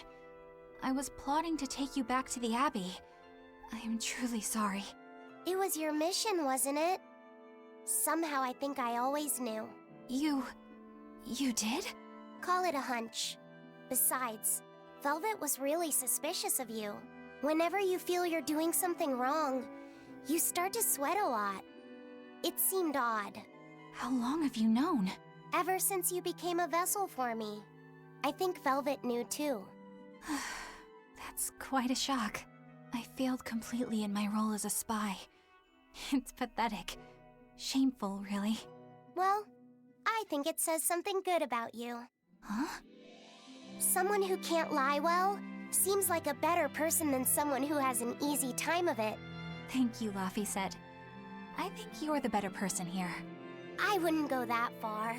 Speaker 5: I was plotting to take you back to the Abbey. I am truly sorry.
Speaker 12: It was your mission, wasn't it? Somehow I think I always knew.
Speaker 5: You did?
Speaker 12: Call it a hunch. Besides, Velvet was really suspicious of you. Whenever you feel you're doing something wrong, you start to sweat a lot. It seemed odd.
Speaker 5: How long have you known?
Speaker 12: Ever since you became a vessel for me. I think Velvet knew too.
Speaker 5: That's quite a shock. I failed completely in my role as a spy. It's pathetic. Shameful, really.
Speaker 12: Well, I think it says something good about you.
Speaker 5: Huh?
Speaker 12: Someone who can't lie well seems like a better person than someone who has an easy time of it.
Speaker 5: Thank you, Laphicet. I think you're the better person here.
Speaker 12: I wouldn't go that far.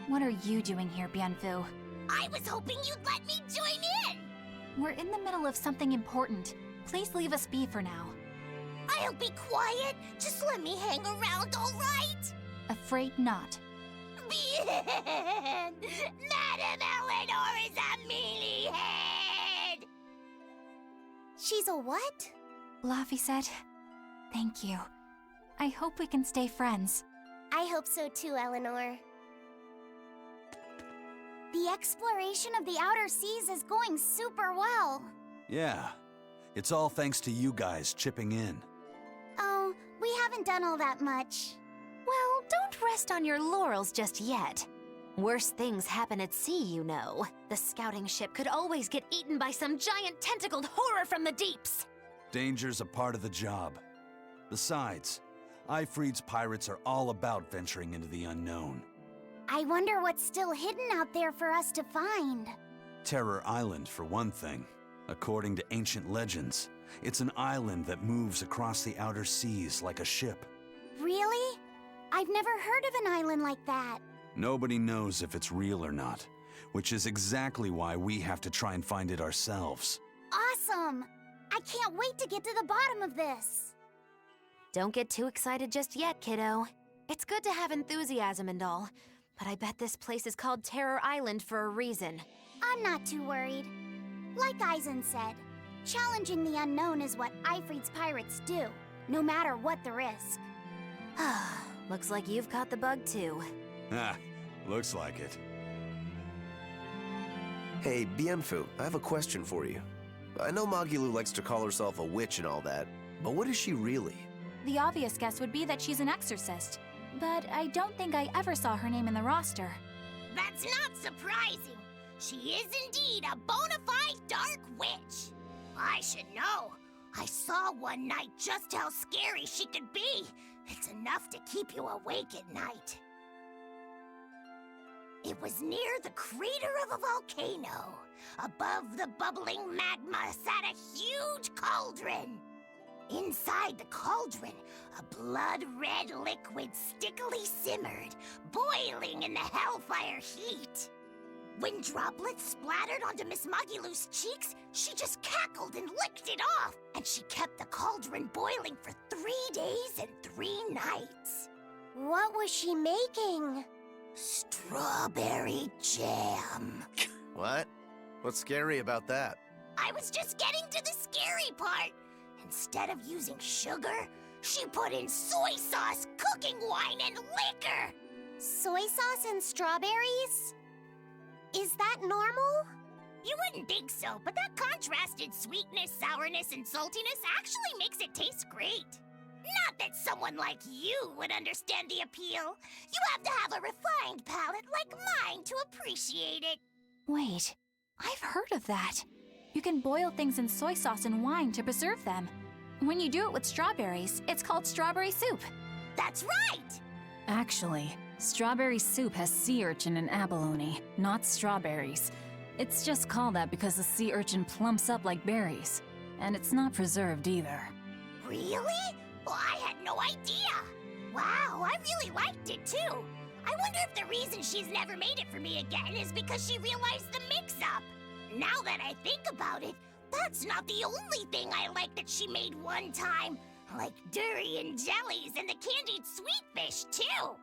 Speaker 5: What are you doing here, Bienfu?
Speaker 10: I was hoping you'd let me join in!
Speaker 5: We're in the middle of something important. Please leave us be for now.
Speaker 10: I'll be quiet. Just let me hang around, all right?
Speaker 5: Afraid not.
Speaker 10: Bien! Madame Eleanor is a mealyhead!
Speaker 12: She's a what?
Speaker 5: Laphicet, thank you. I hope we can stay friends.
Speaker 12: I hope so too, Eleanor. The exploration of the outer seas is going super well.
Speaker 2: Yeah, it's all thanks to you guys chipping in.
Speaker 12: Oh, we haven't done all that much.
Speaker 18: Well, don't rest on your laurels just yet. Worse things happen at sea, you know. The scouting ship could always get eaten by some giant tentacled horror from the deeps.
Speaker 2: Danger's a part of the job. Besides, Ifrid's pirates are all about venturing into the unknown.
Speaker 12: I wonder what's still hidden out there for us to find.
Speaker 2: Terror Island, for one thing. According to ancient legends, it's an island that moves across the outer seas like a ship.
Speaker 12: Really? I've never heard of an island like that.
Speaker 2: Nobody knows if it's real or not, which is exactly why we have to try and find it ourselves.
Speaker 12: Awesome! I can't wait to get to the bottom of this.
Speaker 18: Don't get too excited just yet, kiddo. It's good to have enthusiasm and all, but I bet this place is called Terror Island for a reason.
Speaker 12: I'm not too worried. Like Eisen said, challenging the unknown is what Ifrid's pirates do, no matter what the risk.
Speaker 18: Looks like you've caught the bug too.
Speaker 2: Ah, looks like it.
Speaker 9: Hey, Bienfu, I have a question for you. I know Magilu likes to call herself a witch and all that, but what is she really?
Speaker 5: The obvious guess would be that she's an exorcist, but I don't think I ever saw her name in the roster.
Speaker 10: That's not surprising. She is indeed a bona fide dark witch. I should know. I saw one night just how scary she could be. It's enough to keep you awake at night. It was near the crater of a volcano. Above the bubbling magma sat a huge cauldron. Inside the cauldron, a blood-red liquid stickily simmered, boiling in the hellfire heat. When droplets splattered onto Miss Magilu's cheeks, she just cackled and licked it off, and she kept the cauldron boiling for 3 days and 3 nights.
Speaker 12: What was she making?
Speaker 10: Strawberry jam.
Speaker 9: What? What's scary about that?
Speaker 10: I was just getting to the scary part. Instead of using sugar, she put in soy sauce, cooking wine, and liquor.
Speaker 12: Soy sauce and strawberries? Is that normal?
Speaker 10: You wouldn't think so, but that contrasted sweetness, sourness, and saltiness actually makes it taste great. Not that someone like you would understand the appeal. You have to have a refined palate like mine to appreciate it.
Speaker 5: Wait, I've heard of that. You can boil things in soy sauce and wine to preserve them. When you do it with strawberries, it's called strawberry soup.
Speaker 10: That's right!
Speaker 6: Actually, strawberry soup has sea urchin and abalone, not strawberries. It's just called that because the sea urchin plumps up like berries. And it's not preserved either.
Speaker 10: Really? Well, I had no idea. Wow, I really liked it too. I wonder if the reason she's never made it for me again is because she realized the mix-up. Now that I think about it, that's not the only thing I like that she made one time. Like durian jellies and the candied sweet fish, too.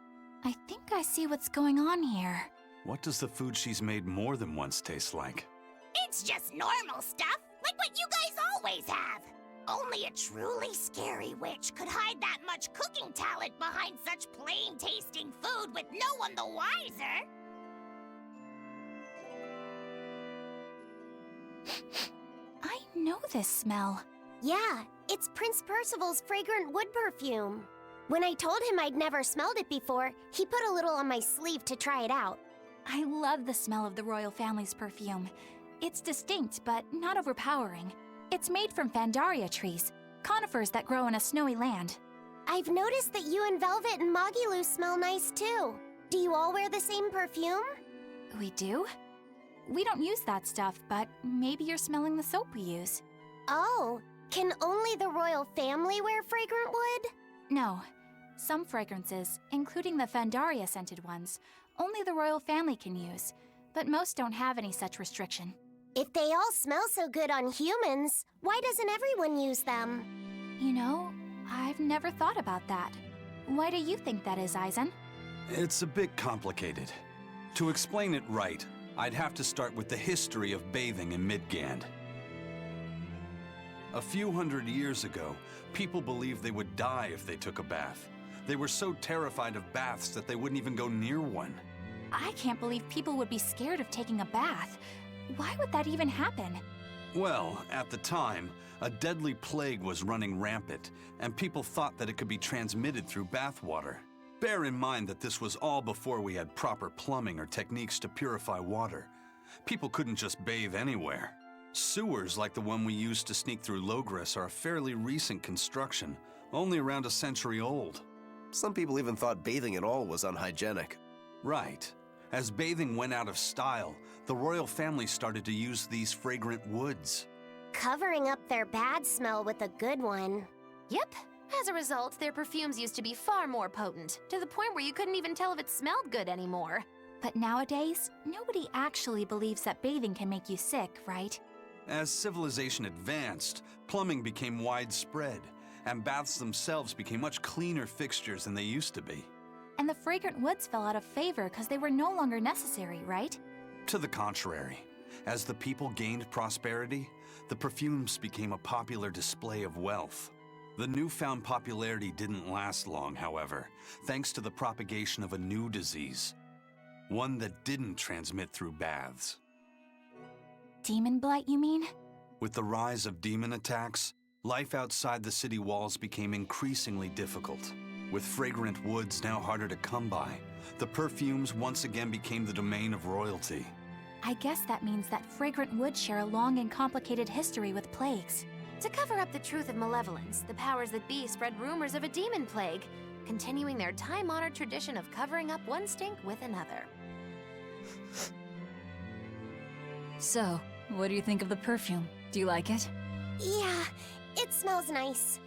Speaker 5: I think I see what's going on here.
Speaker 2: What does the food she's made more than once taste like?
Speaker 12: It's just normal stuff, like what you guys always have. Only a truly scary witch could hide that much cooking talent behind such plain-tasting food with no one the wiser.
Speaker 5: I know this smell.
Speaker 12: Yeah, it's Prince Percival's fragrant wood perfume. When I told him I'd never smelled it before, he put a little on my sleeve to try it out.
Speaker 5: I love the smell of the royal family's perfume. It's distinct, but not overpowering. It's made from Fandaria trees, conifers that grow in a snowy land.
Speaker 12: I've noticed that you and Velvet and Mogiloo smell nice too. Do you all wear the same perfume?
Speaker 5: We do? We don't use that stuff, but maybe you're smelling the soap we use.
Speaker 12: Oh, can only the royal family wear fragrant wood?
Speaker 5: No. Some fragrances, including the Fandaria scented ones, only the royal family can use, but most don't have any such restriction.
Speaker 12: If they all smell so good on humans, why doesn't everyone use them?
Speaker 5: You know, I've never thought about that. Why do you think that is, Eisen?
Speaker 2: It's a bit complicated. To explain it right, I'd have to start with the history of bathing in Midgand. A few hundred years ago, people believed they would die if they took a bath. They were so terrified of baths that they wouldn't even go near one.
Speaker 5: I can't believe people would be scared of taking a bath. Why would that even happen?
Speaker 2: Well, at the time, a deadly plague was running rampant, and people thought that it could be transmitted through bathwater. Bear in mind that this was all before we had proper plumbing or techniques to purify water. People couldn't just bathe anywhere. Sewers like the one we used to sneak through Logres are a fairly recent construction, only around a century old.
Speaker 9: Some people even thought bathing at all was unhygienic.
Speaker 2: Right. As bathing went out of style, the royal family started to use these fragrant woods.
Speaker 12: Covering up their bad smell with a good one.
Speaker 18: Yep. As a result, their perfumes used to be far more potent, to the point where you couldn't even tell if it smelled good anymore.
Speaker 5: But nowadays, nobody actually believes that bathing can make you sick, right?
Speaker 2: As civilization advanced, plumbing became widespread, and baths themselves became much cleaner fixtures than they used to be.
Speaker 5: And the fragrant woods fell out of favor because they were no longer necessary, right?
Speaker 2: To the contrary, as the people gained prosperity, the perfumes became a popular display of wealth. The newfound popularity didn't last long, however, thanks to the propagation of a new disease. One that didn't transmit through baths.
Speaker 5: Demon blight, you mean?
Speaker 2: With the rise of demon attacks, life outside the city walls became increasingly difficult. With fragrant woods now harder to come by, the perfumes once again became the domain of royalty.
Speaker 5: I guess that means that fragrant woods share a long and complicated history with plagues.
Speaker 18: To cover up the truth of malevolence, the powers that be spread rumors of a demon plague, continuing their time-honored tradition of covering up one stink with another.
Speaker 6: So, what do you think of the perfume? Do you like it?
Speaker 12: Yeah, it smells nice.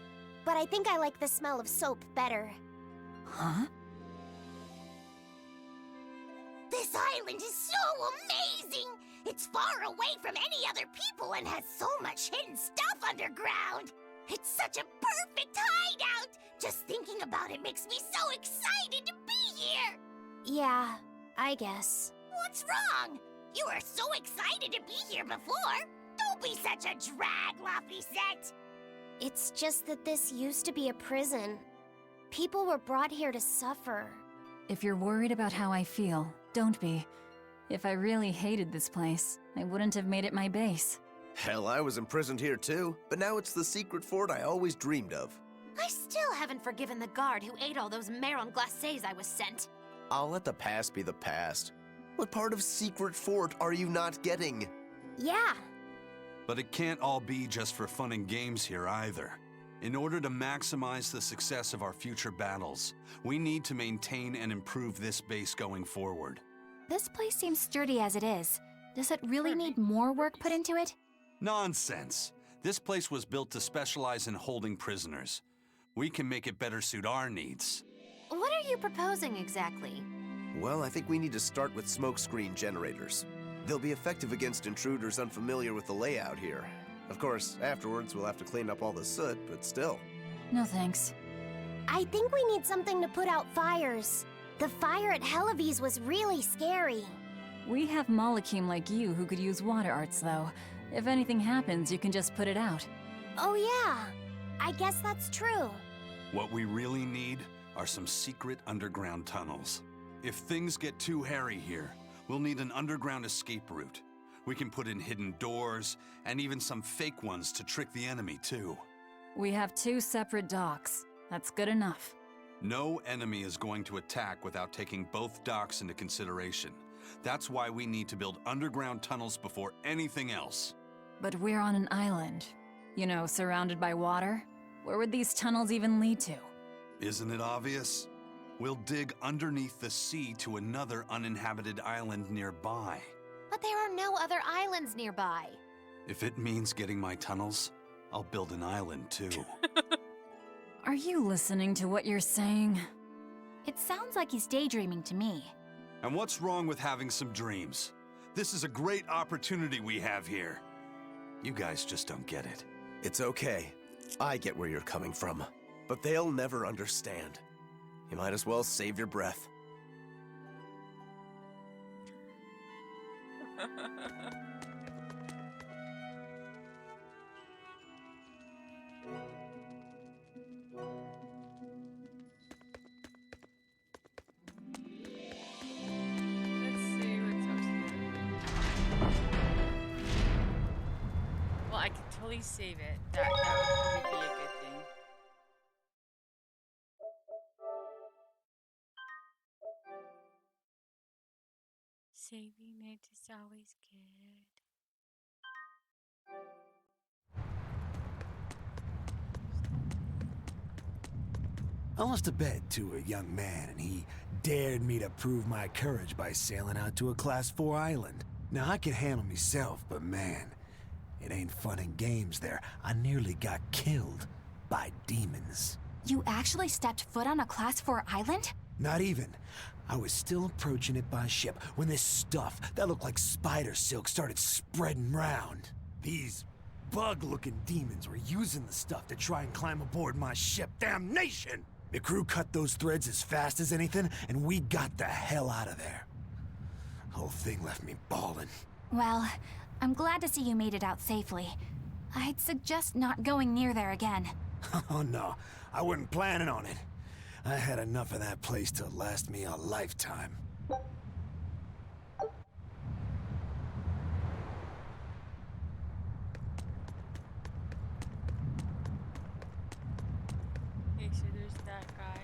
Speaker 12: But I think I like the smell of soap better.
Speaker 6: Huh?
Speaker 12: This island is so amazing! It's far away from any other people and has so much hidden stuff underground! It's such a perfect hideout! Just thinking about it makes me so excited to be here! Yeah, I guess. What's wrong? You were so excited to be here before! Don't be such a drag, Laphicet! It's just that this used to be a prison. People were brought here to suffer.
Speaker 6: If you're worried about how I feel, don't be. If I really hated this place, I wouldn't have made it my base.
Speaker 9: Hell, I was imprisoned here too, but now it's the secret fort I always dreamed of.
Speaker 18: I still haven't forgiven the guard who ate all those marron glacés I was sent.
Speaker 9: I'll let the past be the past. What part of Secret Fort are you not getting?
Speaker 12: Yeah.
Speaker 2: But it can't all be just for fun and games here either. In order to maximize the success of our future battles, we need to maintain and improve this base going forward.
Speaker 5: This place seems sturdy as it is. Does it really need more work put into it?
Speaker 2: Nonsense. This place was built to specialize in holding prisoners. We can make it better suit our needs.
Speaker 18: What are you proposing exactly?
Speaker 9: Well, I think we need to start with smokescreen generators. They'll be effective against intruders unfamiliar with the layout here. Of course, afterwards we'll have to clean up all the soot, but still.
Speaker 6: No thanks.
Speaker 12: I think we need something to put out fires. The fire at Helavis was really scary.
Speaker 6: We have Malakim like you who could use water arts, though. If anything happens, you can just put it out.
Speaker 12: Oh yeah, I guess that's true.
Speaker 2: What we really need are some secret underground tunnels. If things get too hairy here, we'll need an underground escape route. We can put in hidden doors, and even some fake ones to trick the enemy, too.
Speaker 6: We have 2 separate docks. That's good enough.
Speaker 2: No enemy is going to attack without taking both docks into consideration. That's why we need to build underground tunnels before anything else.
Speaker 6: But we're on an island. You know, surrounded by water. Where would these tunnels even lead to?
Speaker 2: Isn't it obvious? We'll dig underneath the sea to another uninhabited island nearby.
Speaker 18: But there are no other islands nearby.
Speaker 2: If it means getting my tunnels, I'll build an island too.
Speaker 6: Are you listening to what you're saying?
Speaker 5: It sounds like he's daydreaming to me.
Speaker 2: And what's wrong with having some dreams? This is a great opportunity we have here. You guys just don't get it.
Speaker 9: It's okay. I get where you're coming from. But they'll never understand. You might as well save your breath.
Speaker 1: Let's see what's up here. Well, I can totally save it. That would probably be a good thing. Saving it is always good.
Speaker 19: I lost a bet to a young man, and he dared me to prove my courage by sailing out to a Class 4 island. Now, I can handle myself, but man, it ain't fun and games there. I nearly got killed by demons.
Speaker 5: You actually stepped foot on a Class 4 island?
Speaker 19: Not even. I was still approaching it by ship when this stuff that looked like spider silk started spreading round. These bug-looking demons were using the stuff to try and climb aboard my ship. Damnation! The crew cut those threads as fast as anything, and we got the hell out of there. Whole thing left me bawling.
Speaker 5: Well, I'm glad to see you made it out safely. I'd suggest not going near there again.
Speaker 19: Oh no, I wasn't planning on it. I had enough of that place to last me a lifetime.
Speaker 1: Okay, so there's that guy.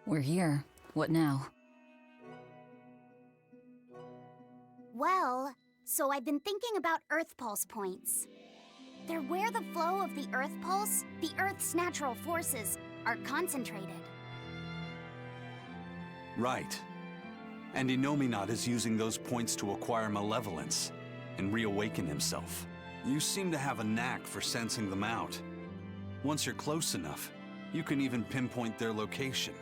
Speaker 6: We're here. What now?
Speaker 12: Well, so I've been thinking about Earth Pulse points. They're where the flow of the Earth Pulse, the Earth's natural forces, are concentrated.
Speaker 2: Right. And Innominat is using those points to acquire malevolence and reawaken himself. You seem to have a knack for sensing them out. Once you're close enough, you can even pinpoint their location.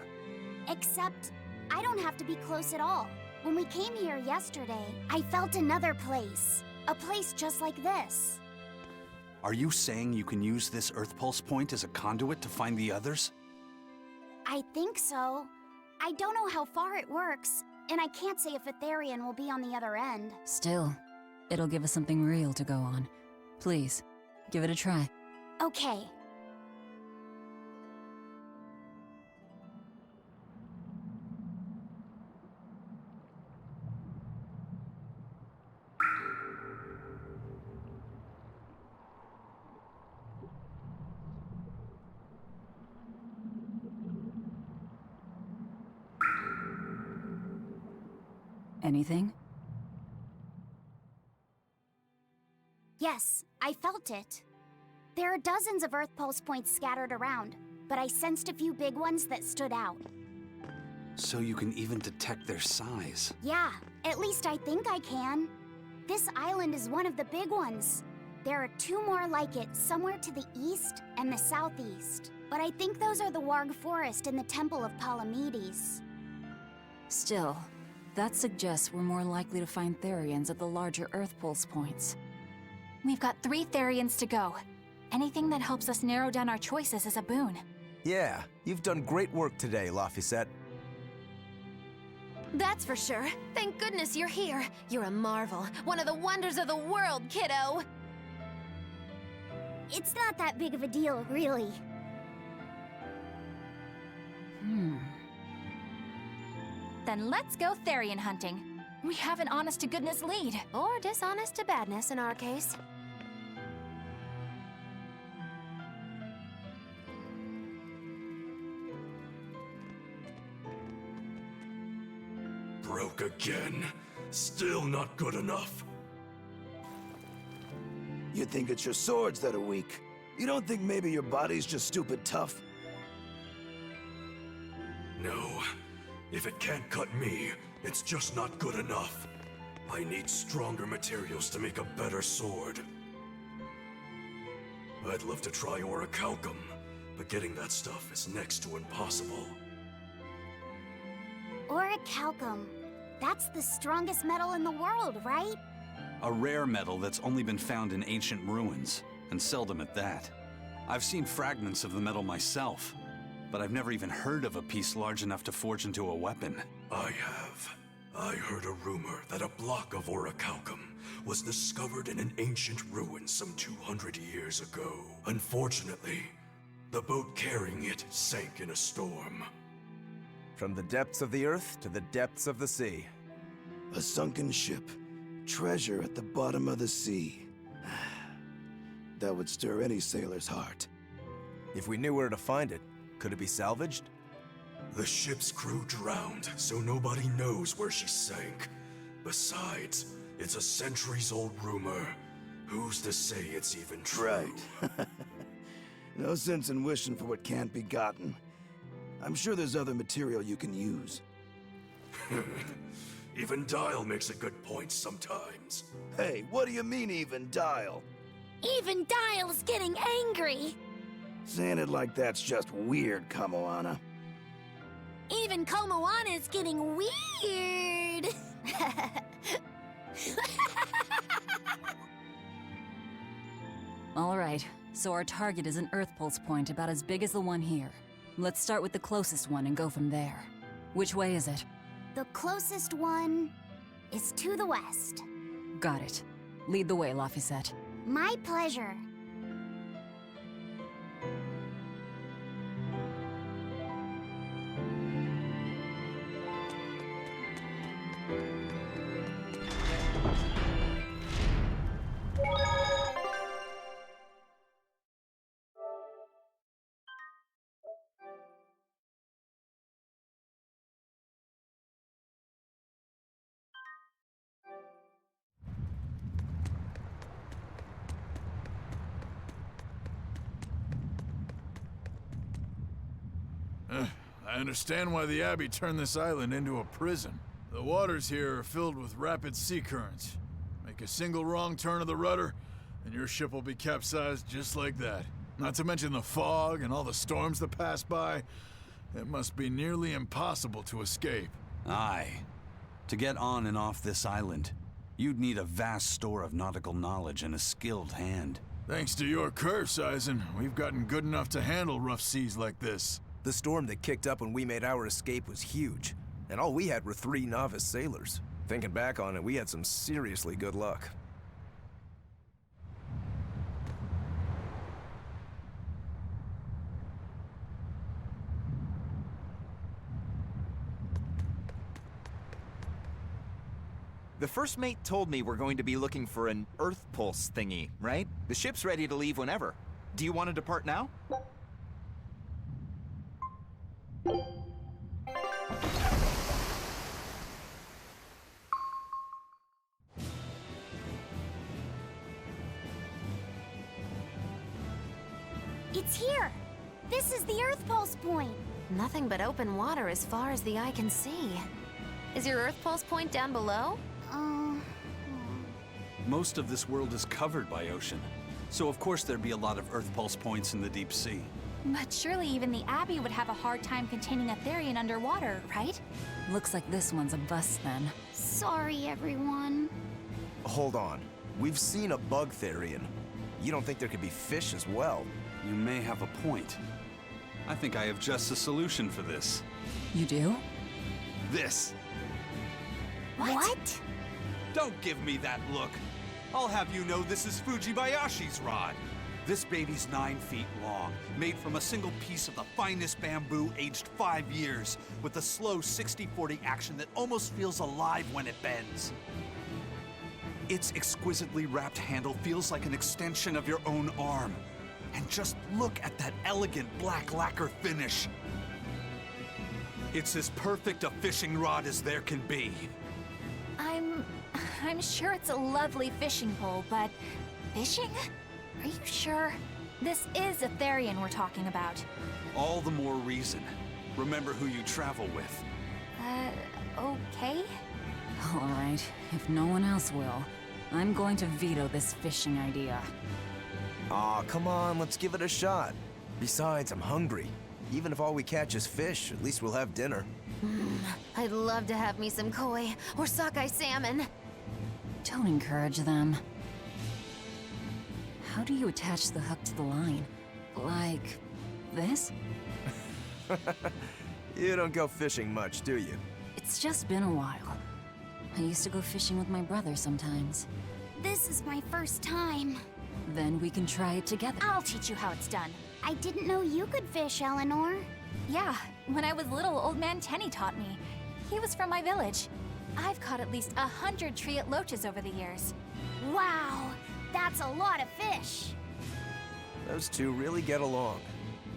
Speaker 12: Except, I don't have to be close at all. When we came here yesterday, I felt another place. A place just like this.
Speaker 2: Are you saying you can use this Earth Pulse point as a conduit to find the others?
Speaker 12: I think so. I don't know how far it works, and I can't say if Etherian will be on the other end.
Speaker 6: Still, it'll give us something real to go on. Please, give it a try.
Speaker 12: Okay.
Speaker 6: Anything?
Speaker 12: Yes, I felt it. There are dozens of Earth Pulse points scattered around, but I sensed a few big ones that stood out.
Speaker 2: So you can even detect their size.
Speaker 12: Yeah, at least I think I can. This island is one of the big ones. There are two more like it somewhere to the east and the southeast. But I think those are the Warg Forest and the Temple of Palamedes.
Speaker 6: Still, that suggests we're more likely to find Therians at the larger Earth Pulse points.
Speaker 5: We've got 3 Therians to go. Anything that helps us narrow down our choices is a boon.
Speaker 9: Yeah, you've done great work today, Laphicet.
Speaker 18: That's for sure. Thank goodness you're here. You're a marvel. One of the wonders of the world, kiddo.
Speaker 12: It's not that big of a deal, really.
Speaker 5: Then let's go Therian hunting. We have an honest-to-goodness lead.
Speaker 18: Or dishonest-to-badness in our case.
Speaker 13: Broke again. Still not good enough.
Speaker 20: You think it's your swords that are weak? You don't think maybe your body's just stupid tough?
Speaker 13: No. If it can't cut me, it's just not good enough. I need stronger materials to make a better sword. I'd love to try orichalcum, but getting that stuff is next to impossible.
Speaker 12: Orichalcum. That's the strongest metal in the world, right?
Speaker 2: A rare metal that's only been found in ancient ruins, and seldom at that. I've seen fragments of the metal myself, but I've never even heard of a piece large enough to forge into a weapon.
Speaker 13: I have. I heard a rumor that a block of orichalcum was discovered in an ancient ruin some 200 years ago. Unfortunately, the boat carrying it sank in a storm.
Speaker 9: From the depths of the earth to the depths of the sea.
Speaker 20: A sunken ship. Treasure at the bottom of the sea. That would stir any sailor's heart.
Speaker 9: If we knew where to find it, could it be salvaged?
Speaker 13: The ship's crew drowned, so nobody knows where she sank. Besides, it's a centuries-old rumor. Who's to say it's even true?
Speaker 20: Right. No sense in wishing for what can't be gotten. I'm sure there's other material you can use.
Speaker 13: Even Dial makes a good point sometimes.
Speaker 20: Hey, what do you mean, even Dial?
Speaker 12: Even Dial's getting angry!
Speaker 20: Saying it like that's just weird, Kamoana.
Speaker 12: Even Komoana's getting weird!
Speaker 6: Alright, so our target is an Earth Pulse point about as big as the one here. Let's start with the closest one and go from there. Which way is it?
Speaker 12: The closest one is to the west.
Speaker 6: Got it. Lead the way, Laphicet.
Speaker 12: My pleasure.
Speaker 21: I understand why the Abbey turned this island into a prison. The waters here are filled with rapid sea currents. Make a single wrong turn of the rudder, and your ship will be capsized just like that. Not to mention the fog and all the storms that pass by. It must be nearly impossible to escape.
Speaker 2: Aye. To get on and off this island, you'd need a vast store of nautical knowledge and a skilled hand.
Speaker 21: Thanks to your curse, Eisen, we've gotten good enough to handle rough seas like this.
Speaker 9: The storm that kicked up when we made our escape was huge, and all we had were 3 novice sailors. Thinking back on it, we had some seriously good luck.
Speaker 15: The first mate told me we're going to be looking for an Earth Pulse thingy, right? The ship's ready to leave whenever. Do you want to depart now?
Speaker 12: It's here! This is the Earth Pulse point!
Speaker 18: Nothing but open water as far as the eye can see. Is your Earth Pulse point down below?
Speaker 2: Most of this world is covered by ocean, so of course there'd be a lot of Earth Pulse points in the deep sea.
Speaker 5: But surely even the Abbey would have a hard time containing a Therian underwater, right?
Speaker 6: Looks like this one's a bust then.
Speaker 12: Sorry, everyone.
Speaker 9: Hold on. We've seen a bug Therian. You don't think there could be fish as well?
Speaker 2: You may have a point. I think I have just a solution for this.
Speaker 6: You do?
Speaker 2: This.
Speaker 12: What?
Speaker 2: Don't give me that look. I'll have you know this is Fujibayashi's rod. This baby's 9 feet long, made from a single piece of the finest bamboo aged 5 years, with a slow 60-40 action that almost feels alive when it bends. Its exquisitely wrapped handle feels like an extension of your own arm. And just look at that elegant black lacquer finish. It's as perfect a fishing rod as there can be.
Speaker 5: I'm sure it's a lovely fishing pole, but fishing? Are you sure? This is a Therian we're talking about.
Speaker 2: All the more reason. Remember who you travel with.
Speaker 5: Okay?
Speaker 6: All right, if no one else will, I'm going to veto this fishing idea.
Speaker 9: Aw, come on, let's give it a shot. Besides, I'm hungry. Even if all we catch is fish, at least we'll have dinner.
Speaker 18: I'd love to have me some koi or sockeye salmon.
Speaker 6: Don't encourage them. How do you attach the hook to the line? Like this?
Speaker 9: You don't go fishing much, do you?
Speaker 6: It's just been a while. I used to go fishing with my brother sometimes.
Speaker 12: This is my first time.
Speaker 6: Then we can try it together.
Speaker 5: I'll teach you how it's done.
Speaker 12: I didn't know you could fish, Eleanor.
Speaker 5: Yeah, when I was little, Old Man Tenny taught me. He was from my village. I've caught at least 100 triot loaches over the years.
Speaker 12: Wow, that's a lot of fish.
Speaker 9: Those two really get along.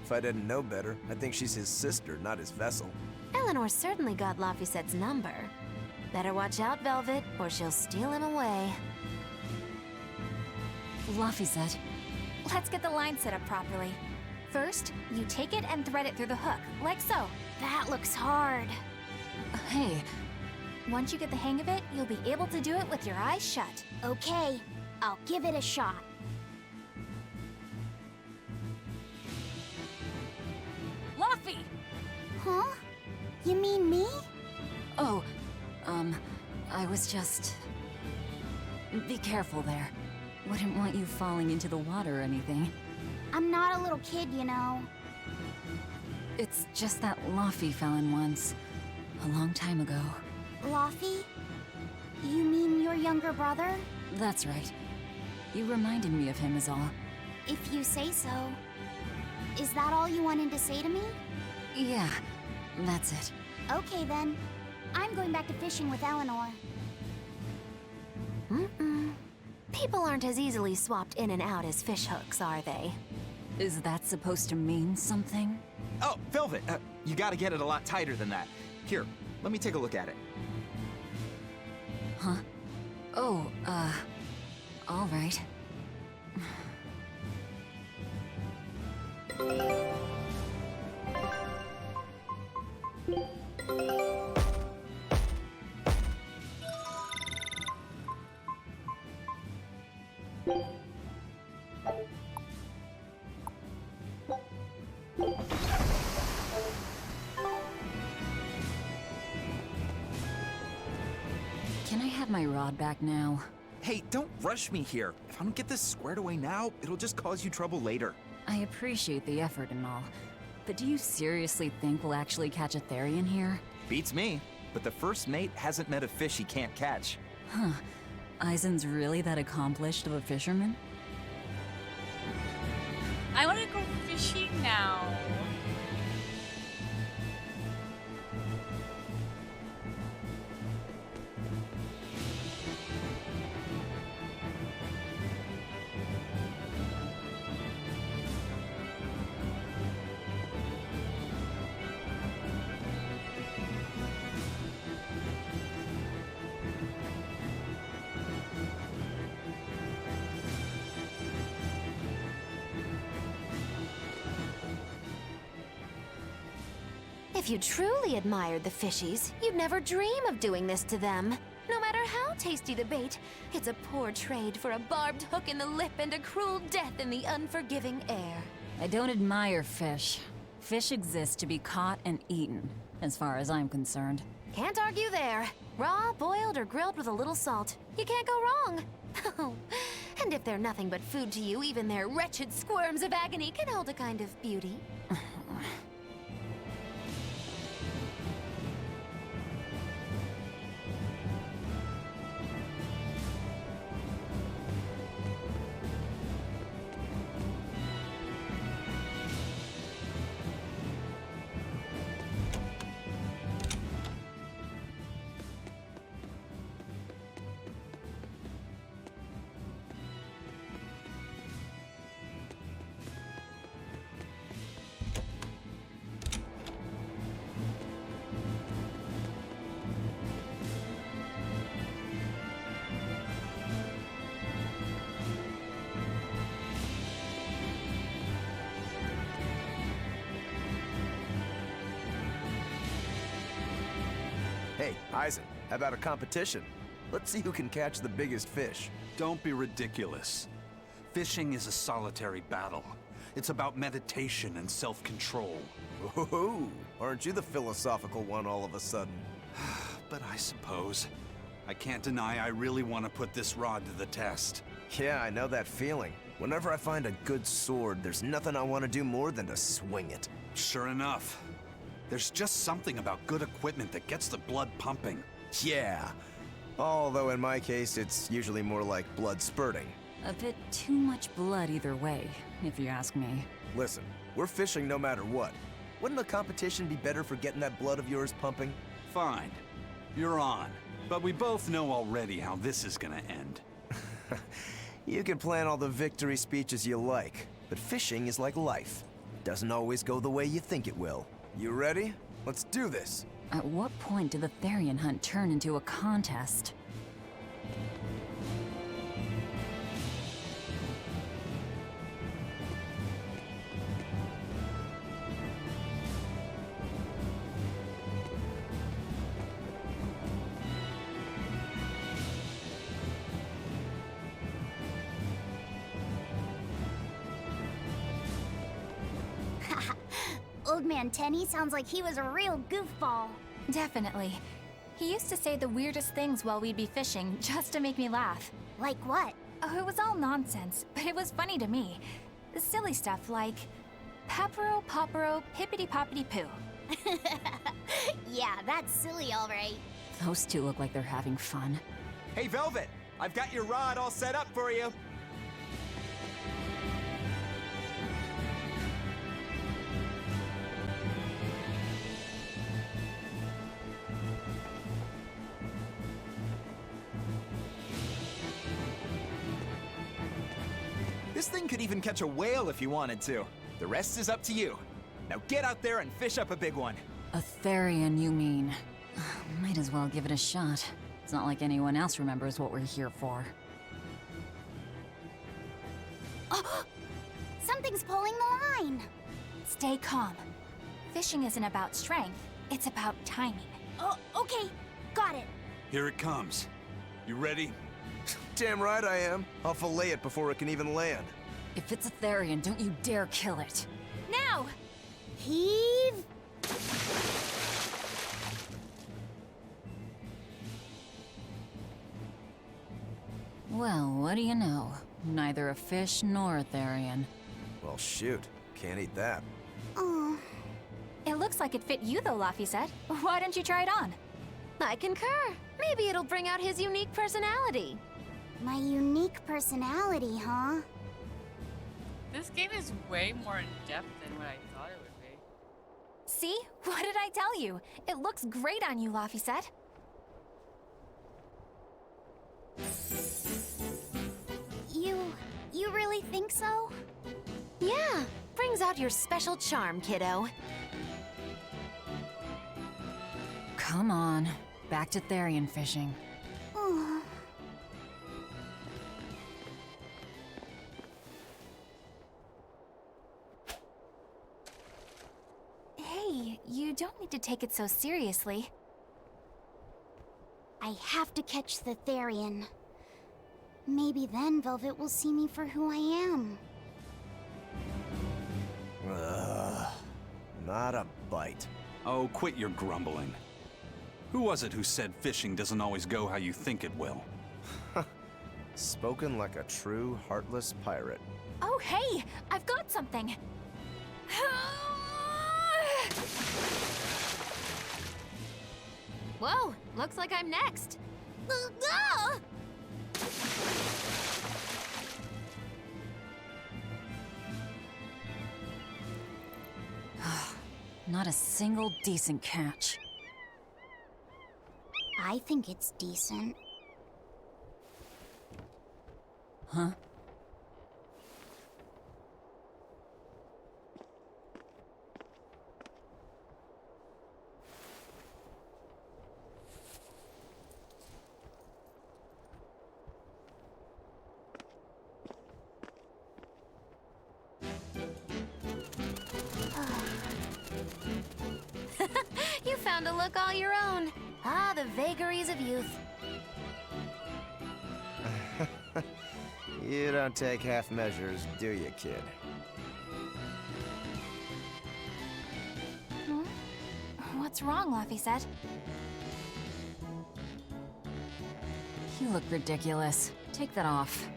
Speaker 9: If I didn't know better, I'd think she's his sister, not his vessel.
Speaker 18: Eleanor certainly got Laphicette's number. Better watch out, Velvet, or she'll steal him away.
Speaker 6: Laphicette.
Speaker 5: Let's get the line set up properly. First, you take it and thread it through the hook, like so.
Speaker 12: That looks hard.
Speaker 6: Hey.
Speaker 5: Once you get the hang of it, you'll be able to do it with your eyes shut.
Speaker 12: Okay, I'll give it a shot.
Speaker 5: Laffy!
Speaker 12: Huh? You mean me?
Speaker 6: Oh, I was just... Be careful there. Wouldn't want you falling into the water or anything.
Speaker 12: I'm not a little kid, you know.
Speaker 6: It's just that Laffy fell in once. A long time ago.
Speaker 12: Laffy? You mean your younger brother?
Speaker 6: That's right. You reminded me of him is all.
Speaker 12: If you say so. Is that all you wanted to say to me?
Speaker 6: Yeah, that's it.
Speaker 12: Okay then. I'm going back to fishing with Eleanor.
Speaker 18: People aren't as easily swapped in and out as fish hooks, are they?
Speaker 6: Is that supposed to mean something?
Speaker 15: Oh, Velvet, you gotta get it a lot tighter than that. Here, let me take a look at it.
Speaker 6: Huh? Oh, all right. Can I have my rod back now?
Speaker 15: Hey, don't rush me here. If I don't get this squared away now, it'll just cause you trouble later.
Speaker 6: I appreciate the effort and all, but do you seriously think we'll actually catch a Therian here?
Speaker 15: Beats me, but the first mate hasn't met a fish he can't catch.
Speaker 6: Huh. Eisen's really that accomplished of a fisherman?
Speaker 1: I want to go fishing now.
Speaker 18: If you truly admired the fishies, you'd never dream of doing this to them. No matter how tasty the bait, it's a poor trade for a barbed hook in the lip and a cruel death in the unforgiving air.
Speaker 6: I don't admire fish. Fish exist to be caught and eaten, as far as I'm concerned.
Speaker 18: Can't argue there. Raw, boiled, or grilled with a little salt. You can't go wrong. Oh, and if they're nothing but food to you, even their wretched squirms of agony can hold a kind of beauty.
Speaker 9: Hey, Eisen, how about a competition? Let's see who can catch the biggest fish.
Speaker 2: Don't be ridiculous. Fishing is a solitary battle. It's about meditation and self-control.
Speaker 9: Ooh, aren't you the philosophical one all of a sudden?
Speaker 2: But I suppose. I can't deny I really want to put this rod to the test.
Speaker 9: Yeah, I know that feeling. Whenever I find a good sword, there's nothing I want to do more than to swing it.
Speaker 2: Sure enough. There's just something about good equipment that gets the blood pumping.
Speaker 9: Yeah. Although in my case, it's usually more like blood spurting.
Speaker 6: A bit too much blood either way, if you ask me.
Speaker 9: Listen, we're fishing no matter what. Wouldn't a competition be better for getting that blood of yours pumping?
Speaker 2: Fine. You're on. But we both know already how this is gonna end.
Speaker 9: You can plan all the victory speeches you like, but fishing is like life. It doesn't always go the way you think it will. You ready? Let's do this.
Speaker 6: At what point did the Therian hunt turn into a contest?
Speaker 12: Old Man Tenny sounds like he was a real goofball.
Speaker 5: Definitely. He used to say the weirdest things while we'd be fishing, just to make me laugh.
Speaker 12: Like what?
Speaker 5: Oh, it was all nonsense, but it was funny to me. The silly stuff like, Papero, Popero, Pippity-Poppity-Poo.
Speaker 12: Yeah, that's silly, all right.
Speaker 6: Those two look like they're having fun.
Speaker 15: Hey, Velvet! I've got your rod all set up for you. This thing could even catch a whale if you wanted to. The rest is up to you. Now get out there and fish up a big one.
Speaker 6: A Therian, you mean? Might as well give it a shot. It's not like anyone else remembers what we're here for.
Speaker 12: Oh, something's pulling the line.
Speaker 5: Stay calm. Fishing isn't about strength, it's about timing.
Speaker 12: Oh, okay. Got it.
Speaker 2: Here it comes. You ready?
Speaker 9: Damn right I am. I'll fillet it before it can even land.
Speaker 6: If it's a Therian, don't you dare kill it.
Speaker 5: Now!
Speaker 12: Heave!
Speaker 6: Well, what do you know? Neither a fish nor a Therian.
Speaker 9: Well, shoot. Can't eat that.
Speaker 5: Oh. It looks like it fit you though, Laphicet. Why don't you try it on?
Speaker 18: I concur. Maybe it'll bring out his unique personality.
Speaker 12: My unique personality, huh?
Speaker 1: This game is way more in depth than what I thought it would be.
Speaker 5: See? What did I tell you? It looks great on you, Laphicet.
Speaker 12: You really think so?
Speaker 18: Yeah, brings out your special charm, kiddo.
Speaker 6: Come on, back to Therian fishing.
Speaker 12: Oh.
Speaker 5: Hey, you don't need to take it so seriously.
Speaker 12: I have to catch the Therian. Maybe then Velvet will see me for who I am.
Speaker 9: Not a bite.
Speaker 2: Oh, quit your grumbling. Who was it who said fishing doesn't always go how you think it will?
Speaker 9: Spoken like a true, heartless pirate.
Speaker 5: Oh, hey! I've got something!
Speaker 18: Whoa, looks like I'm next.
Speaker 6: Not a single decent catch.
Speaker 12: I think it's decent.
Speaker 6: Huh?
Speaker 18: You found a look all your own. Ah, the vagaries of youth.
Speaker 9: You don't take half measures, do you, kid?
Speaker 5: What's wrong, Laphicet?
Speaker 6: You look ridiculous. Take that off.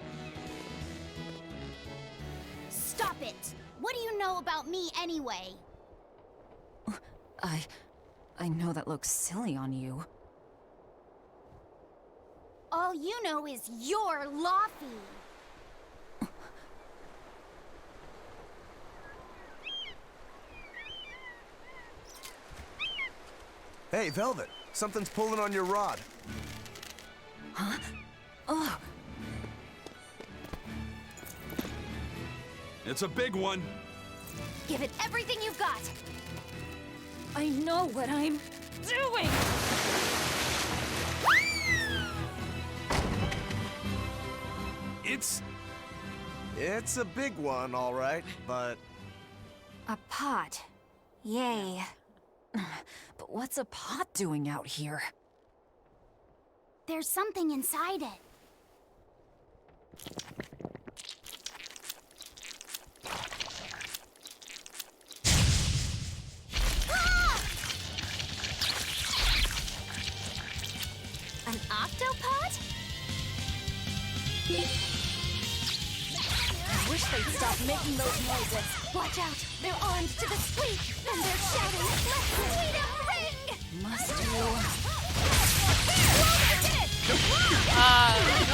Speaker 12: Stop it! What do you know about me anyway?
Speaker 6: I know that looks silly on you.
Speaker 12: All you know is you're Laffy.
Speaker 9: Hey, Velvet! Something's pulling on your rod.
Speaker 6: Huh? Oh!
Speaker 2: It's a big one!
Speaker 5: Give it everything you've got!
Speaker 6: I know what I'm doing!
Speaker 9: It's a big one, all right, but...
Speaker 5: A pot. Yay.
Speaker 6: But what's a pot doing out here?
Speaker 12: There's something inside it.
Speaker 18: An octopod?
Speaker 5: I wish they'd stop making those noises. Watch out! They're armed to the squeak, and they're shouting, "Let's freedom ring!"
Speaker 6: Must you?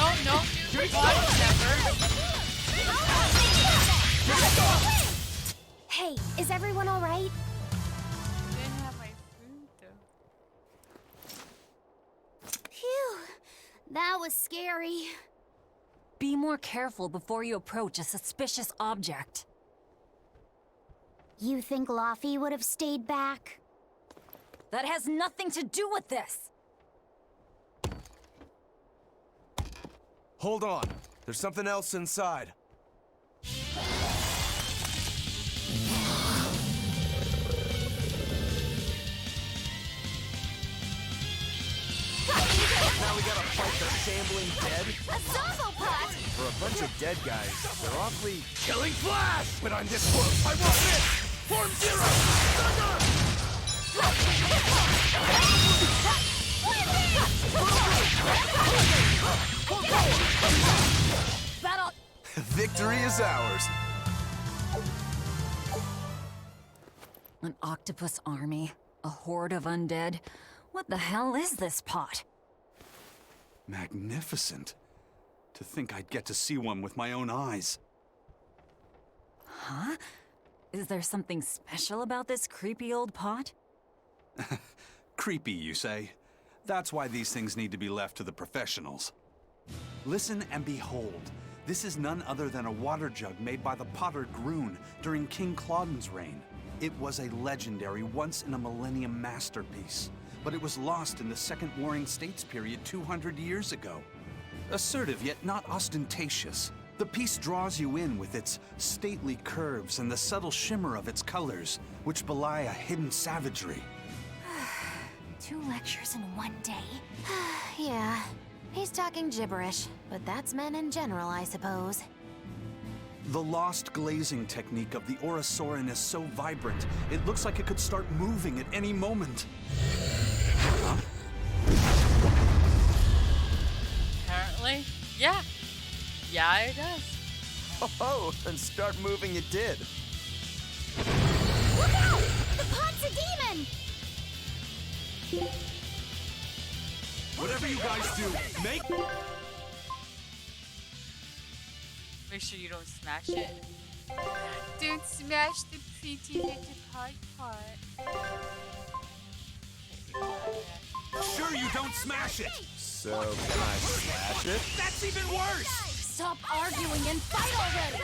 Speaker 1: No, never.
Speaker 12: Hey, is everyone all right?
Speaker 1: Didn't have my food though.
Speaker 12: Phew, that was scary.
Speaker 6: Be more careful before you approach a suspicious object.
Speaker 12: You think Laffy would have stayed back?
Speaker 6: That has nothing to do with this!
Speaker 9: Hold on. There's something else inside. Now we gotta fight the shambling dead?
Speaker 18: A Zombopod!
Speaker 9: For a bunch of dead guys, they're awfully...
Speaker 17: Killing Flash! But on this one, I won't miss! Form Zero! Thunder!
Speaker 9: victory is ours.
Speaker 6: An octopus army? A horde of undead? What the hell is this pot?
Speaker 2: Magnificent. To think I'd get to see one with my own eyes.
Speaker 6: Huh? Is there something special about this creepy old pot?
Speaker 2: Creepy, you say? That's why these things need to be left to the professionals. Listen and behold. This is none other than a water jug made by the potter Groon during King Clauden's reign. It was a legendary, once-in-a-millennium masterpiece, but it was lost in the Second Warring States period 200 years ago. Assertive yet not ostentatious, the piece draws you in with its stately curves and the subtle shimmer of its colors, which belie a hidden savagery.
Speaker 18: 2 lectures in one day? Yeah, he's talking gibberish, but that's men in general, I suppose.
Speaker 2: The lost glazing technique of the Orosaurin is so vibrant, it looks like it could start moving at any moment. Huh?
Speaker 1: Apparently, yeah. Yeah, it does.
Speaker 15: Oh, and start moving it did.
Speaker 10: Look out! The pot's a demon!
Speaker 2: Whatever you guys do, make
Speaker 1: sure you don't smash it. Don't smash the pretty little pot.
Speaker 2: Sure you don't smash it!
Speaker 9: So, can I smash it?
Speaker 2: That's even worse!
Speaker 10: Stop arguing and fight already!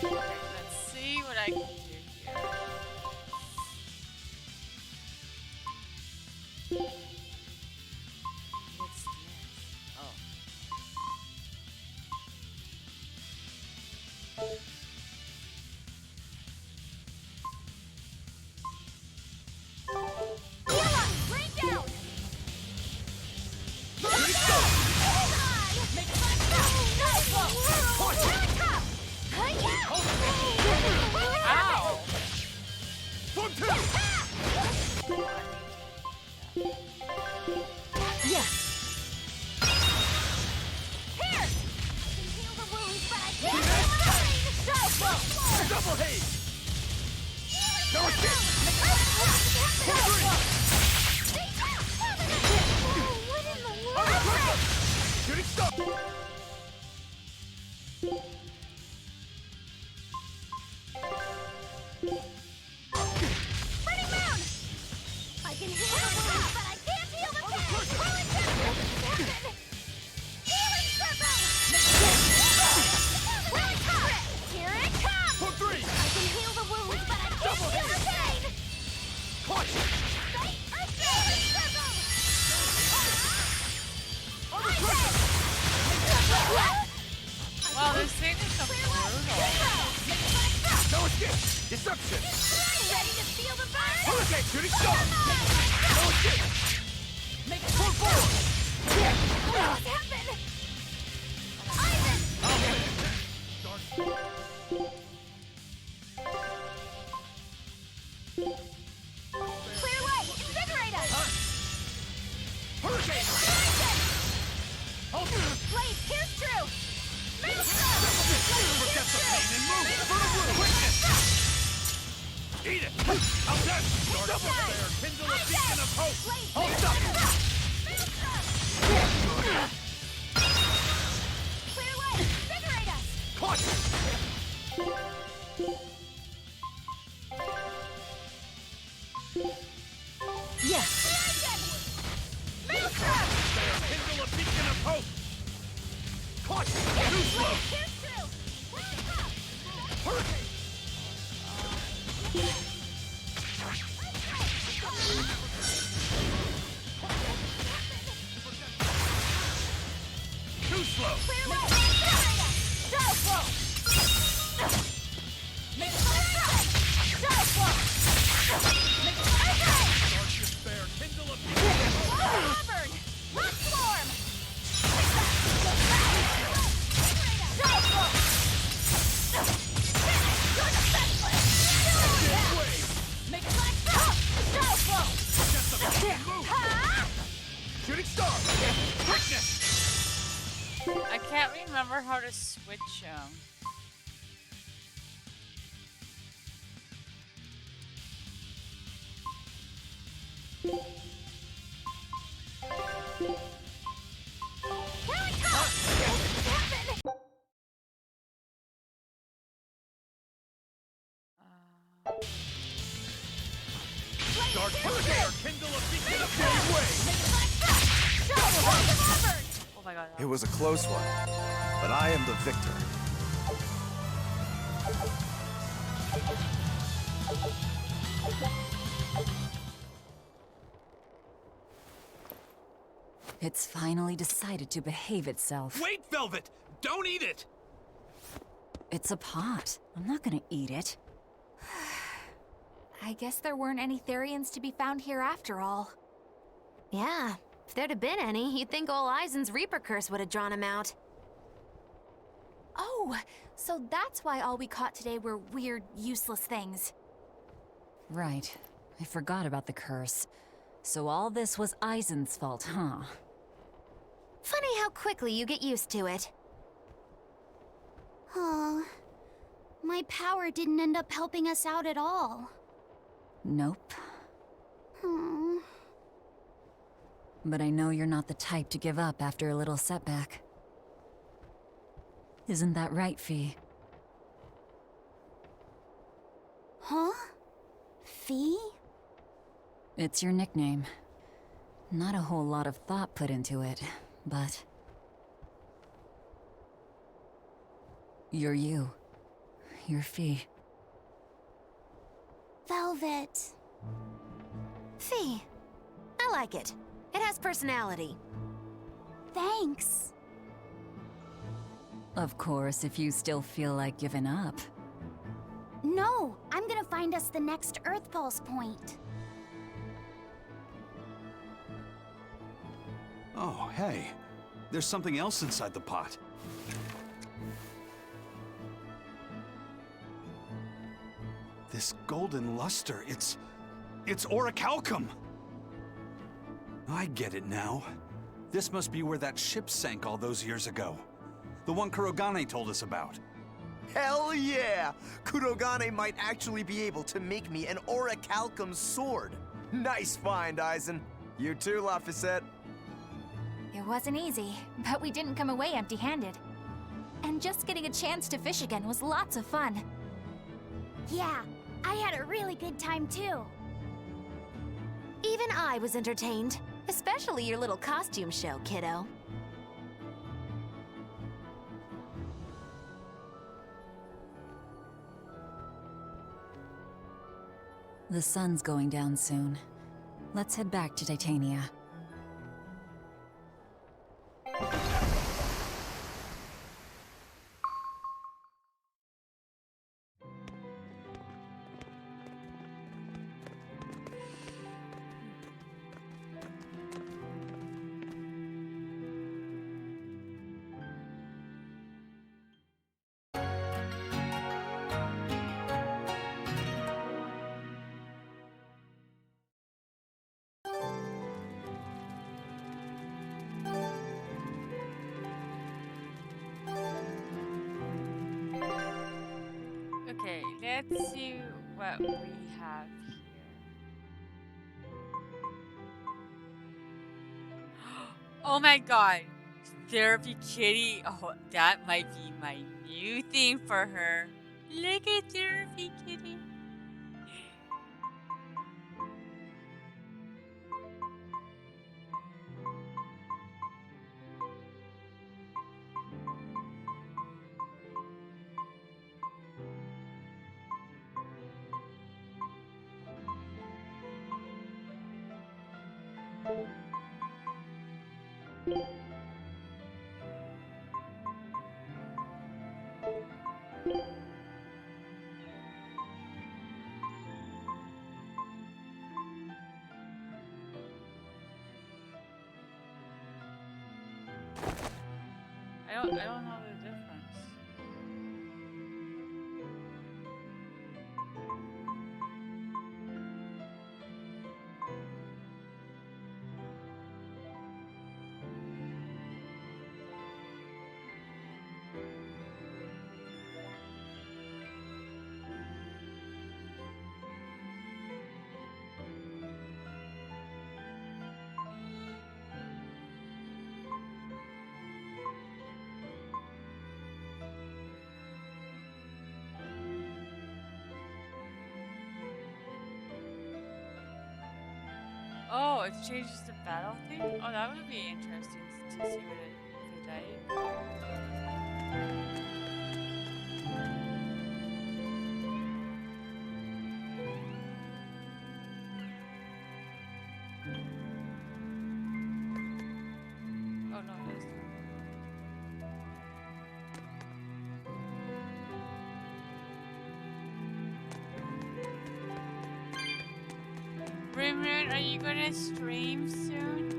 Speaker 1: Let's see what I can do here. What's this? Oh.
Speaker 10: Here it comes! I can heal the wounds, but I can't heal the pain!
Speaker 8: Kindle a beacon of hope!
Speaker 10: Hold up! Clear way! Invigorate us!
Speaker 8: Caution!
Speaker 6: Yes!
Speaker 8: Maelstrom! Kindle a beacon of hope! Caution! Too slow! Hurricane! Too slow!
Speaker 10: Clear way! Shadow flow! Make Shadow flow!
Speaker 8: Darkest Bear, kindle a beacon of hope!
Speaker 10: Cavern! Rock swarm! Shadow flow! You're defenseless! Make Shadow flow!
Speaker 8: Shooting star! Quickness!
Speaker 1: I can't remember how to switch them.
Speaker 8: Dark Bear, kindle a beacon of
Speaker 1: Oh my god.
Speaker 9: It was a close one, but I am the victor.
Speaker 6: It's finally decided to behave itself.
Speaker 4: Wait, Velvet! Don't eat it!
Speaker 6: It's a pot. I'm not gonna eat it.
Speaker 5: I guess there weren't any Therians to be found here after all.
Speaker 18: Yeah, if there'd have been any, you'd think ol' Eisen's Reaper curse would have drawn him out.
Speaker 5: Oh, so that's why all we caught today were weird, useless things.
Speaker 6: Right. I forgot about the curse. So all this was Eisen's fault, huh?
Speaker 18: Funny how quickly you get used to it.
Speaker 12: Oh, my power didn't end up helping us out at all.
Speaker 6: Nope.
Speaker 12: Hmm.
Speaker 6: But I know you're not the type to give up after a little setback. Isn't that right, Fee?
Speaker 12: Huh? Fee?
Speaker 6: It's your nickname. Not a whole lot of thought put into it, but... You're you. You're Fee.
Speaker 12: Velvet.
Speaker 18: Fee. I like it. It has personality.
Speaker 12: Thanks.
Speaker 6: Of course, if you still feel like giving up.
Speaker 12: No, I'm gonna find us the next Earth Pulse point.
Speaker 2: Oh, hey. There's something else inside the pot. This golden luster, it's orichalcum! I get it now. This must be where that ship sank all those years ago. The one Kurogane told us about.
Speaker 9: Hell yeah! Kurogane might actually be able to make me an orichalcum sword. Nice find, Eisen. You too, Laphicet.
Speaker 5: It wasn't easy, but we didn't come away empty-handed. And just getting a chance to fish again was lots of fun.
Speaker 12: Yeah, I had a really good time too.
Speaker 18: Even I was entertained. Especially your little costume show, kiddo.
Speaker 6: The sun's going down soon. Let's head back to Titania.
Speaker 1: Okay, let's see what we have here. Oh my god. Therapy kitty. Oh, that might be my new theme for her. Look at Therapy kitty. I don't know the difference. Oh, it changes the battle thing? Oh, that would be interesting to see what it like. Oh, no, it is. Rimrun, are you gonna stream soon?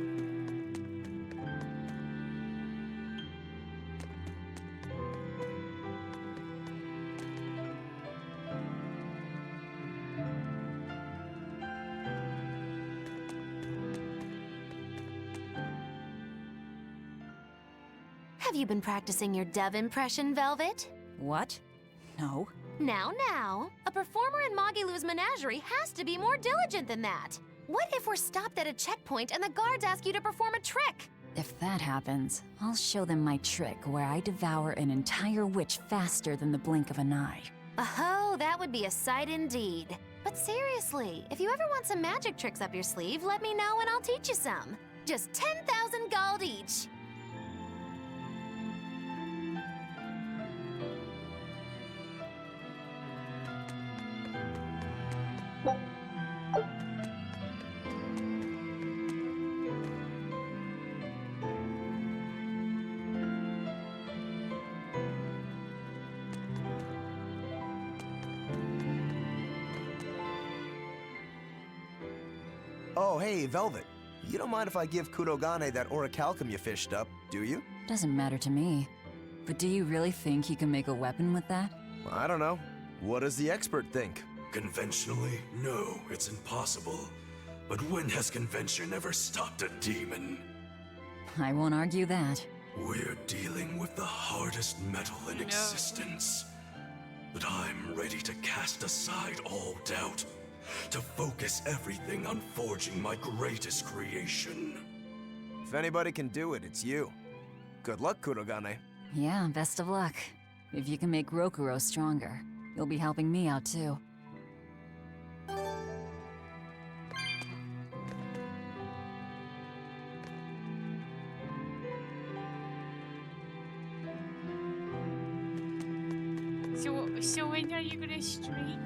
Speaker 18: Have you been practicing your dove impression, Velvet?
Speaker 6: What? No.
Speaker 18: Now, a performer in Magilou's menagerie has to be more diligent than that. What if we're stopped at a checkpoint and the guards ask you to perform a trick?
Speaker 6: If that happens, I'll show them my trick where I devour an entire witch faster than the blink of an eye.
Speaker 18: Oh, that would be a sight indeed. But seriously, if you ever want some magic tricks up your sleeve, let me know and I'll teach you some. Just 10,000 gold each.
Speaker 9: Oh, hey, Velvet. You don't mind if I give Kudogane that orichalcum you fished up, do you?
Speaker 6: Doesn't matter to me. But do you really think he can make a weapon with that?
Speaker 9: I don't know. What does the expert think?
Speaker 13: Conventionally, no, it's impossible. But when has convention ever stopped a demon?
Speaker 6: I won't argue that.
Speaker 13: We're dealing with the hardest metal in existence. But I'm ready to cast aside all doubt, to focus everything on forging my greatest creation.
Speaker 9: If anybody can do it, it's you. Good luck, Kudogane.
Speaker 6: Yeah, best of luck. If you can make Rokuro stronger, you'll be helping me out too.
Speaker 1: So when are you gonna stream?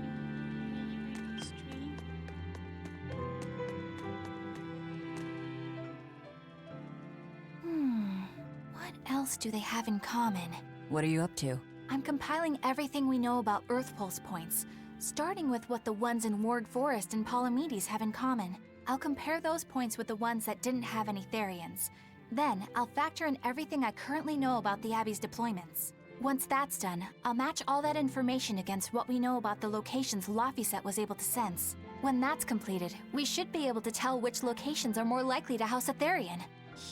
Speaker 18: What else do they have in common?
Speaker 6: What are you up to?
Speaker 18: I'm compiling everything we know about Earth Pulse points, starting with what the ones in Ward Forest and Palamedes have in common. I'll compare those points with the ones that didn't have any Therians. Then, I'll factor in everything I currently know about the Abbey's deployments. Once that's done, I'll match all that information against what we know about the locations Laphicet was able to sense. When that's completed, we should be able to tell which locations are more likely to house a Therian.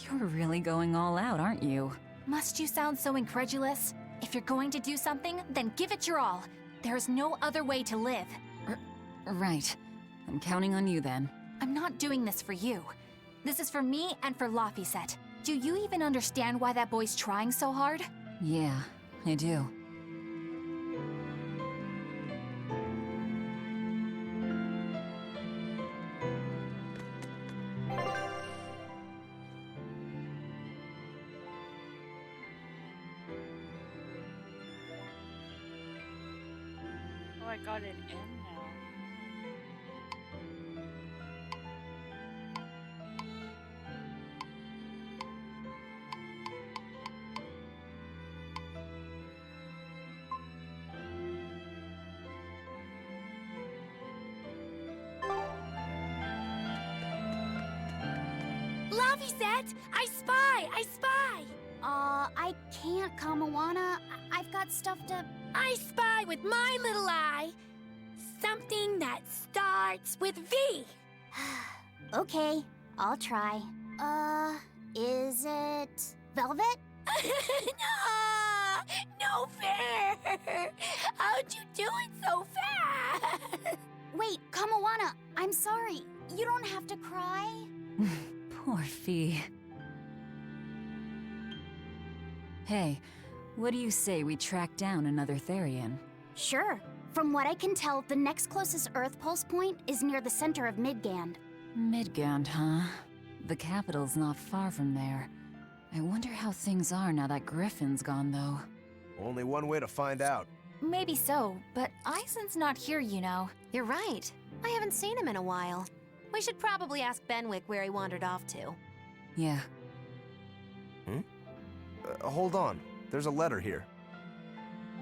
Speaker 6: You're really going all out, aren't you?
Speaker 18: Must you sound so incredulous? If you're going to do something, then give it your all. There's no other way to live.
Speaker 6: Right. I'm counting on you then.
Speaker 18: I'm not doing this for you. This is for me and for Laphicet.
Speaker 5: Do you even understand why that boy's trying so hard?
Speaker 6: Yeah, I do.
Speaker 1: Oh, I got it in now.
Speaker 12: Lavisette! I spy! I spy! I can't, Kamawana. I've got stuff to... I spy with my little eye. Something that starts with V. Okay, I'll try. Is it velvet? No fair! How'd you do it so fast? Wait, Kamawana, I'm sorry. You don't have to cry.
Speaker 6: Poor Fee. Hey, what do you say we track down another Therian?
Speaker 12: Sure. From what I can tell, the next closest Earth pulse point is near the center of Midgand.
Speaker 6: Midgand, huh? The capital's not far from there. I wonder how things are now that Griffin's gone, though.
Speaker 9: Only one way to find out.
Speaker 5: Maybe so, but Eisen's not here, you know.
Speaker 18: You're right. I haven't seen him in a while. We should probably ask Benwick where he wandered off to.
Speaker 6: Yeah.
Speaker 9: Hold on. There's a letter here.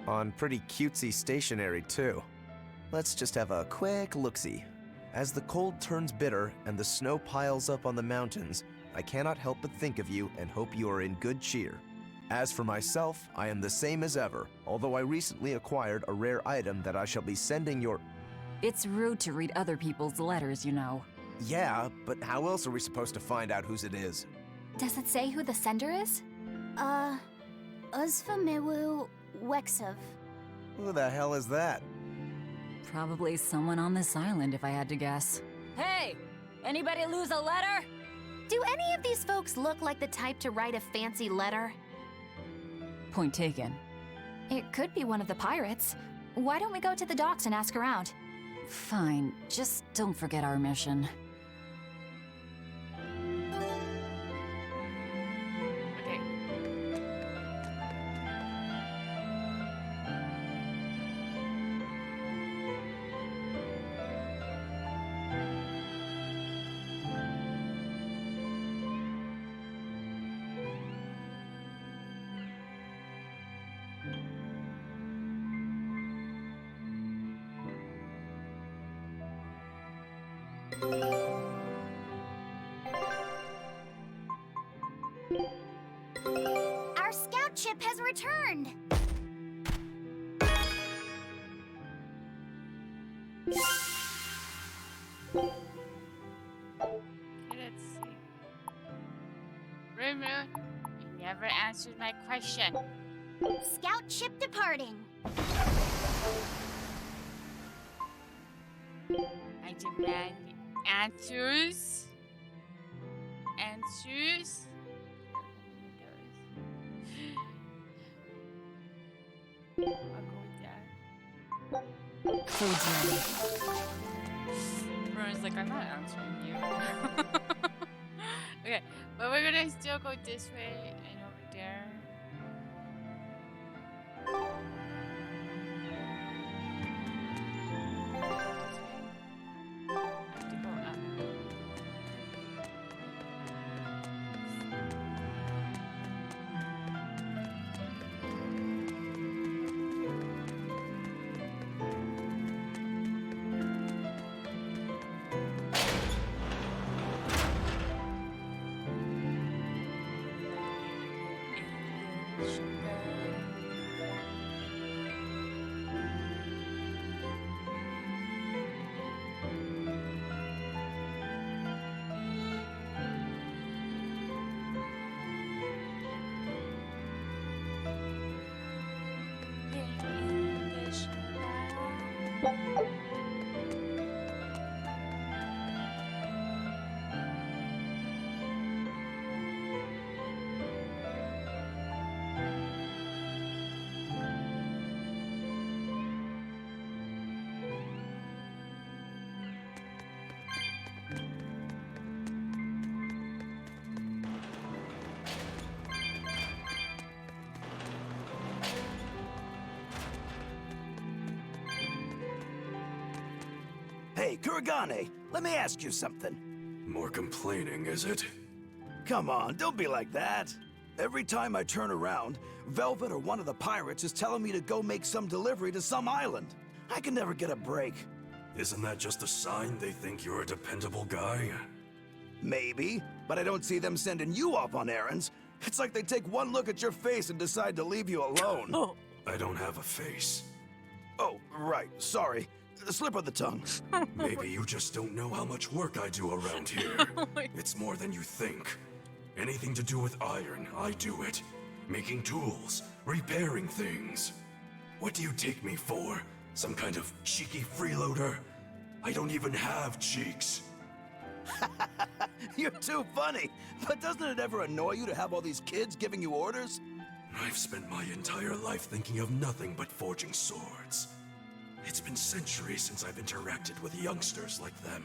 Speaker 9: On pretty cutesy stationery, too. Let's just have a quick look-see. As the cold turns bitter and the snow piles up on the mountains, I cannot help but think of you and hope you are in good cheer. As for myself, I am the same as ever, although I recently acquired a rare item that I shall be sending your...
Speaker 6: It's rude to read other people's letters, you know.
Speaker 9: Yeah, but how else are we supposed to find out whose it is?
Speaker 5: Does it say who the sender is?
Speaker 12: Uzfamiwu Wexov.
Speaker 9: Who the hell is that?
Speaker 6: Probably someone on this island, if I had to guess.
Speaker 5: Hey! Anybody lose a letter?
Speaker 18: Do any of these folks look like the type to write a fancy letter?
Speaker 6: Point taken.
Speaker 5: It could be one of the pirates. Why don't we go to the docks and ask around?
Speaker 6: Fine, just don't forget our mission.
Speaker 1: Okay.
Speaker 12: Our scout ship has returned!
Speaker 1: Let's see. Rumor, you never answered my question.
Speaker 12: Scout ship departing.
Speaker 1: I demand answers. Answers. I'll go with that.
Speaker 6: Code's ready.
Speaker 1: Bruno's like, I'm not answering you. Okay, but we're gonna still go this way and over there. Have to go up.
Speaker 20: Hey, Kuragane, let me ask you something.
Speaker 13: More complaining, is it?
Speaker 20: Come on, don't be like that. Every time I turn around, Velvet or one of the pirates is telling me to go make some delivery to some island. I can never get a break.
Speaker 13: Isn't that just a sign they think you're a dependable guy?
Speaker 20: Maybe, but I don't see them sending you off on errands. It's like they take one look at your face and decide to leave you alone.
Speaker 13: I don't have a face.
Speaker 20: Oh, right, sorry. Slip of the tongue.
Speaker 13: Maybe you just don't know how much work I do around here. It's more than you think. Anything to do with iron, I do it. Making tools, repairing things. What do you take me for? Some kind of cheeky freeloader? I don't even have cheeks.
Speaker 20: You're too funny. But doesn't it ever annoy you to have all these kids giving you orders?
Speaker 13: I've spent my entire life thinking of nothing but forging swords. It's been centuries since I've interacted with youngsters like them.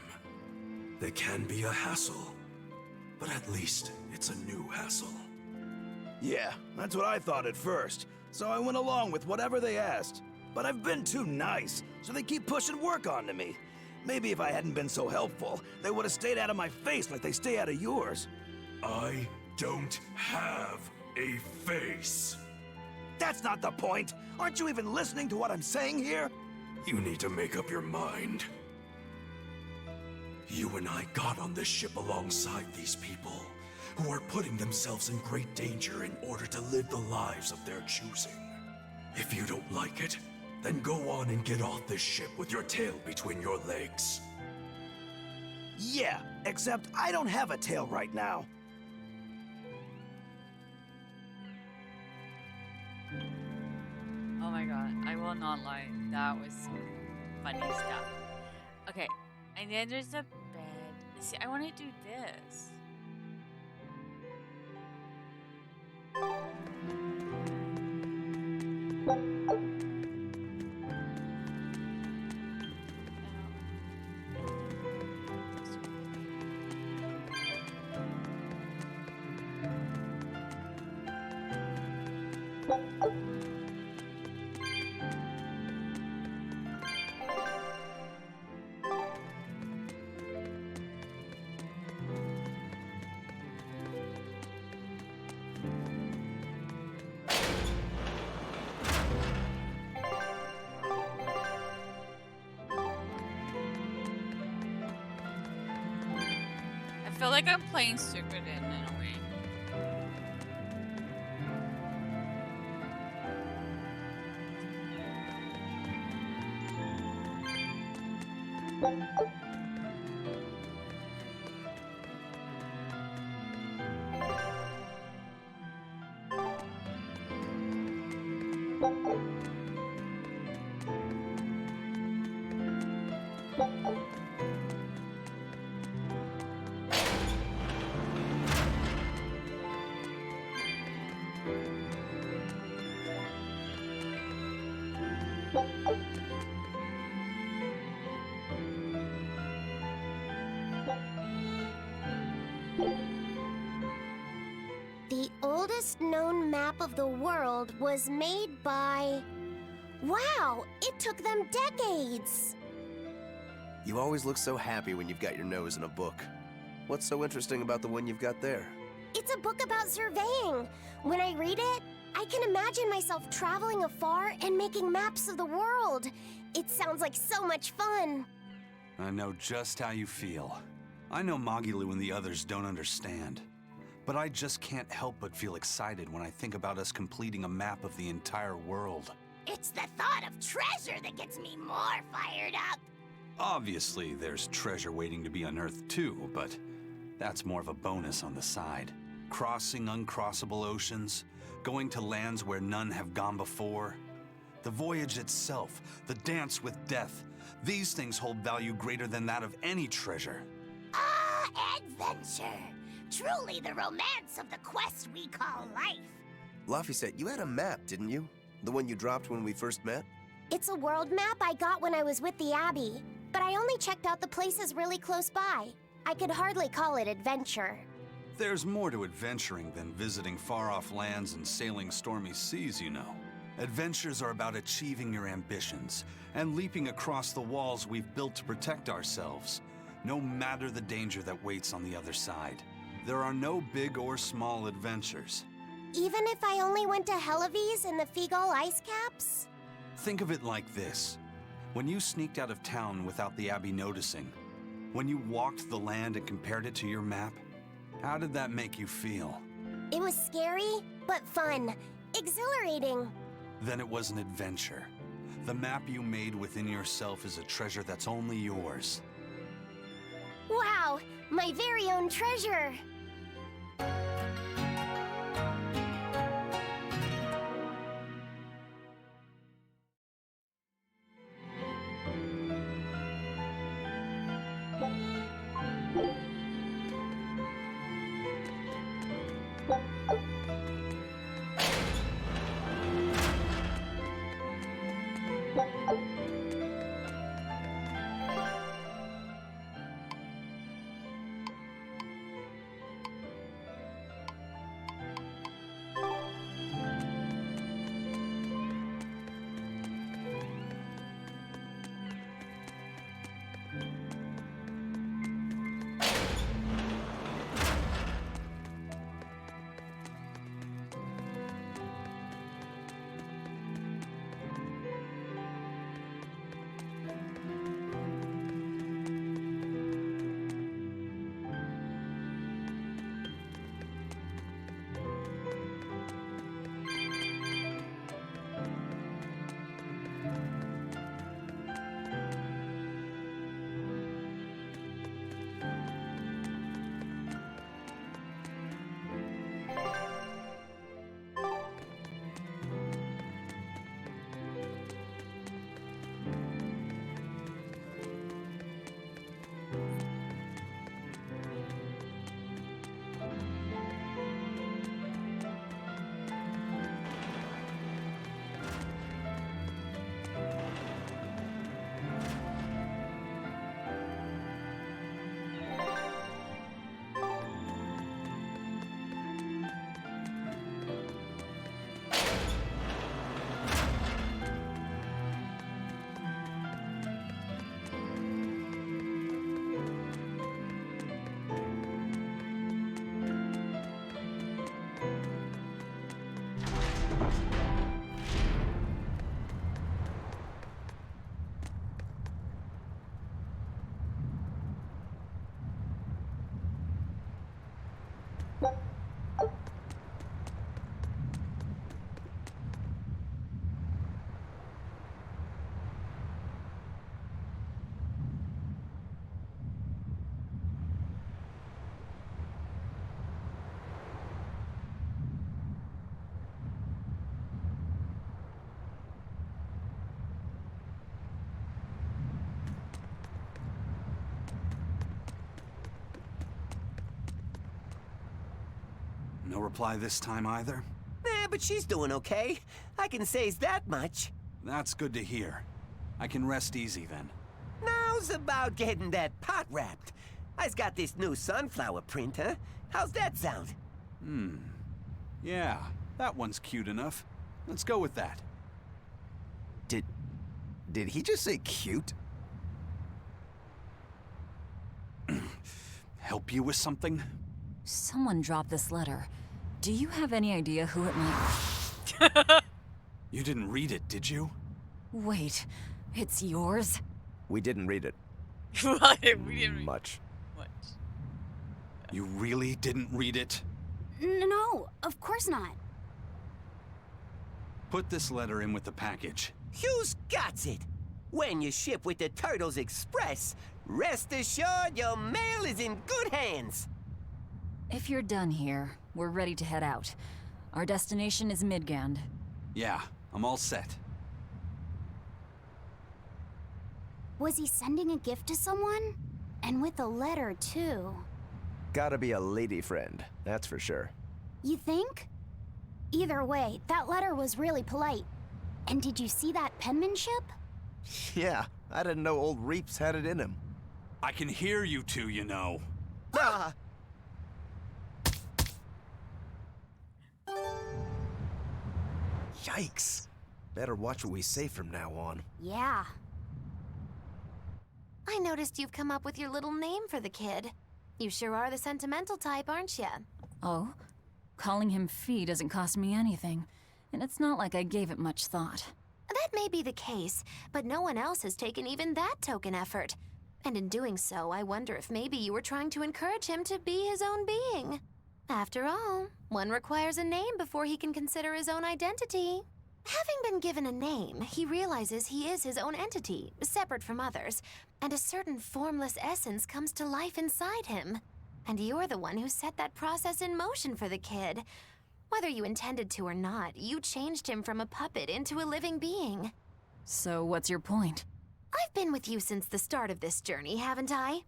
Speaker 13: They can be a hassle, but at least it's a new hassle.
Speaker 20: Yeah, that's what I thought at first. So I went along with whatever they asked. But I've been too nice, so they keep pushing work onto me. Maybe if I hadn't been so helpful, they would have stayed out of my face like they stay out of yours.
Speaker 13: I don't have a face.
Speaker 20: That's not the point. Aren't you even listening to what I'm saying here?
Speaker 13: You need to make up your mind. You and I got on this ship alongside these people, who are putting themselves in great danger in order to live the lives of their choosing. If you don't like it, then go on and get off this ship with your tail between your legs.
Speaker 20: Yeah, except I don't have a tail right now.
Speaker 1: Oh my god, I will not lie. That was some funny stuff. Okay, and then there's a bed. See, I want to do this. I feel like I'm playing Suikoden in a way.
Speaker 12: The oldest known map of the world was made by... Wow, it took them decades!
Speaker 9: You always look so happy when you've got your nose in a book. What's so interesting about the one you've got there?
Speaker 12: It's a book about surveying. When I read it, I can imagine myself traveling afar and making maps of the world. It sounds like so much fun.
Speaker 2: I know just how you feel. I know Magilu and the others don't understand. But I just can't help but feel excited when I think about us completing a map of the entire world.
Speaker 10: It's the thought of treasure that gets me more fired up.
Speaker 2: Obviously, there's treasure waiting to be unearthed too, but that's more of a bonus on the side. Crossing uncrossable oceans, going to lands where none have gone before. The voyage itself, the dance with death, these things hold value greater than that of any treasure.
Speaker 10: Ah, adventure! Truly the romance of the quest we call life.
Speaker 9: Laphicet, you had a map, didn't you? The one you dropped when we first met?
Speaker 12: It's a world map I got when I was with the Abbey, but I only checked out the places really close by. I could hardly call it adventure.
Speaker 2: There's more to adventuring than visiting far-off lands and sailing stormy seas, you know. Adventures are about achieving your ambitions and leaping across the walls we've built to protect ourselves, no matter the danger that waits on the other side. There are no big or small adventures.
Speaker 12: Even if I only went to Helavies and the Figal ice caps?
Speaker 2: Think of it like this. When you sneaked out of town without the Abbey noticing, when you walked the land and compared it to your map, how did that make you feel?
Speaker 12: It was scary, but fun. Exhilarating.
Speaker 2: Then it was an adventure. The map you made within yourself is a treasure that's only yours.
Speaker 12: Wow, my very own treasure.
Speaker 2: No reply this time either?
Speaker 17: But she's doing okay. I can say's that much.
Speaker 2: That's good to hear. I can rest easy then.
Speaker 17: Now's about getting that pot wrapped. I's got this new sunflower printer. How's that sound?
Speaker 2: Yeah, that one's cute enough. Let's go with that.
Speaker 9: Did he just say cute?
Speaker 2: Help you with something?
Speaker 6: Someone dropped this letter. Do you have any idea who it might...
Speaker 2: You didn't read it, did you?
Speaker 6: Wait, it's yours?
Speaker 9: We didn't read it.
Speaker 1: What? We didn't read
Speaker 9: much.
Speaker 1: What?
Speaker 2: You really didn't read it?
Speaker 7: No, of course not.
Speaker 2: Put this letter in with the package.
Speaker 17: Who's got it? When you ship with the Turtles Express, rest assured your mail is in good hands.
Speaker 6: If you're done here, we're ready to head out. Our destination is Midgand.
Speaker 2: Yeah, I'm all set.
Speaker 7: Was he sending a gift to someone? And with a letter, too.
Speaker 9: Gotta be a lady friend, that's for sure.
Speaker 7: You think? Either way, that letter was really polite. And did you see that penmanship?
Speaker 9: Yeah, I didn't know old Reeps had it in him.
Speaker 2: I can hear you two, you know.
Speaker 17: Ah!
Speaker 9: Yikes. Better watch what we say from now on.
Speaker 7: Yeah.
Speaker 18: I noticed you've come up with your little name for the kid. You sure are the sentimental type, aren't you?
Speaker 6: Oh? Calling him Fee doesn't cost me anything, and it's not like I gave it much thought.
Speaker 18: That may be the case, but no one else has taken even that token effort. And in doing so, I wonder if maybe you were trying to encourage him to be his own being. After all, one requires a name before he can consider his own identity. Having been given a name, he realizes he is his own entity, separate from others, and a certain formless essence comes to life inside him. And you're the one who set that process in motion for the kid. Whether you intended to or not, you changed him from a puppet into a living being.
Speaker 6: So what's your point?
Speaker 18: I've been with you since the start of this journey, haven't I?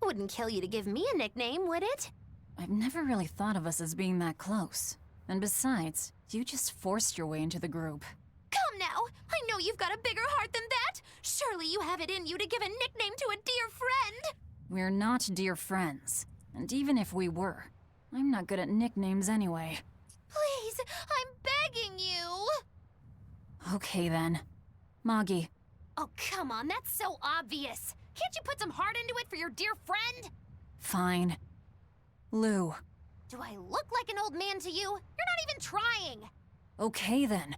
Speaker 18: Wouldn't kill you to give me a nickname, would it?
Speaker 6: I've never really thought of us as being that close. And besides, you just forced your way into the group.
Speaker 18: Come now! I know you've got a bigger heart than that! Surely you have it in you to give a nickname to a dear friend!
Speaker 6: We're not dear friends. And even if we were, I'm not good at nicknames anyway.
Speaker 18: Please, I'm begging you!
Speaker 6: Okay then. Moggy.
Speaker 10: Oh, come on, that's so obvious. Can't you put some heart into it for your dear friend?
Speaker 6: Fine. Lou.
Speaker 10: Do I look like an old man to you? You're not even trying!
Speaker 6: Okay then.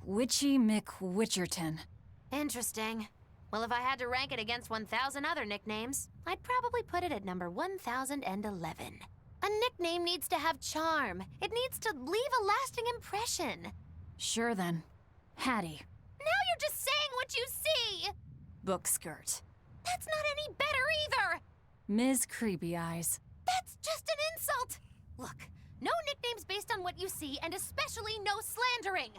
Speaker 6: Witchy McWitcherton.
Speaker 18: Interesting. Well, if I had to rank it against 1,000 other nicknames, I'd probably put it at number 1,011. A nickname needs to have charm. It needs to leave a lasting impression.
Speaker 6: Sure then. Hattie.
Speaker 10: Now you're just saying what you see!
Speaker 6: Bookskirt.
Speaker 10: That's not any better either!
Speaker 6: Ms. Creepy Eyes.
Speaker 10: That's just an insult! Look, no nicknames based on what you see, and especially no slandering!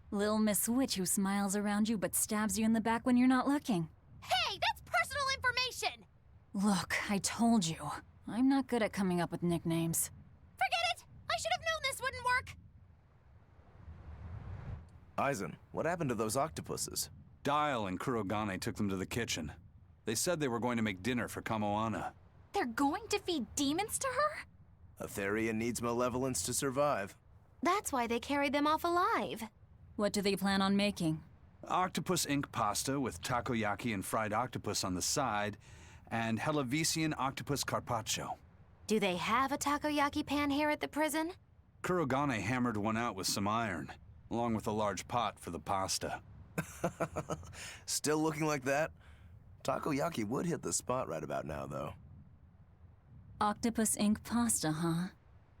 Speaker 6: Lil Miss Witch who smiles around you but stabs you in the back when you're not looking.
Speaker 10: Hey, that's personal information!
Speaker 6: Look, I told you. I'm not good at coming up with nicknames.
Speaker 10: Forget it! I should have known this wouldn't work!
Speaker 9: Aizen, what happened to those octopuses?
Speaker 2: Dial and Kurogane took them to the kitchen. They said they were going to make dinner for Kamoana.
Speaker 5: They're going to feed demons to her?
Speaker 9: Atheria needs malevolence to survive.
Speaker 18: That's why they carried them off alive.
Speaker 6: What do they plan on making?
Speaker 2: Octopus ink pasta with takoyaki and fried octopus on the side, and Hellavesian octopus carpaccio.
Speaker 18: Do they have a takoyaki pan here at the prison?
Speaker 2: Kurogane hammered one out with some iron, along with a large pot for the pasta.
Speaker 9: Still looking like that? Takoyaki would hit the spot right about now, though.
Speaker 6: Octopus ink pasta, huh?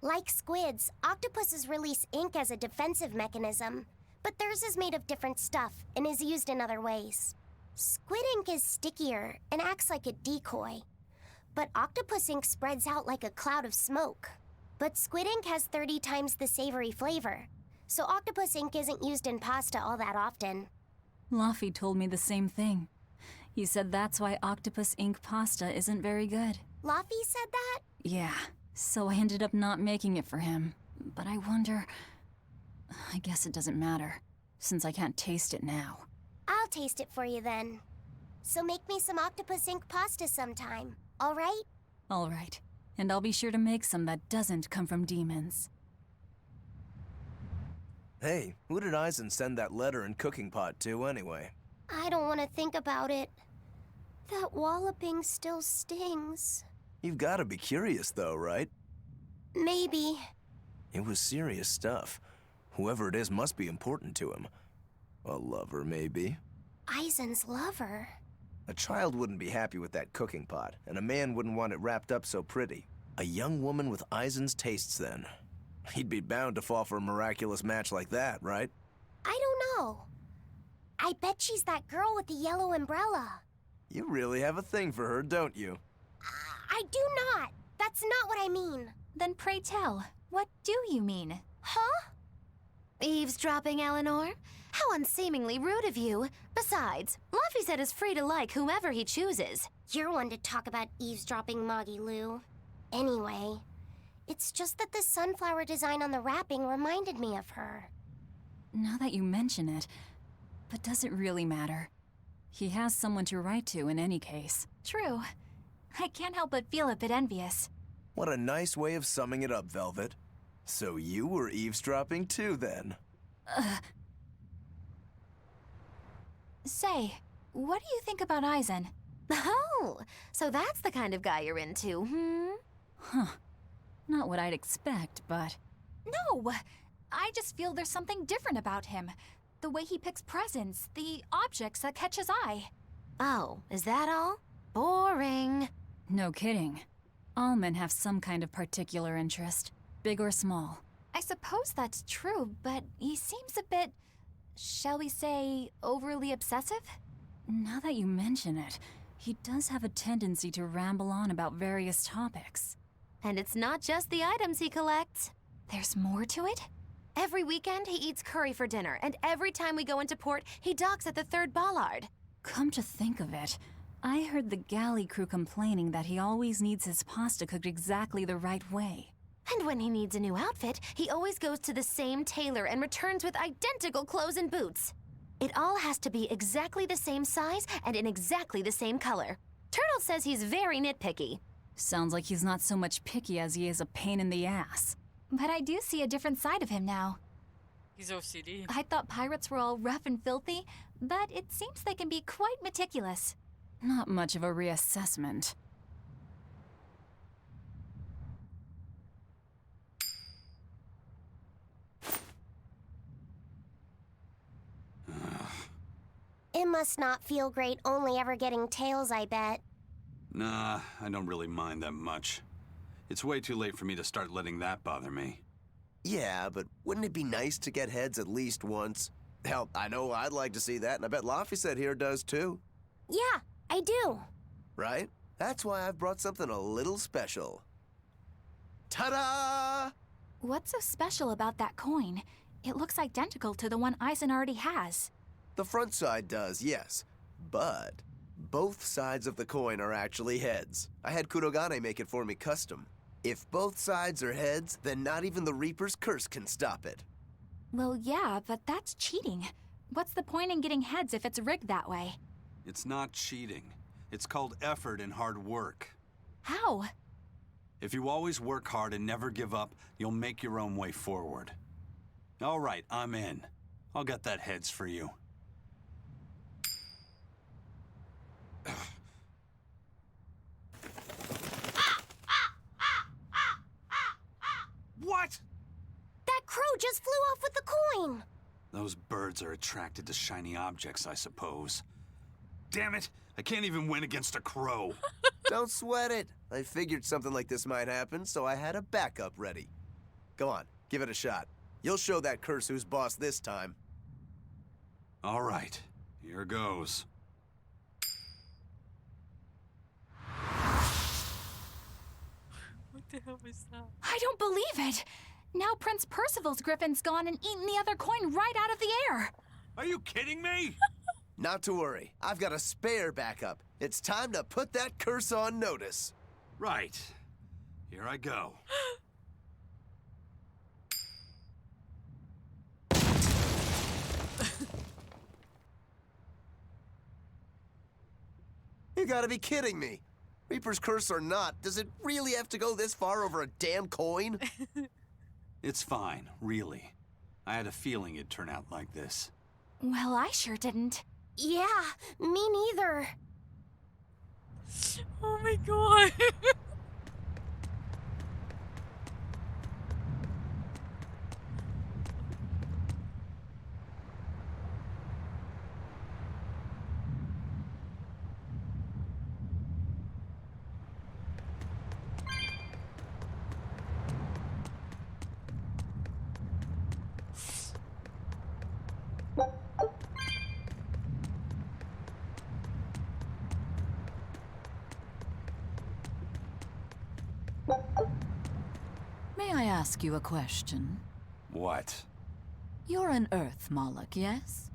Speaker 12: Like squids, octopuses release ink as a defensive mechanism, but theirs is made of different stuff and is used in other ways. Squid ink is stickier and acts like a decoy, but octopus ink spreads out like a cloud of smoke. But squid ink has 30 times the savory flavor, so octopus ink isn't used in pasta all that often.
Speaker 6: Luffy told me the same thing. He said that's why octopus ink pasta isn't very good.
Speaker 12: Luffy said that?
Speaker 6: Yeah, so I ended up not making it for him. But I wonder... I guess it doesn't matter, since I can't taste it now.
Speaker 12: I'll taste it for you then. So make me some octopus ink pasta sometime, all right?
Speaker 6: All right. And I'll be sure to make some that doesn't come from demons.
Speaker 9: Hey, who did Aizen send that letter and cooking pot to anyway?
Speaker 12: I don't want to think about it. That walloping still stings.
Speaker 9: You've got to be curious though, right?
Speaker 12: Maybe.
Speaker 9: It was serious stuff. Whoever it is must be important to him. A lover, maybe.
Speaker 12: Aizen's lover.
Speaker 9: A child wouldn't be happy with that cooking pot, and a man wouldn't want it wrapped up so pretty. A young woman with Aizen's tastes, then. He'd be bound to fall for a miraculous match like that, right?
Speaker 12: I don't know. I bet she's that girl with the yellow umbrella.
Speaker 9: You really have a thing for her, don't you?
Speaker 12: I do not. That's not what I mean.
Speaker 5: Then pray tell, what do you mean?
Speaker 12: Huh?
Speaker 18: Eavesdropping, Eleanor? How unseemingly rude of you. Besides, Luffy said is free to like whomever he chooses.
Speaker 12: You're one to talk about eavesdropping, Moggy Lou. Anyway, it's just that the sunflower design on the wrapping reminded me of her.
Speaker 6: Now that you mention it, but does it really matter? He has someone to write to in any case.
Speaker 5: True. I can't help but feel a bit envious.
Speaker 9: What a nice way of summing it up, Velvet. So you were eavesdropping too, then?
Speaker 5: Say, what do you think about Aizen?
Speaker 18: Oh, so that's the kind of guy you're into, hmm?
Speaker 6: Huh. Not what I'd expect, but...
Speaker 5: No! I just feel there's something different about him. The way he picks presents, the objects that catch his eye.
Speaker 18: Oh, is that all? Boring.
Speaker 6: No kidding. All men have some kind of particular interest, big or small.
Speaker 5: I suppose that's true, but he seems a bit, shall we say, overly obsessive?
Speaker 6: Now that you mention it, he does have a tendency to ramble on about various topics.
Speaker 18: And it's not just the items he collects.
Speaker 5: There's more to it?
Speaker 18: Every weekend, he eats curry for dinner, and every time we go into port, he docks at the 3rd Bollard.
Speaker 6: Come to think of it, I heard the galley crew complaining that he always needs his pasta cooked exactly the right way.
Speaker 18: And when he needs a new outfit, he always goes to the same tailor and returns with identical clothes and boots. It all has to be exactly the same size and in exactly the same color. Turtle says he's very nitpicky.
Speaker 6: Sounds like he's not so much picky as he is a pain in the ass.
Speaker 5: But I do see a different side of him now.
Speaker 1: He's OCD.
Speaker 5: I thought pirates were all rough and filthy, but it seems they can be quite meticulous.
Speaker 6: Not much of a reassessment.
Speaker 12: It must not feel great only ever getting tails, I bet.
Speaker 2: Nah, I don't really mind that much. It's way too late for me to start letting that bother me.
Speaker 9: Yeah, but wouldn't it be nice to get heads at least once? Hell, I know I'd like to see that, and I bet Laphicet here does too.
Speaker 12: Yeah, I do.
Speaker 9: Right? That's why I've brought something a little special. Ta-da!
Speaker 5: What's so special about that coin? It looks identical to the one Aizen already has.
Speaker 9: The front side does, yes. But both sides of the coin are actually heads. I had Kurogane make it for me custom. If both sides are heads, then not even the Reaper's curse can stop it.
Speaker 5: Well, yeah, but that's cheating. What's the point in getting heads if it's rigged that way?
Speaker 2: It's not cheating. It's called effort and hard work.
Speaker 5: How?
Speaker 2: If you always work hard and never give up, you'll make your own way forward. All right, I'm in. I'll get that heads for you. What?
Speaker 12: That crow just flew off with the coin!
Speaker 2: Those birds are attracted to shiny objects, I suppose. Damn it! I can't even win against a crow.
Speaker 9: Don't sweat it. I figured something like this might happen, so I had a backup ready. Go on, give it a shot. You'll show that curse who's boss this time.
Speaker 2: All right, here goes.
Speaker 1: What the hell was that?
Speaker 5: I don't believe it! Now Prince Percival's griffin's gone and eaten the other coin right out of the air!
Speaker 2: Are you kidding me?
Speaker 9: Not to worry. I've got a spare backup. It's time to put that curse on notice.
Speaker 2: Right. Here I go.
Speaker 9: You gotta be kidding me. Reaper's curse or not, does it really have to go this far over a damn coin?
Speaker 2: It's fine, really. I had a feeling it'd turn out like this.
Speaker 5: Well, I sure didn't.
Speaker 12: Yeah, me neither.
Speaker 1: Oh my god.
Speaker 6: May I ask you a question?
Speaker 2: What?
Speaker 6: You're an Earth Moloch, yes?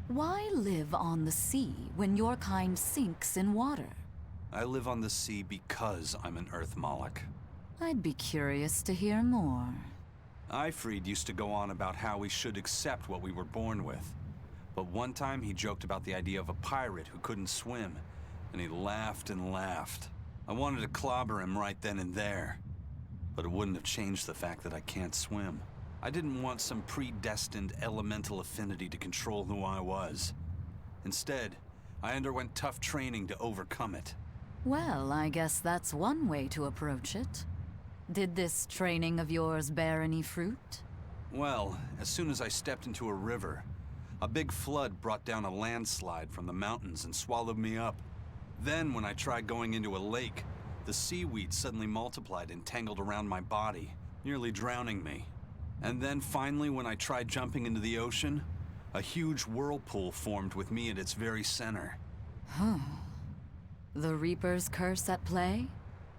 Speaker 6: Why live on the sea when your kind sinks in water?
Speaker 2: I live on the sea because I'm an Earth Moloch.
Speaker 6: I'd be curious to hear more.
Speaker 2: Ifrid used to go on about how we should accept what we were born with. But one time he joked about the idea of a pirate who couldn't swim, and he laughed and laughed. I wanted to clobber him right then and there, but it wouldn't have changed the fact that I can't swim. I didn't want some predestined elemental affinity to control who I was. Instead, I underwent tough training to overcome it.
Speaker 6: Well, I guess that's one way to approach it. Did this training of yours bear any fruit?
Speaker 2: Well, as soon as I stepped into a river, a big flood brought down a landslide from the mountains and swallowed me up. Then, when I tried going into a lake, the seaweed suddenly multiplied and tangled around my body, nearly drowning me. And then finally, when I tried jumping into the ocean, a huge whirlpool formed with me at its very center.
Speaker 6: Huh. The Reaper's curse at play?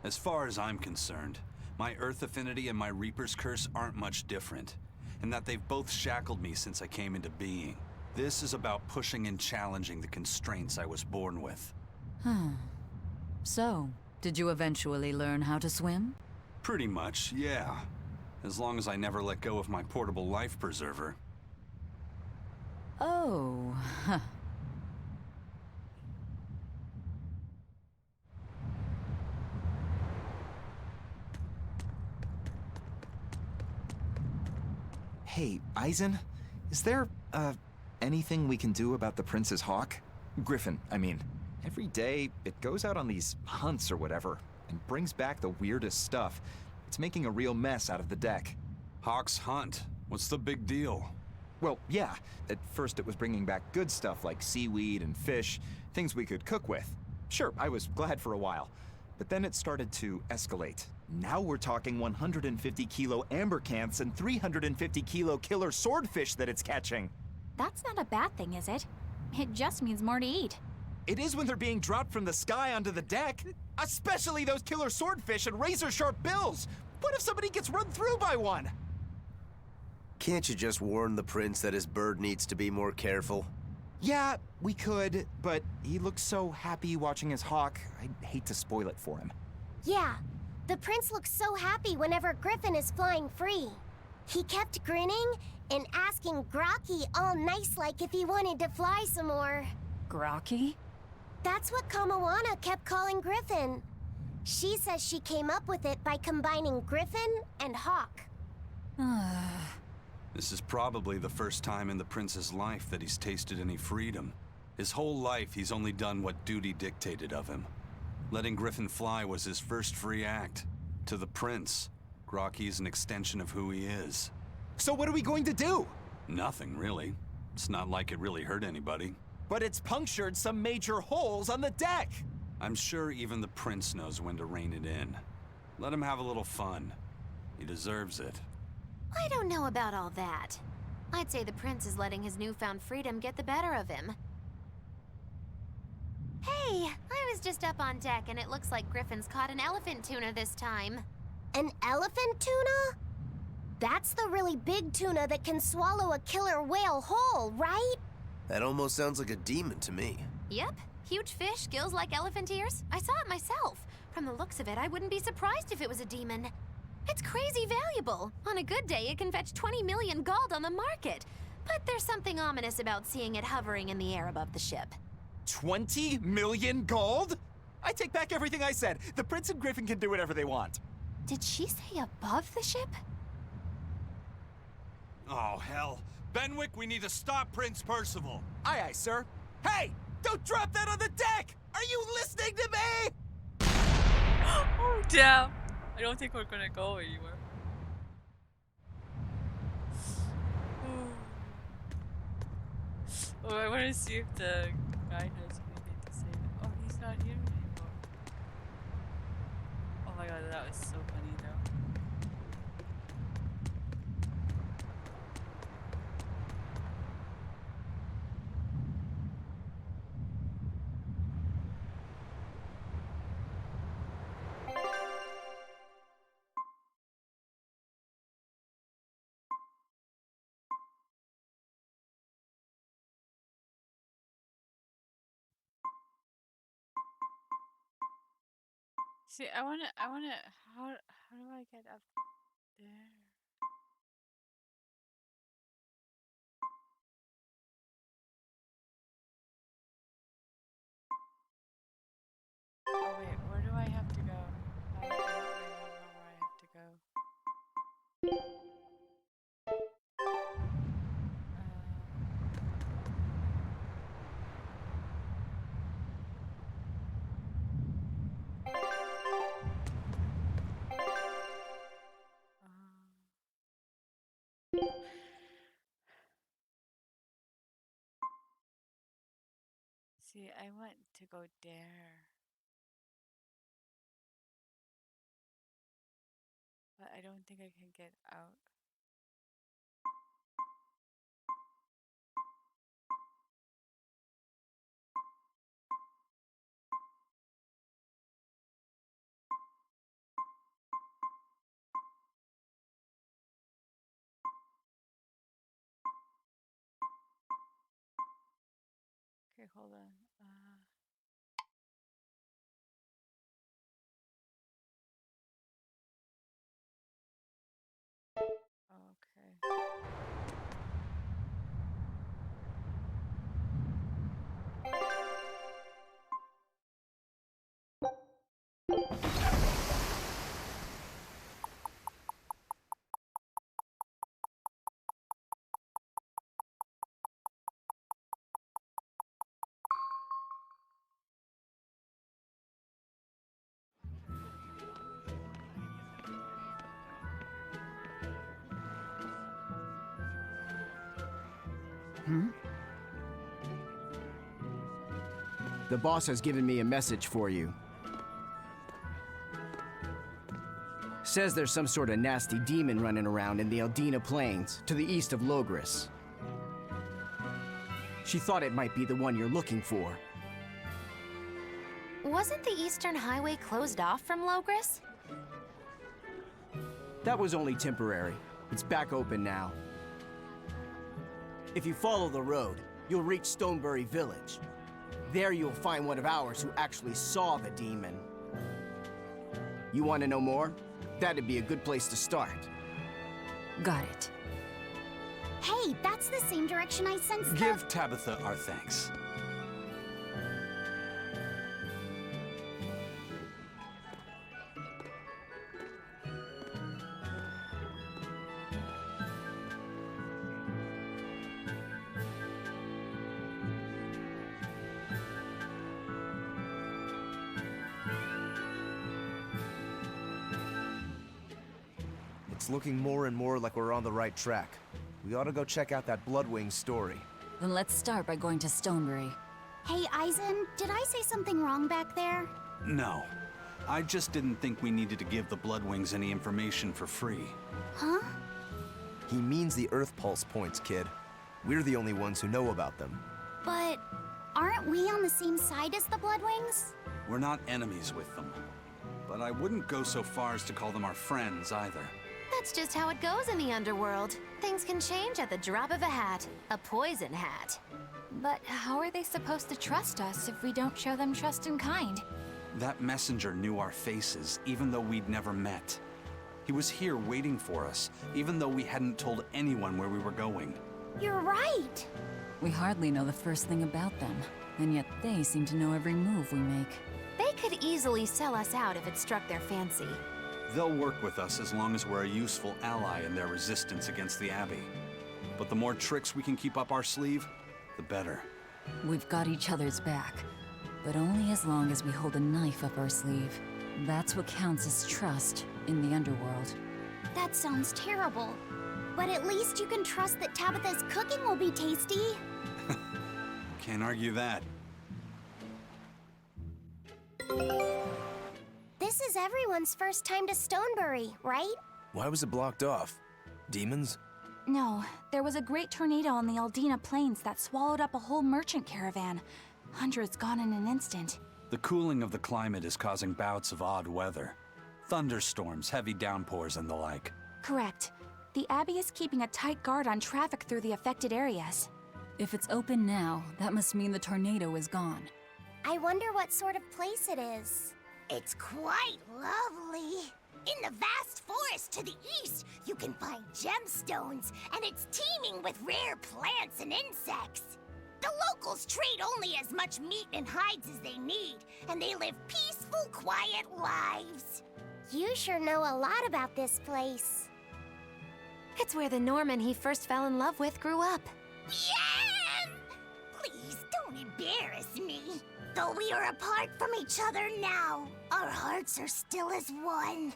Speaker 2: As far as I'm concerned, my Earth affinity and my Reaper's curse aren't much different, and that they've both shackled me since I came into being. This is about pushing and challenging the constraints I was born with.
Speaker 6: Huh. So, did you eventually learn how to swim?
Speaker 2: Pretty much, yeah. As long as I never let go of my portable life preserver.
Speaker 6: Oh, huh.
Speaker 15: Hey, Eisen, is there, anything we can do about the Prince's hawk? Griffin, I mean. Every day, it goes out on these hunts or whatever, and brings back the weirdest stuff. It's making a real mess out of the deck.
Speaker 2: Hawk's hunt? What's the big deal?
Speaker 15: Well, yeah. At first it was bringing back good stuff like seaweed and fish, things we could cook with. Sure, I was glad for a while. But then it started to escalate. Now we're talking 150 kilo ambercants and 350 kilo killer swordfish that it's catching.
Speaker 5: That's not a bad thing, is it? It just means more to eat.
Speaker 15: It is when they're being dropped from the sky onto the deck. Especially those killer swordfish and razor-sharp bills. What if somebody gets run through by one?
Speaker 9: Can't you just warn the prince that his bird needs to be more careful?
Speaker 15: Yeah, we could, but he looks so happy watching his hawk, I'd hate to spoil it for him.
Speaker 12: Yeah, the prince looks so happy whenever Griffin is flying free. He kept grinning and asking Grocky all nice-like if he wanted to fly some more.
Speaker 6: Grocky?
Speaker 12: That's what Kamawana kept calling Griffin. She says she came up with it by combining Griffin and Hawk.
Speaker 2: This is probably the first time in the prince's life that he's tasted any freedom. His whole life, he's only done what duty dictated of him. Letting Griffin fly was his first free act. To the prince, Grocky's an extension of who he is.
Speaker 15: So what are we going to do?
Speaker 2: Nothing, really. It's not like it really hurt anybody.
Speaker 15: But it's punctured some major holes on the deck!
Speaker 2: I'm sure even the prince knows when to rein it in. Let him have a little fun. He deserves it.
Speaker 10: I don't know about all that. I'd say the prince is letting his newfound freedom get the better of him. Hey, I was just up on deck and it looks like Griffin's caught an elephant tuna this time.
Speaker 12: An elephant tuna? That's the really big tuna that can swallow a killer whale whole, right?
Speaker 9: That almost sounds like a demon to me.
Speaker 10: Yep, huge fish, gills like elephant ears. I saw it myself. From the looks of it, I wouldn't be surprised if it was a demon. It's crazy valuable. On a good day, it can fetch 20 million gold on the market. But there's something ominous about seeing it hovering in the air above the ship.
Speaker 15: 20 million gold? I take back everything I said. The prince and Griffin can do whatever they want.
Speaker 5: Did she say above the ship?
Speaker 2: Oh, hell. Benwick, we need to stop Prince Percival.
Speaker 15: Aye, aye, sir. Hey! Don't drop that on the deck! Are you listening to me?
Speaker 1: Oh, damn. I don't think we're gonna go anywhere. Oh, I want to see if the guy knows anything to say. Oh, he's not here anymore. Oh my god, that was so funny though. See, I wanna, how do I get up there? Oh wait, where do I have to go? I don't know where I have to go. See, I want to go there. But I don't think I can get out. Okay, hold on. Okay.
Speaker 3: The boss has given me a message for you. Says there's some sort of nasty demon running around in the Eldina Plains, to the east of Logris. She thought it might be the one you're looking for.
Speaker 10: Wasn't the Eastern Highway closed off from Logris?
Speaker 3: That was only temporary. It's back open now. If you follow the road, you'll reach Stonebury Village. There you'll find one of ours who actually saw the demon. You want to know more? That'd be a good place to start.
Speaker 6: Got it.
Speaker 7: Hey, that's the same direction I sensed the...
Speaker 2: Give Tabitha our thanks.
Speaker 9: It's looking more and more like we're on the right track. We ought to go check out that Bloodwing story.
Speaker 6: Then let's start by going to Stonebury.
Speaker 7: Hey, Eisen, did I say something wrong back there?
Speaker 2: No. I just didn't think we needed to give the Bloodwings any information for free.
Speaker 7: Huh?
Speaker 9: He means the Earth Pulse points, kid. We're the only ones who know about them.
Speaker 7: But aren't we on the same side as the Bloodwings?
Speaker 2: We're not enemies with them. But I wouldn't go so far as to call them our friends either.
Speaker 10: That's just how it goes in the underworld. Things can change at the drop of a hat. A poison hat.
Speaker 5: But how are they supposed to trust us if we don't show them trust in kind?
Speaker 2: That messenger knew our faces, even though we'd never met. He was here waiting for us, even though we hadn't told anyone where we were going.
Speaker 7: You're right!
Speaker 6: We hardly know the first thing about them, and yet they seem to know every move we make.
Speaker 10: They could easily sell us out if it struck their fancy.
Speaker 2: They'll work with us as long as we're a useful ally in their resistance against the Abbey. But the more tricks we can keep up our sleeve, the better.
Speaker 6: We've got each other's back, but only as long as we hold a knife up our sleeve. That's what counts as trust in the underworld.
Speaker 7: That sounds terrible. But at least you can trust that Tabitha's cooking will be tasty.
Speaker 2: Can't argue that.
Speaker 12: This is everyone's first time to Stonebury, right?
Speaker 9: Why was it blocked off? Demons?
Speaker 5: No, there was a great tornado on the Eldina Plains that swallowed up a whole merchant caravan. Hundreds gone in an instant.
Speaker 2: The cooling of the climate is causing bouts of odd weather. Thunderstorms, heavy downpours, and the like.
Speaker 5: Correct. The Abbey is keeping a tight guard on traffic through the affected areas.
Speaker 6: If it's open now, that must mean the tornado is gone.
Speaker 12: I wonder what sort of place it is.
Speaker 22: It's quite lovely. In the vast forest to the east, you can find gemstones, and it's teeming with rare plants and insects. The locals trade only as much meat and hides as they need, and they live peaceful, quiet lives.
Speaker 12: You sure know a lot about this place.
Speaker 10: It's where the Norman he first fell in love with grew up.
Speaker 22: Yes! Please don't embarrass me. Though we are apart from each other now, our hearts are still as one.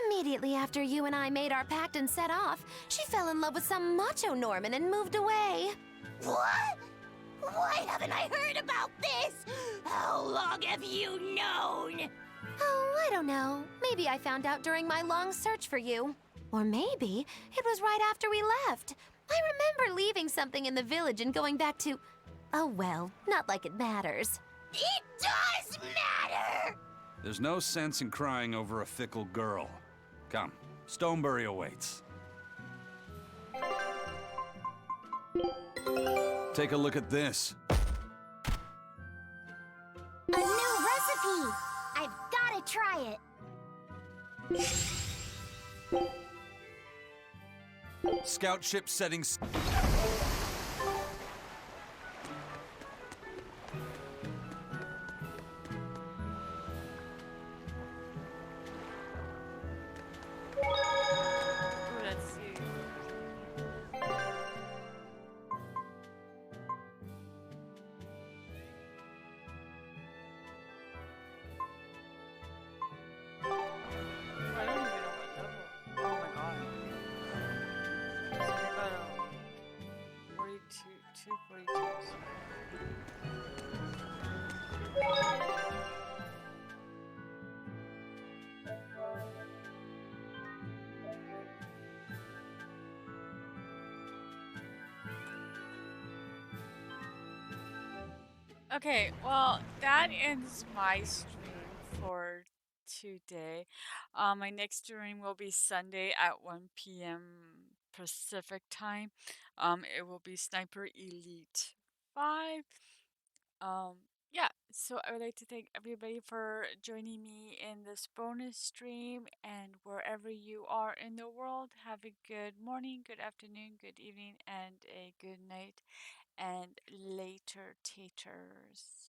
Speaker 10: Immediately after you and I made our pact and set off, she fell in love with some macho Norman and moved away.
Speaker 22: What? Why haven't I heard about this? How long have you known?
Speaker 18: Oh, I don't know. Maybe I found out during my long search for you. Or maybe it was right after we left. I remember leaving something in the village and going back to... Oh well, not like it matters.
Speaker 22: It does matter!
Speaker 2: There's no sense in crying over a fickle girl. Come, Stonebury awaits. Take a look at this.
Speaker 12: A new recipe! I've gotta try it.
Speaker 2: Scout ship settings.
Speaker 1: Let's see. I don't even know what level. Oh my god. I got a 42, 242s. Okay, well, that ends my stream for today. My next stream will be Sunday at 1 p.m. Pacific time. It will be Sniper Elite 5. Yeah, so I would like to thank everybody for joining me in this bonus stream, and wherever you are in the world, have a good morning, good afternoon, good evening, and a good night, and later taters.